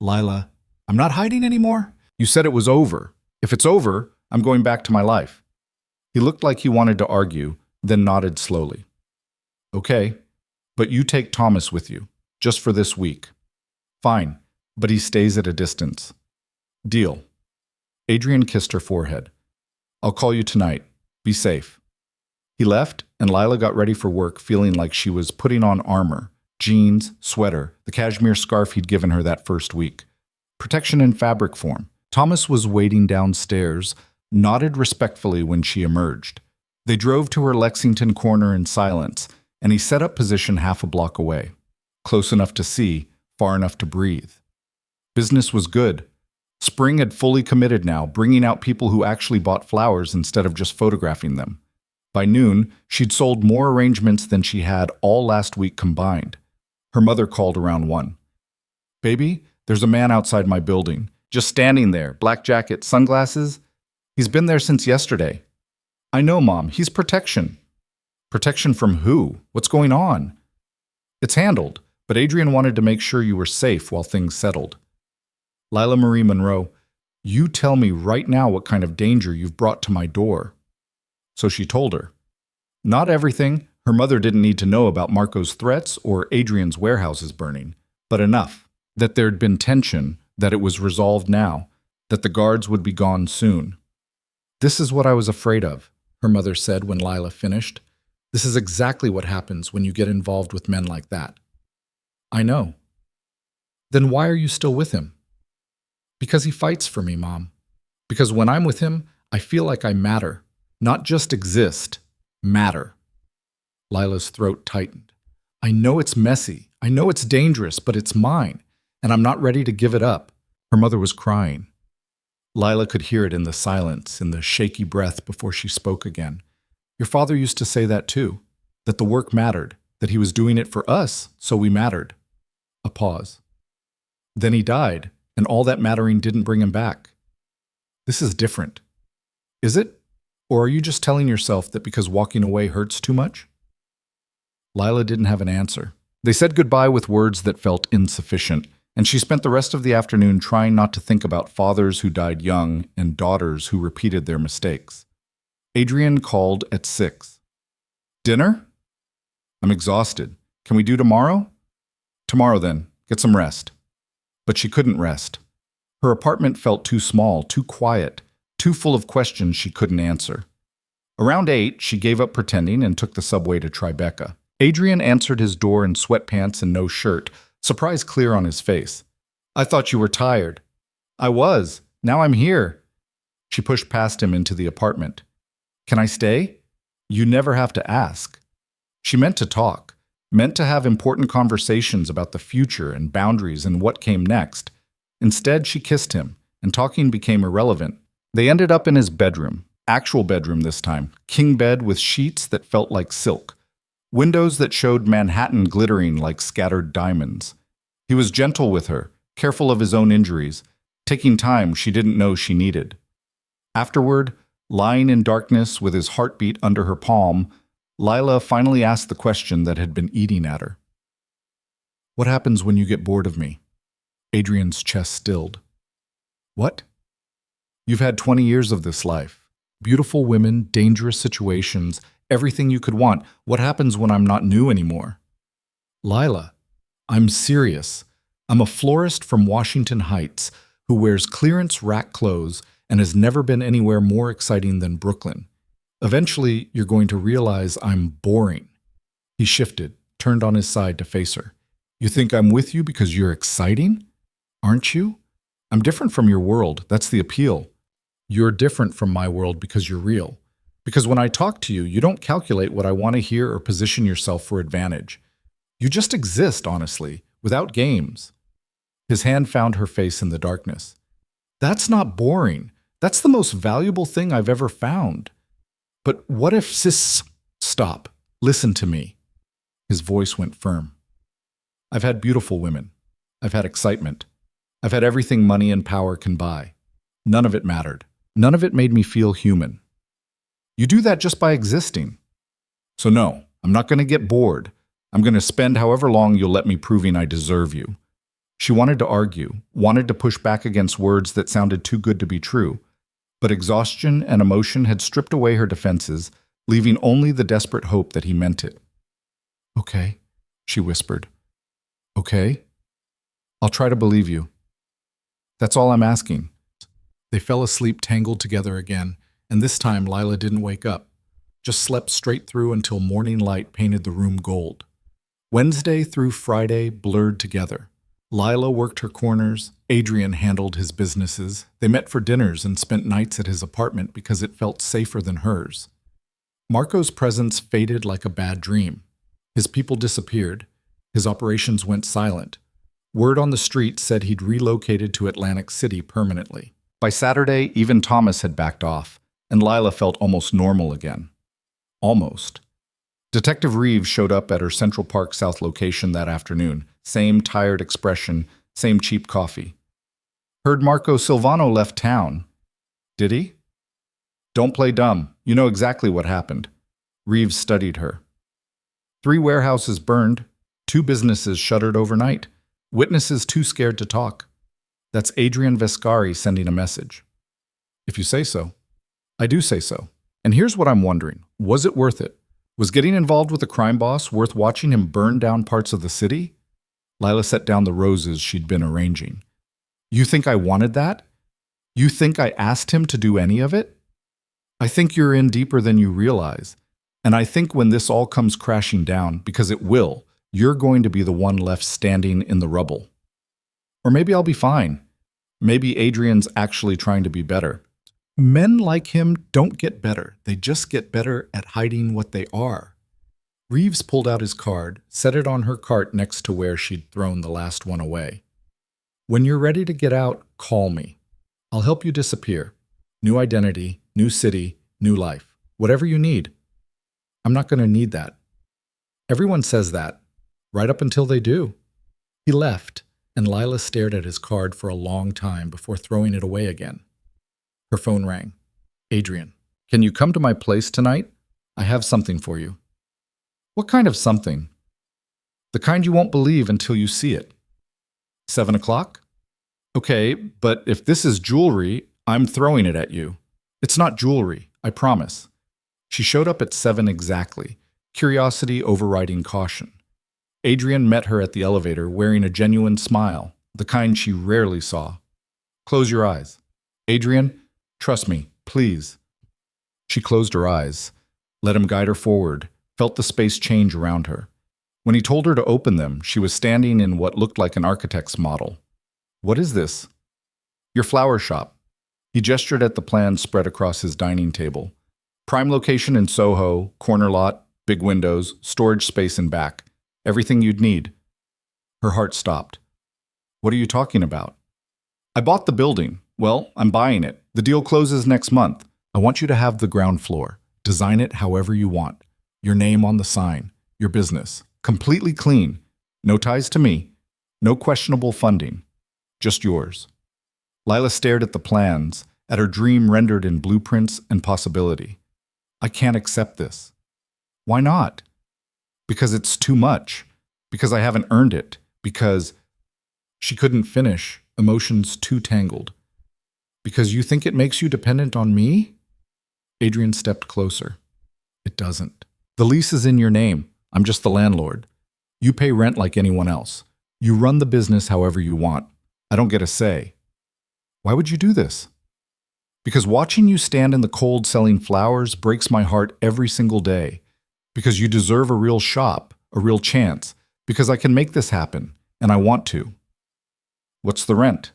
"Lila, I'm not hiding anymore." "You said it was over. If it's over, I'm going back to my life." He looked like he wanted to argue, then nodded slowly. "Okay, but you take Thomas with you, just for this week." "Fine, but he stays at a distance." "Deal." Adrian kissed her forehead. "I'll call you tonight. Be safe." He left, and Lila got ready for work feeling like she was putting on armor, jeans, sweater, the cashmere scarf he'd given her that first week. Protection in fabric form. Thomas was waiting downstairs, nodded respectfully when she emerged. They drove to her Lexington corner in silence, and he set up position half a block away. Close enough to see, far enough to breathe. Business was good. Spring had fully committed now, bringing out people who actually bought flowers instead of just photographing them. By noon, she'd sold more arrangements than she had all last week combined. Her mother called around 1. "Baby, there's a man outside my building, just standing there, black jacket, sunglasses. He's been there since yesterday." "I know, Mom, he's protection." "Protection from who? What's going on?" "It's handled, but Adrian wanted to make sure you were safe while things settled." "Lila Marie Monroe, you tell me right now what kind of danger you've brought to my door." So she told her. Not everything. Her mother didn't need to know about Marco's threats or Adrian's warehouses burning, but enough. That there'd been tension, that it was resolved now, that the guards would be gone soon. "This is what I was afraid of," her mother said when Lila finished. "This is exactly what happens when you get involved with men like that." "I know." "Then why are you still with him?" "Because he fights for me, Mom. Because when I'm with him, I feel like I matter. Not just exist, matter." Lila's throat tightened. "I know it's messy. I know it's dangerous, but it's mine, and I'm not ready to give it up." Her mother was crying. Lila could hear it in the silence, in the shaky breath before she spoke again. "Your father used to say that too, that the work mattered, that he was doing it for us, so we mattered." A pause. "Then he died, and all that mattering didn't bring him back. This is different. Is it? Or are you just telling yourself that because walking away hurts too much?" Lila didn't have an answer. They said goodbye with words that felt insufficient, and she spent the rest of the afternoon trying not to think about fathers who died young and daughters who repeated their mistakes. Adrian called at 6. Dinner? I'm exhausted. Can we do tomorrow? Tomorrow then. Get some rest. But she couldn't rest. Her apartment felt too small, too quiet, too full of questions she couldn't answer. Around 8, she gave up pretending and took the subway to Tribeca. Adrian answered his door in sweatpants and no shirt, surprise clear on his face. I thought you were tired. I was. Now I'm here. She pushed past him into the apartment. Can I stay? You never have to ask. She meant to talk, meant to have important conversations about the future and boundaries and what came next. Instead, she kissed him, and talking became irrelevant. They ended up in his bedroom, actual bedroom this time, king bed with sheets that felt like silk, windows that showed Manhattan glittering like scattered diamonds. He was gentle with her, careful of his own injuries, taking time she didn't know she needed. Afterward, lying in darkness with his heartbeat under her palm, Lila finally asked the question that had been eating at her. What happens when you get bored of me? Adrian's chest stilled. What? You've had 20 years of this life. Beautiful women, dangerous situations, everything you could want. What happens when I'm not new anymore? Lila, I'm serious. I'm a florist from Washington Heights who wears clearance rack clothes and has never been anywhere more exciting than Brooklyn. Eventually, you're going to realize I'm boring. He shifted, turned on his side to face her. You think I'm with you because you're exciting? Aren't you? I'm different from your world. That's the appeal. You're different from my world because you're real. Because when I talk to you, you don't calculate what I want to hear or position yourself for advantage. You just exist, honestly, without games. His hand found her face in the darkness. That's not boring. That's the most valuable thing I've ever found. But what if Stop. Listen to me. His voice went firm. I've had beautiful women. I've had excitement. I've had everything money and power can buy. None of it mattered. None of it made me feel human. You do that just by existing. So no, I'm not going to get bored. I'm going to spend however long you'll let me proving I deserve you. She wanted to argue, wanted to push back against words that sounded too good to be true. But exhaustion and emotion had stripped away her defenses, leaving only the desperate hope that he meant it. Okay, she whispered. Okay? I'll try to believe you. That's all I'm asking. They fell asleep tangled together again, and this time Lila didn't wake up, just slept straight through until morning light painted the room gold. Wednesday through Friday blurred together. Lila worked her corners, Adrian handled his businesses. They met for dinners and spent nights at his apartment because it felt safer than hers. Marco's presence faded like a bad dream. His people disappeared. His operations went silent. Word on the street said he'd relocated to Atlantic City permanently. By Saturday, even Thomas had backed off, and Lila felt almost normal again. Almost. Detective Reeves showed up at her Central Park South location that afternoon. Same tired expression, same cheap coffee. Heard Marco Silvano left town. Did he? Don't play dumb. You know exactly what happened. Reeves studied her. 3 warehouses burned, 2 businesses shuttered overnight, witnesses too scared to talk. That's Adrian Vescari sending a message. If you say so. I do say so. And here's what I'm wondering. Was it worth it? Was getting involved with a crime boss worth watching him burn down parts of the city? Lila set down the roses she'd been arranging. You think I wanted that? You think I asked him to do any of it? I think you're in deeper than you realize. And I think when this all comes crashing down, because it will, you're going to be the one left standing in the rubble. Or maybe I'll be fine. Maybe Adrian's actually trying to be better. Men like him don't get better. They just get better at hiding what they are. Reeves pulled out his card, set it on her cart next to where she'd thrown the last one away. When you're ready to get out, call me. I'll help you disappear. New identity, new city, new life. Whatever you need. I'm not going to need that. Everyone says that, right up until they do. He left, and Lila stared at his card for a long time before throwing it away again. Her phone rang. Adrian, can you come to my place tonight? I have something for you. What kind of something? The kind you won't believe until you see it. 7 o'clock? Okay, but if this is jewelry, I'm throwing it at you. It's not jewelry, I promise. She showed up at 7 exactly. curiosity overriding caution. Adrian met her at the elevator wearing a genuine smile, the kind she rarely saw. Close your eyes. Adrian, trust me, please. She closed her eyes, let him guide her forward, felt the space change around her. When he told her to open them, she was standing in what looked like an architect's model. What is this? Your flower shop. He gestured at the plans spread across his dining table. Prime location in Soho, corner lot, big windows, storage space in back. Everything you'd need. Her heart stopped. What are you talking about? I bought the building. Well, I'm buying it. The deal closes next month. I want you to have the ground floor. Design it however you want. Your name on the sign. Your business. Completely clean. No ties to me. No questionable funding. Just yours. Lila stared at the plans, at her dream rendered in blueprints and possibility. I can't accept this. Why not? Because it's too much. Because I haven't earned it. Because she couldn't finish, emotions too tangled. Because you think it makes you dependent on me? Adrian stepped closer. It doesn't. The lease is in your name. I'm just the landlord. You pay rent like anyone else. You run the business however you want. I don't get a say. Why would you do this? Because watching you stand in the cold selling flowers breaks my heart every single day. Because you deserve a real shop, a real chance. Because I can make this happen, and I want to. What's the rent?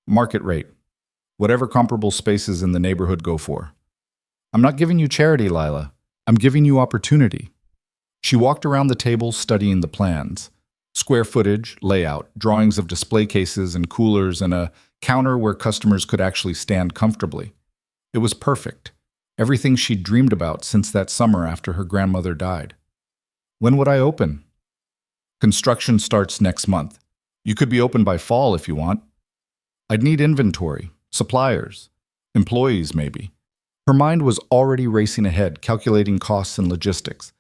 Market rate. Whatever comparable spaces in the neighborhood go for. I'm not giving you charity, Lila. I'm giving you opportunity. She walked around the table studying the plans. Square footage, layout, drawings of display cases and coolers, and a counter where customers could actually stand comfortably. It was perfect. Everything she'd dreamed about since that summer after her grandmother died. When would I open? Construction starts next month. You could be open by fall if you want. I'd need inventory, suppliers, employees maybe. Her mind was already racing ahead, calculating costs and logistics.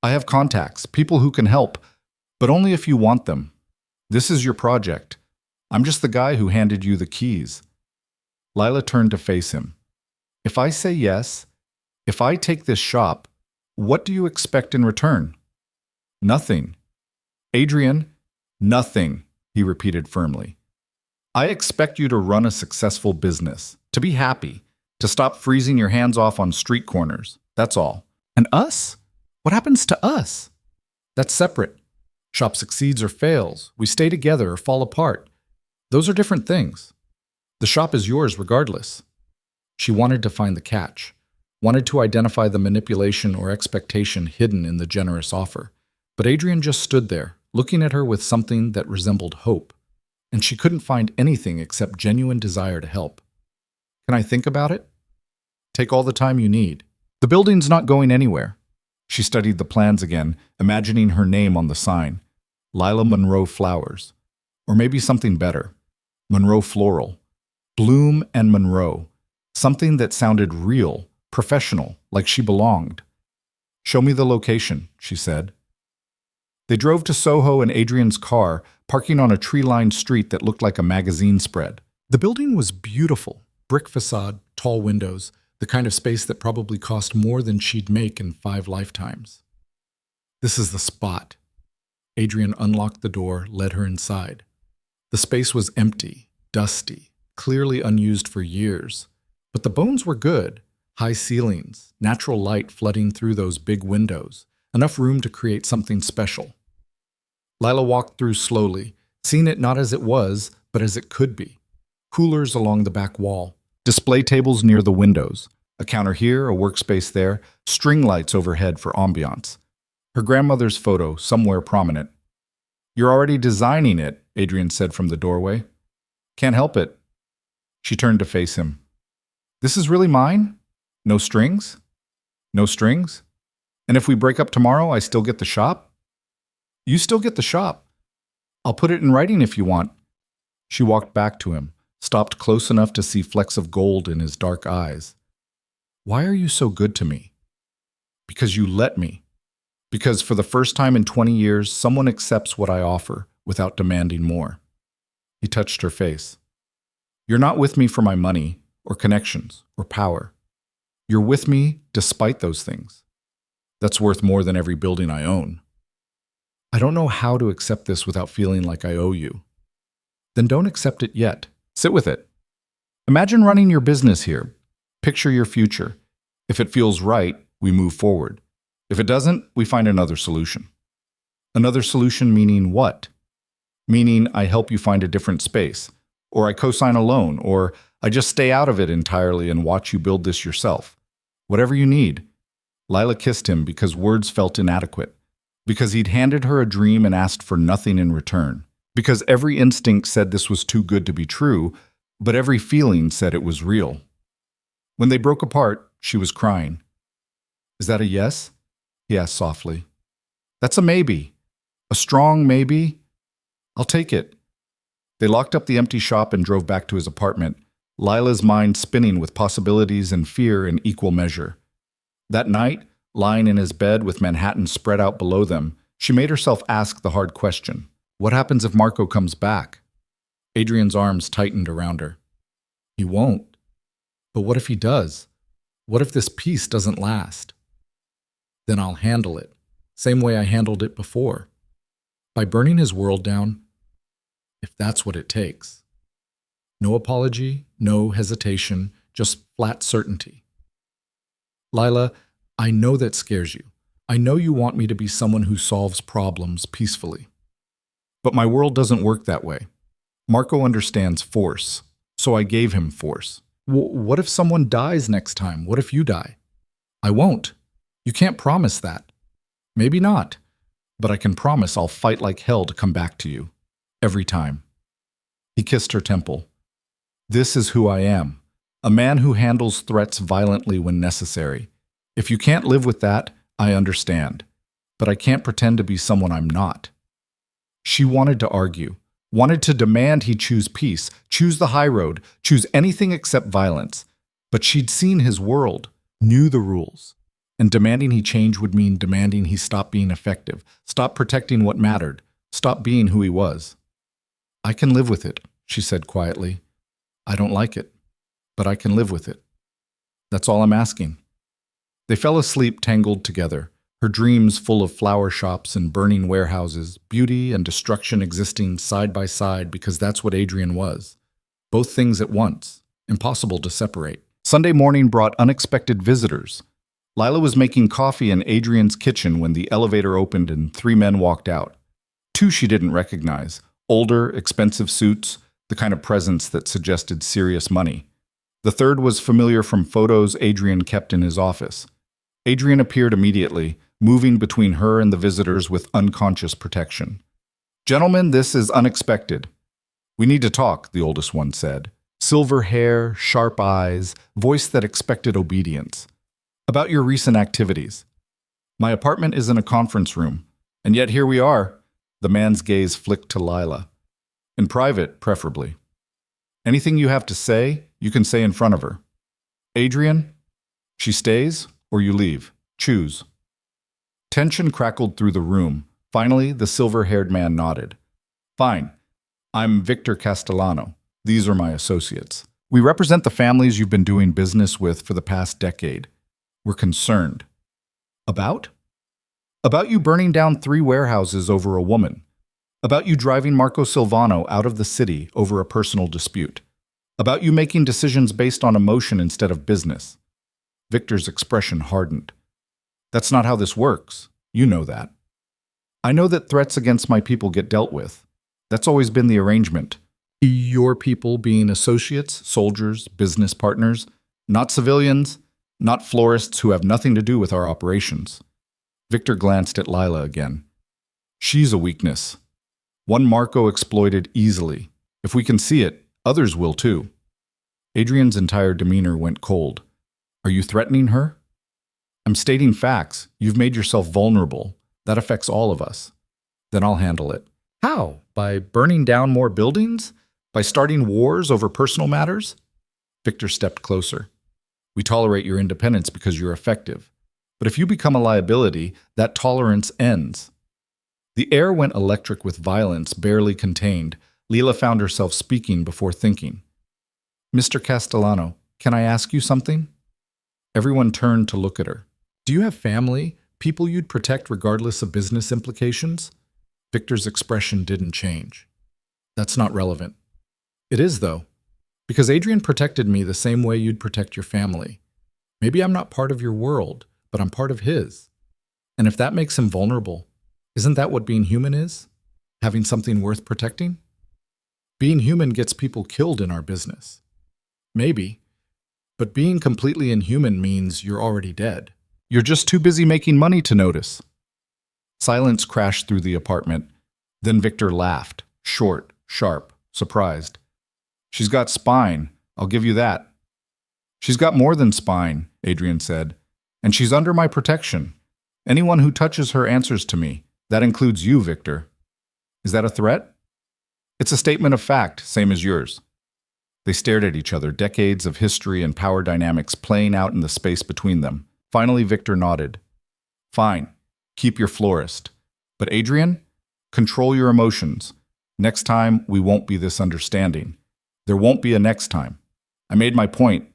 I have contacts, people who can help, but only if you want them. This is your project. I'm just the guy who handed you the keys. Lila turned to face him. If I say yes, if I take this shop, what do you expect in return? Nothing. Adrian, nothing, he repeated firmly. I expect you to run a successful business, to be happy, to stop freezing your hands off on street corners. That's all. And us? What happens to us? That's separate. Shop succeeds or fails. We stay together or fall apart. Those are different things. The shop is yours regardless. She wanted to find the catch, wanted to identify the manipulation or expectation hidden in the generous offer. But Adrian just stood there, looking at her with something that resembled hope. And she couldn't find anything except genuine desire to help. Can I think about it? Take all the time you need. The building's not going anywhere. She studied the plans again, imagining her name on the sign. Lila Monroe Flowers. Or maybe something better. Monroe Floral. Bloom and Monroe. Something that sounded real, professional, like she belonged. Show me the location, she said. They drove to Soho in Adrian's car, parking on a tree-lined street that looked like a magazine spread. The building was beautiful. Brick facade, tall windows, the kind of space that probably cost more than she'd make in 5 lifetimes. This is the spot. Adrian unlocked the door, led her inside. The space was empty, dusty, clearly unused for years. But the bones were good. High ceilings, natural light flooding through those big windows, enough room to create something special. Lila walked through slowly, seeing it not as it was, but as it could be. Coolers along the back wall, display tables near the windows, a counter here, a workspace there, string lights overhead for ambiance. Her grandmother's photo somewhere prominent. You're already designing it, Adrian said from the doorway. Can't help it. She turned to face him. This is really mine? No strings? No strings? And if we break up tomorrow, I still get the shop? You still get the shop. I'll put it in writing if you want. She walked back to him, stopped close enough to see flecks of gold in his dark eyes. Why are you so good to me? Because you let me. Because for the first time in 20 years, someone accepts what I offer without demanding more. He touched her face. You're not with me for my money, or connections, or power. You're with me despite those things. That's worth more than every building I own. I don't know how to accept this without feeling like I owe you. Then don't accept it yet. Sit with it. Imagine running your business here. Picture your future. If it feels right, we move forward. If it doesn't, we find another solution. Another solution meaning what? Meaning I help you find a different space, or I co-sign a loan, or I just stay out of it entirely and watch you build this yourself. Whatever you need. Lila kissed him because words felt inadequate, because he'd handed her a dream and asked for nothing in return, because every instinct said this was too good to be true, but every feeling said it was real. When they broke apart, she was crying. Is that a yes? He asked softly. That's a maybe. A strong maybe. I'll take it. They locked up the empty shop and drove back to his apartment, Lila's mind spinning with possibilities and fear in equal measure. That night, lying in his bed with Manhattan spread out below them, she made herself ask the hard question. What happens if Marco comes back? Adrian's arms tightened around her. He won't. But what if he does? What if this peace doesn't last? Then I'll handle it, same way I handled it before. By burning his world down, if that's what it takes. No apology, no hesitation, just flat certainty. Lila, I know that scares you. I know you want me to be someone who solves problems peacefully. But my world doesn't work that way. Marco understands force, so I gave him force. What if someone dies next time? What if you die? I won't. You can't promise that. Maybe not. But I can promise I'll fight like hell to come back to you. Every time. He kissed her temple. This is who I am. A man who handles threats violently when necessary. If you can't live with that, I understand. But I can't pretend to be someone I'm not. She wanted to argue. Wanted to demand he choose peace, choose the high road, choose anything except violence. But she'd seen his world, knew the rules. And demanding he change would mean demanding he stop being effective, stop protecting what mattered, stop being who he was. I can live with it, she said quietly. I don't like it, but I can live with it. That's all I'm asking. They fell asleep tangled together, her dreams full of flower shops and burning warehouses, beauty and destruction existing side by side because that's what Adrian was. Both things at once, impossible to separate. Sunday morning brought unexpected visitors. Lila was making coffee in Adrian's kitchen when the elevator opened and 3 men walked out. 2 she didn't recognize, older, expensive suits, the kind of presence that suggested serious money. The third was familiar from photos Adrian kept in his office. Adrian appeared immediately, moving between her and the visitors with unconscious protection. Gentlemen, this is unexpected. We need to talk, the oldest one said. Silver hair, sharp eyes, voice that expected obedience. About your recent activities. My apartment is in a conference room, and yet here we are. The man's gaze flicked to Lila. In private, preferably. Anything you have to say, you can say in front of her. Adrian, she stays or you leave. Choose. Tension crackled through the room. Finally, the silver-haired man nodded. Fine. I'm Victor Castellano. These are my associates. We represent the families you've been doing business with for the past decade. We're concerned. About? About you burning down 3 warehouses over a woman. About you driving Marco Silvano out of the city over a personal dispute. About you making decisions based on emotion instead of business. Victor's expression hardened. That's not how this works. You know that. I know that threats against my people get dealt with. That's always been the arrangement. Your people being associates, soldiers, business partners, not civilians, not florists who have nothing to do with our operations. Victor glanced at Lila again. She's a weakness. One Marco exploited easily. If we can see it, others will too. Adrian's entire demeanor went cold. Are you threatening her? I'm stating facts. You've made yourself vulnerable. That affects all of us. Then I'll handle it. How? By burning down more buildings? By starting wars over personal matters? Victor stepped closer. We tolerate your independence because you're effective. But if you become a liability, that tolerance ends. The air went electric with violence barely contained. Lila found herself speaking before thinking. Mr. Castellano, can I ask you something? Everyone turned to look at her. Do you have family? People you'd protect regardless of business implications? Victor's expression didn't change. That's not relevant. It is, though, because Adrian protected me the same way you'd protect your family. Maybe I'm not part of your world, but I'm part of his. And if that makes him vulnerable, isn't that what being human is? Having something worth protecting? Being human gets people killed in our business. Maybe. But being completely inhuman means you're already dead. You're just too busy making money to notice. Silence crashed through the apartment. Then Victor laughed, short, sharp, surprised. She's got spine, I'll give you that. She's got more than spine, Adrian said. And she's under my protection. Anyone who touches her answers to me. That includes you, Victor. Is that a threat? It's a statement of fact, same as yours. They stared at each other, decades of history and power dynamics playing out in the space between them. Finally, Victor nodded. Fine, keep your florist. But Adrian, control your emotions. Next time, we won't be this understanding. There won't be a next time. I made my point.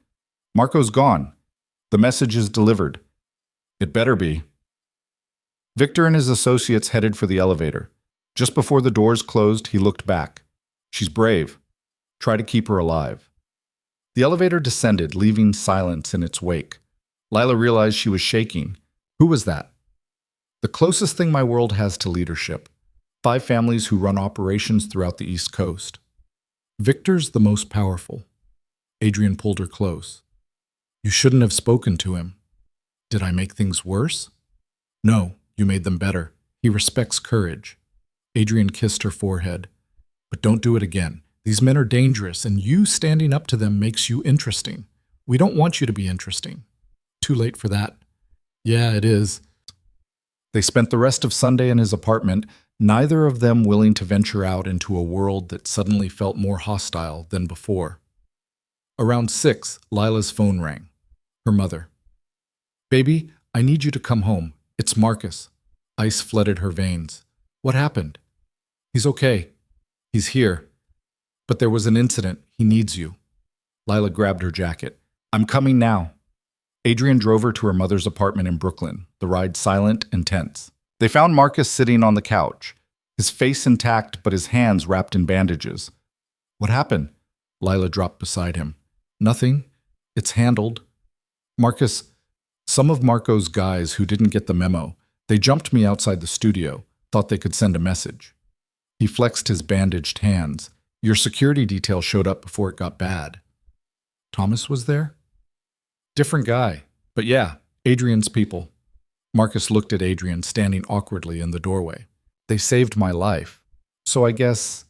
Marco's gone. The message is delivered. It better be. Victor and his associates headed for the elevator. Just before the doors closed, he looked back. She's brave. Try to keep her alive. The elevator descended, leaving silence in its wake. Lila realized she was shaking. Who was that? The closest thing my world has to leadership. 5 families who run operations throughout the East Coast. Victor's the most powerful. Adrian pulled her close. You shouldn't have spoken to him. Did I make things worse? No, you made them better. He respects courage. Adrian kissed her forehead. But don't do it again. These men are dangerous, and you standing up to them makes you interesting. We don't want you to be interesting. Too late for that. Yeah, it is. They spent the rest of Sunday in his apartment, neither of them willing to venture out into a world that suddenly felt more hostile than before. Around 6, Lila's phone rang. Her mother. Baby, I need you to come home. It's Marcus. Ice flooded her veins. What happened? He's okay. He's here. But there was an incident. He needs you. Lila grabbed her jacket. I'm coming now. Adrian drove her to her mother's apartment in Brooklyn, the ride silent and tense. They found Marcus sitting on the couch, his face intact but his hands wrapped in bandages. What happened? Lila dropped beside him. Nothing. It's handled. Marcus, some of Marco's guys who didn't get the memo, they jumped me outside the studio, thought they could send a message. He flexed his bandaged hands. Your security detail showed up before it got bad. Thomas was there? Different guy. But yeah, Adrian's people. Marcus looked at Adrian standing awkwardly in the doorway. They saved my life. So I guess,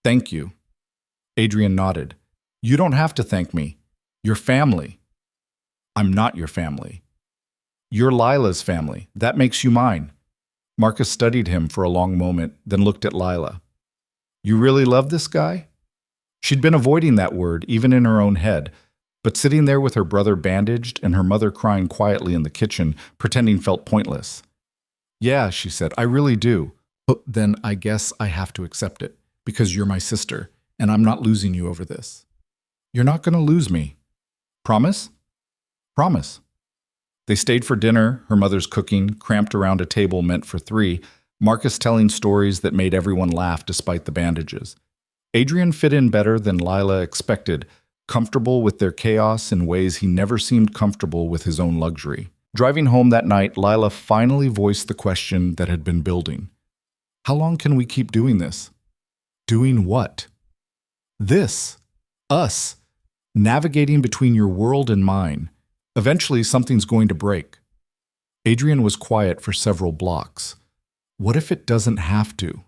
thank you. Adrian nodded. You don't have to thank me. Your family. I'm not your family. You're Lila's family. That makes you mine. Marcus studied him for a long moment, then looked at Lila. You really love this guy? She'd been avoiding that word, even in her own head, but sitting there with her brother bandaged and her mother crying quietly in the kitchen, pretending felt pointless. Yeah, she said, I really do. But then I guess I have to accept it, because you're my sister, and I'm not losing you over this. You're not going to lose me. Promise? Promise. They stayed for dinner, her mother's cooking, cramped around a table meant for 3, Marcus telling stories that made everyone laugh despite the bandages. Adrian fit in better than Lila expected, comfortable with their chaos in ways he never seemed comfortable with his own luxury. Driving home that night, Lila finally voiced the question that had been building. How long can we keep doing this? Doing what? This. Us. Navigating between your world and mine. Eventually, something's going to break. Adrian was quiet for several blocks. What if it doesn't have to?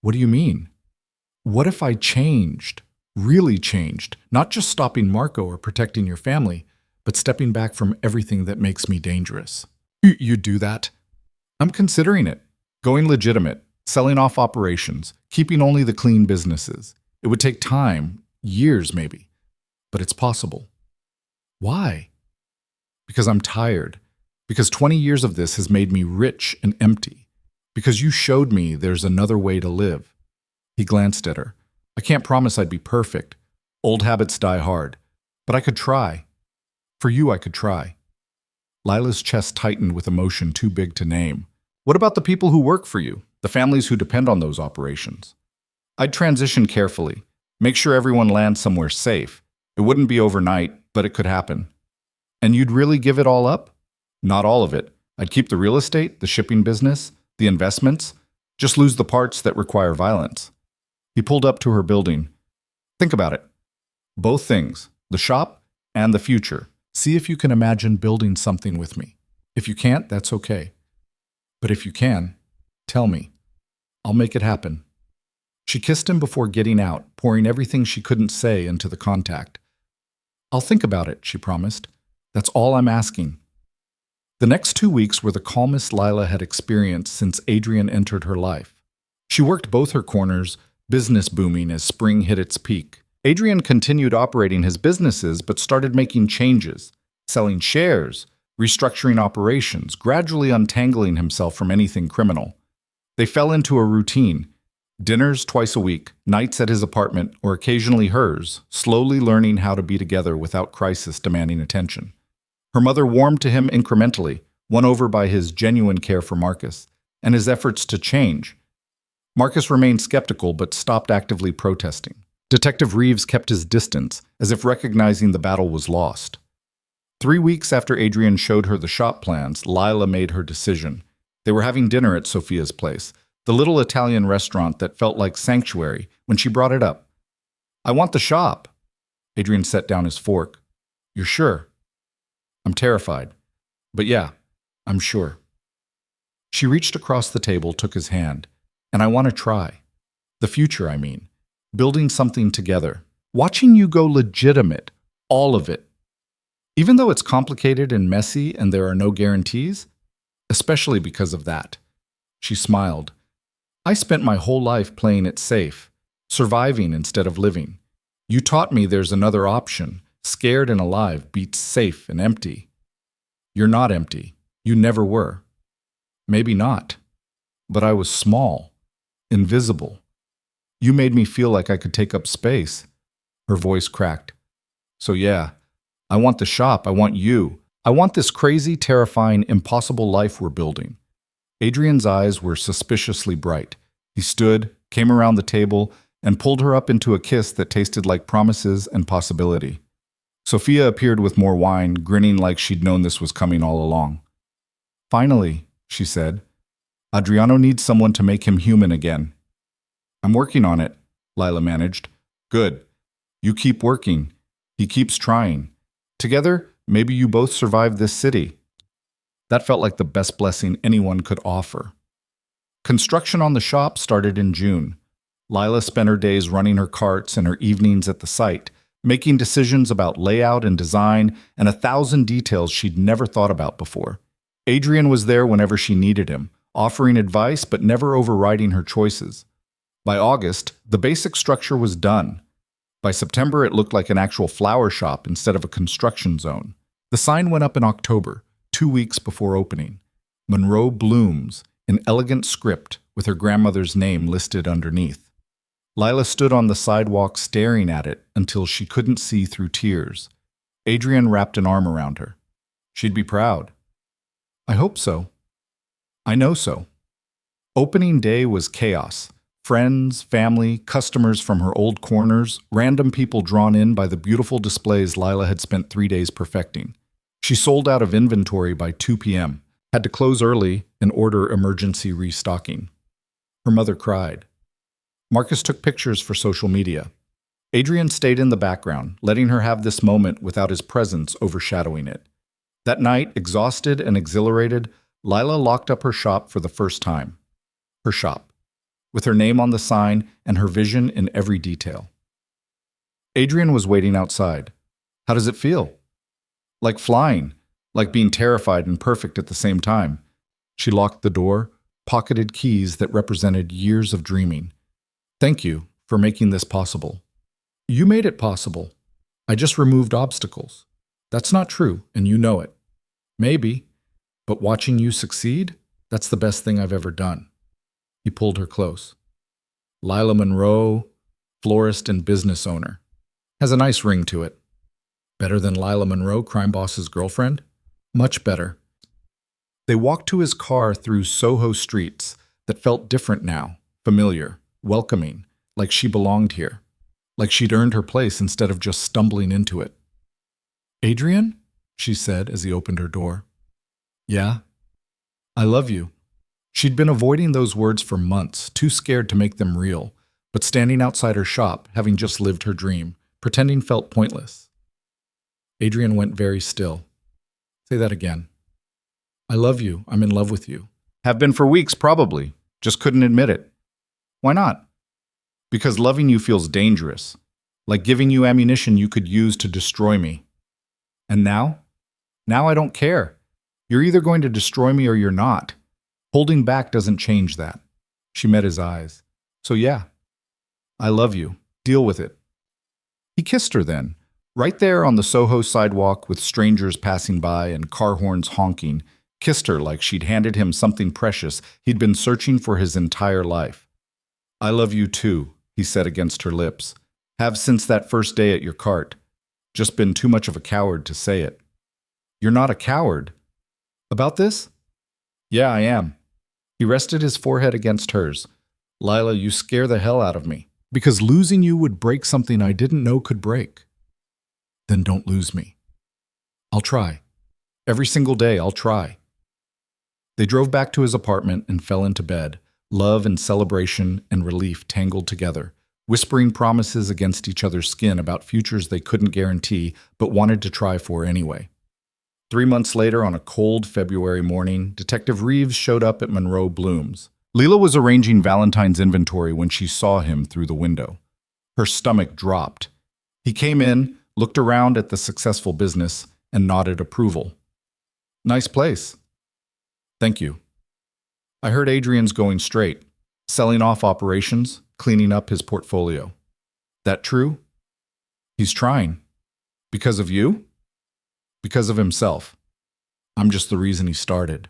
What do you mean? What if I changed? Really changed? Not just stopping Marco or protecting your family, but stepping back from everything that makes me dangerous. You do that? I'm considering it. Going legitimate, selling off operations, keeping only the clean businesses. It would take time, years maybe, but it's possible. Why? Because I'm tired. Because 20 years of this has made me rich and empty. Because you showed me there's another way to live. He glanced at her. I can't promise I'd be perfect. Old habits die hard. But I could try. For you, I could try. Lila's chest tightened with emotion too big to name. What about the people who work for you, the families who depend on those operations? I'd transition carefully, make sure everyone lands somewhere safe. It wouldn't be overnight, but it could happen. And you'd really give it all up? Not all of it. I'd keep the real estate, the shipping business, the investments, just lose the parts that require violence. He pulled up to her building. Think about it. Both things, the shop and the future. See if you can imagine building something with me. If you can't, that's okay. But if you can, tell me. I'll make it happen. She kissed him before getting out, pouring everything she couldn't say into the contact. I'll think about it, she promised. That's all I'm asking. The next 2 weeks were the calmest Lila had experienced since Adrian entered her life. She worked both her corners, business booming as spring hit its peak. Adrian continued operating his businesses but started making changes, selling shares, restructuring operations, gradually untangling himself from anything criminal. They fell into a routine. Dinners twice a week, nights at his apartment, or occasionally hers, slowly learning how to be together without crisis demanding attention. Her mother warmed to him incrementally, won over by his genuine care for Marcus, and his efforts to change. Marcus remained skeptical but stopped actively protesting. Detective Reeves kept his distance, as if recognizing the battle was lost. 3 weeks after Adrian showed her the shop plans, Lila made her decision. They were having dinner at Sophia's place, the little Italian restaurant that felt like sanctuary, when she brought it up. I want the shop. Adrian set down his fork. You're sure? I'm terrified. But yeah, I'm sure. She reached across the table, took his hand. And I want to try. The future, I mean. Building something together. Watching you go legitimate. All of it. Even though it's complicated and messy and there are no guarantees, especially because of that. She smiled. I spent my whole life playing it safe, surviving instead of living. You taught me there's another option. Scared and alive beats safe and empty. You're not empty. You never were. Maybe not. But I was small, invisible. You made me feel like I could take up space. Her voice cracked. So yeah, I want the shop. I want you. I want this crazy, terrifying, impossible life we're building. Adrian's eyes were suspiciously bright. He stood, came around the table, and pulled her up into a kiss that tasted like promises and possibility. Sophia appeared with more wine, grinning like she'd known this was coming all along. Finally, she said, Adriano needs someone to make him human again. I'm working on it, Lila managed. Good. You keep working. He keeps trying. Together, maybe you both survive this city. That felt like the best blessing anyone could offer. Construction on the shop started in June. Lila spent her days running her carts and her evenings at the site, making decisions about layout and design and 1,000 details she'd never thought about before. Adrian was there whenever she needed him, offering advice but never overriding her choices. By August, the basic structure was done. By September, it looked like an actual flower shop instead of a construction zone. The sign went up in October, 2 weeks before opening. Monroe Blooms, in elegant script with her grandmother's name listed underneath. Lila stood on the sidewalk staring at it until she couldn't see through tears. Adrian wrapped an arm around her. She'd be proud. I hope so. I know so. Opening day was chaos. Friends, family, customers from her old corners, random people drawn in by the beautiful displays Lila had spent 3 days perfecting. She sold out of inventory by 2 p.m., had to close early and order emergency restocking. Her mother cried. Marcus took pictures for social media. Adrian stayed in the background, letting her have this moment without his presence overshadowing it. That night, exhausted and exhilarated, Lila locked up her shop for the first time. Her shop, with her name on the sign and her vision in every detail. Adrian was waiting outside. How does it feel? Like flying, like being terrified and perfect at the same time. She locked the door, pocketed keys that represented years of dreaming. Thank you for making this possible. You made it possible. I just removed obstacles. That's not true, and you know it. Maybe, but watching you succeed, that's the best thing I've ever done. He pulled her close. Lila Monroe, florist and business owner. Has a nice ring to it. Better than Lila Monroe, crime boss's girlfriend? Much better. They walked to his car through Soho streets that felt different now, familiar, welcoming, like she belonged here, like she'd earned her place instead of just stumbling into it. "Adrian?" she said as he opened her door. "Yeah? I love you." She'd been avoiding those words for months, too scared to make them real, but standing outside her shop, having just lived her dream, pretending felt pointless. Adrian went very still. "Say that again." "I love you. I'm in love with you." "Have been for weeks, probably. Just couldn't admit it." "Why not?" "Because loving you feels dangerous. Like giving you ammunition you could use to destroy me." "And now?" "Now I don't care. You're either going to destroy me or you're not. Holding back doesn't change that." She met his eyes. "So yeah, I love you. Deal with it." He kissed her then, right there on the Soho sidewalk with strangers passing by and car horns honking, kissed her like she'd handed him something precious he'd been searching for his entire life. "I love you too," he said against her lips. "Have since that first day at your cart. Just been too much of a coward to say it." "You're not a coward." "About this?" "Yeah, I am." He rested his forehead against hers. "Lila, you scare the hell out of me. Because losing you would break something I didn't know could break." "Then don't lose me." "I'll try. Every single day, I'll try." They drove back to his apartment and fell into bed, love and celebration and relief tangled together, whispering promises against each other's skin about futures they couldn't guarantee but wanted to try for anyway. 3 months later, on a cold February morning, Detective Reeves showed up at Monroe Bloom's. Leela was arranging Valentine's inventory when she saw him through the window. Her stomach dropped. He came in, looked around at the successful business, and nodded approval. "Nice place." "Thank you." "I heard Adrian's going straight, selling off operations, cleaning up his portfolio. That true?" "He's trying." "Because of you?" "Because of himself. I'm just the reason he started."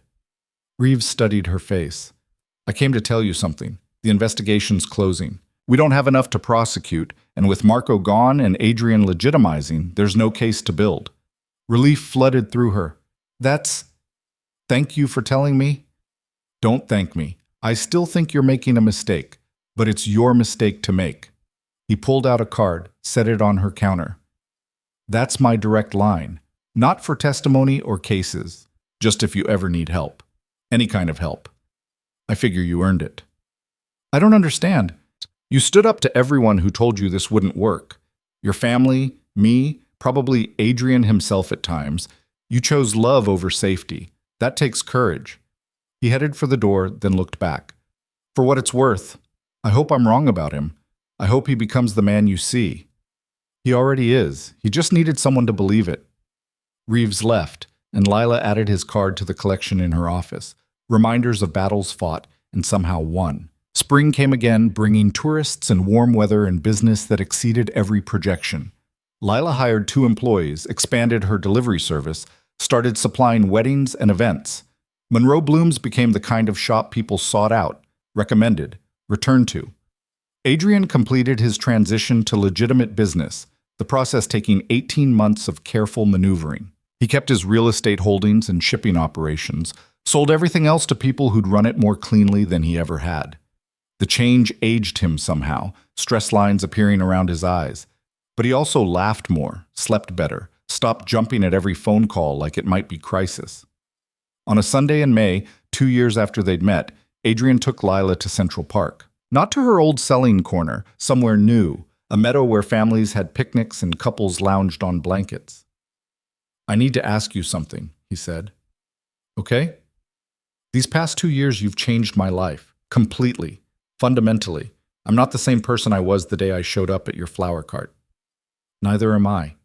Reeves studied her face. "I came to tell you something. The investigation's closing. We don't have enough to prosecute, and with Marco gone and Adrian legitimizing, there's no case to build." Relief flooded through her. Thank you for telling me?" "Don't thank me. I still think you're making a mistake, but it's your mistake to make." He pulled out a card, set it on her counter. "That's my direct line. Not for testimony or cases, just if you ever need help. Any kind of help. I figure you earned it." "I don't understand." "You stood up to everyone who told you this wouldn't work. Your family, me, probably Adrian himself at times. You chose love over safety. That takes courage." He headed for the door, then looked back. "For what it's worth, I hope I'm wrong about him. I hope he becomes the man you see." "He already is. He just needed someone to believe it." Reeves left, and Lila added his card to the collection in her office. Reminders of battles fought and somehow won. Spring came again, bringing tourists and warm weather and business that exceeded every projection. Lila hired 2 employees, expanded her delivery service, started supplying weddings and events. Monroe Bloom's became the kind of shop people sought out, recommended, returned to. Adrian completed his transition to legitimate business, the process taking 18 months of careful maneuvering. He kept his real estate holdings and shipping operations, sold everything else to people who'd run it more cleanly than he ever had. The change aged him somehow, stress lines appearing around his eyes. But he also laughed more, slept better, stopped jumping at every phone call like it might be crisis. On a Sunday in May, 2 years after they'd met, Adrian took Lila to Central Park. Not to her old selling corner, somewhere new, a meadow where families had picnics and couples lounged on blankets. "I need to ask you something," he said. "Okay? These past 2 years you've changed my life, completely, fundamentally. I'm not the same person I was the day I showed up at your flower cart. Neither am I.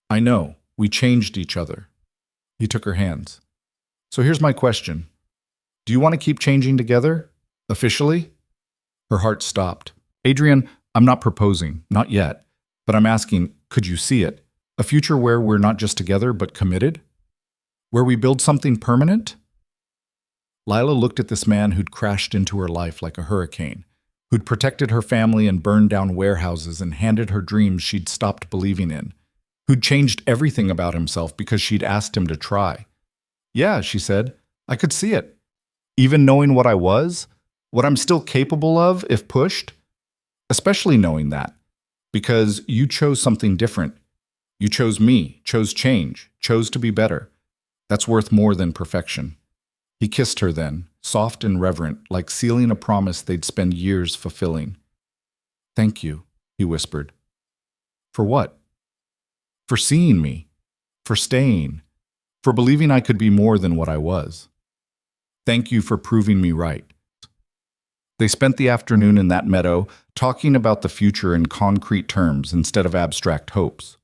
I know, we changed each other." He took her hands. "So here's my question. Do you want to keep changing together? Officially?" Her heart stopped. "Adrian, I'm not proposing, not yet, but I'm asking, could you see it? A future where we're not just together, but committed? Where we build something permanent?" Lila looked at this man who'd crashed into her life like a hurricane, who'd protected her family and burned down warehouses and handed her dreams she'd stopped believing in, who'd changed everything about himself because she'd asked him to try. Yeah, she said, I could see it. Even knowing what I was, what I'm still capable of if pushed, especially knowing that, because you chose something different. You chose me, chose change, chose to be better. That's worth more than perfection. He kissed her then, soft and reverent, like sealing a promise they'd spend years fulfilling. Thank you, he whispered. For what? For seeing me, for staying, for believing I could be more than what I was. Thank you for proving me right. They spent the afternoon in that meadow, talking about the future in concrete terms instead of abstract hopes.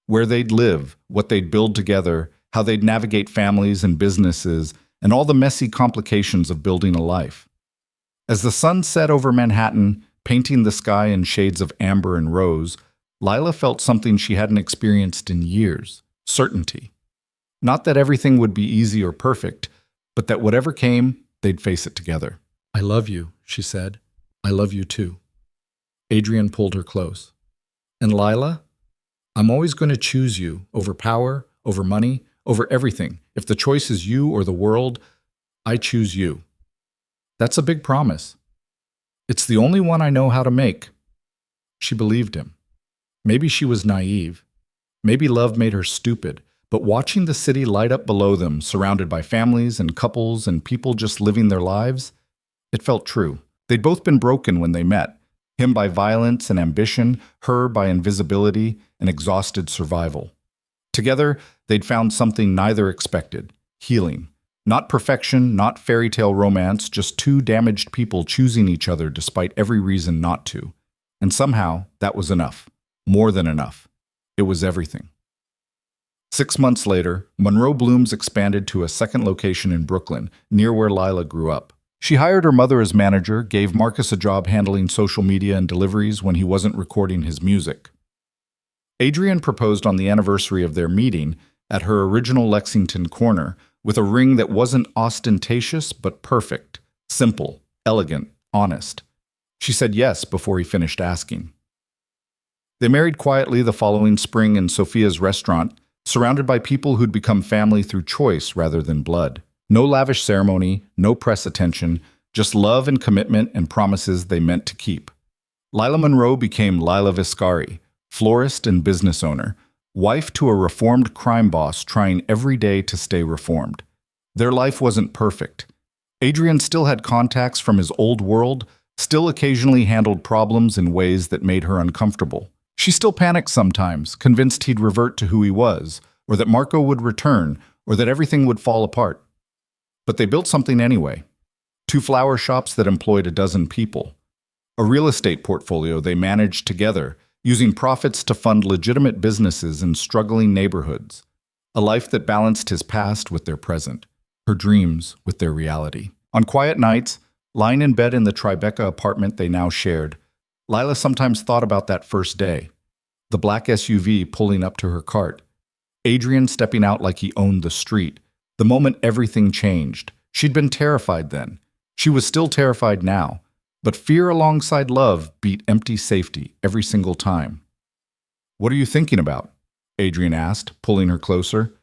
Where they'd live, what they'd build together, how they'd navigate families and businesses, and all the messy complications of building a life. As the sun set over Manhattan, painting the sky in shades of amber and rose, Lila felt something she hadn't experienced in years: certainty. Not that everything would be easy or perfect, but that whatever came, they'd face it together. I love you, she said. I love you too. Adrian pulled her close. And Lila, I'm always going to choose you over power, over money, over everything. If the choice is you or the world, I choose you. That's a big promise. It's the only one I know how to make. She believed him. Maybe she was naive. Maybe love made her stupid. But watching the city light up below them, surrounded by families and couples and people just living their lives, it felt true. They'd both been broken when they met. Him by violence and ambition, her by invisibility and exhausted survival. Together, they'd found something neither expected: healing. Not perfection, not fairy tale romance, just two damaged people choosing each other despite every reason not to. And somehow, that was enough. More than enough. It was everything. 6 months later, Monroe Blooms expanded to a second location in Brooklyn, near where Lila grew up. She hired her mother as manager, gave Marcus a job handling social media and deliveries when he wasn't recording his music. Adrian proposed on the anniversary of their meeting at her original Lexington corner with a ring that wasn't ostentatious but perfect, simple, elegant, honest. She said yes before he finished asking. They married quietly the following spring in Sophia's restaurant, surrounded by people who'd become family through choice rather than blood. No lavish ceremony, no press attention, just love and commitment and promises they meant to keep. Lila Monroe became Lila Viscari, florist and business owner, wife to a reformed crime boss trying every day to stay reformed. Their life wasn't perfect. Adrian still had contacts from his old world, still occasionally handled problems in ways that made her uncomfortable. She still panicked sometimes, convinced he'd revert to who he was, or that Marco would return, or that everything would fall apart. But they built something anyway. 2 flower shops that employed a dozen people. A real estate portfolio they managed together, using profits to fund legitimate businesses in struggling neighborhoods. A life that balanced his past with their present, her dreams with their reality. On quiet nights, lying in bed in the Tribeca apartment they now shared, Lila sometimes thought about that first day. The black SUV pulling up to her cart. Adrian stepping out like he owned the street. The moment everything changed. She'd been terrified then. She was still terrified now. But fear alongside love beat empty safety every single time. What are you thinking about? Adrian asked, pulling her closer.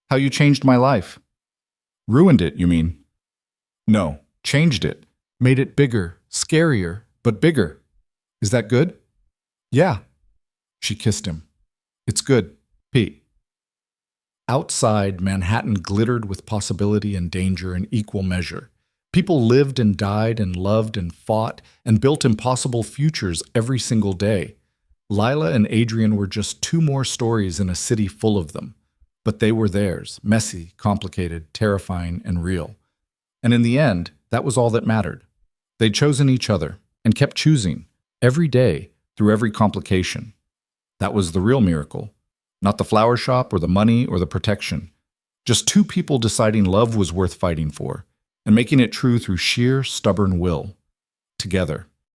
How you changed my life. Ruined it, you mean? No, changed it. Made it bigger, scarier, but bigger. Is that good? Yeah. She kissed him. It's good, Pete. Outside, Manhattan glittered with possibility and danger in equal measure. People lived and died and loved and fought and built impossible futures every single day. Lila and Adrian were just 2 more stories in a city full of them. But they were theirs, messy, complicated, terrifying, and real. And in the end, that was all that mattered. They'd chosen each other and kept choosing, every day, through every complication. That was the real miracle. Not the flower shop or the money or the protection. Just 2 people deciding love was worth fighting for, and making it true through sheer, stubborn will. Together.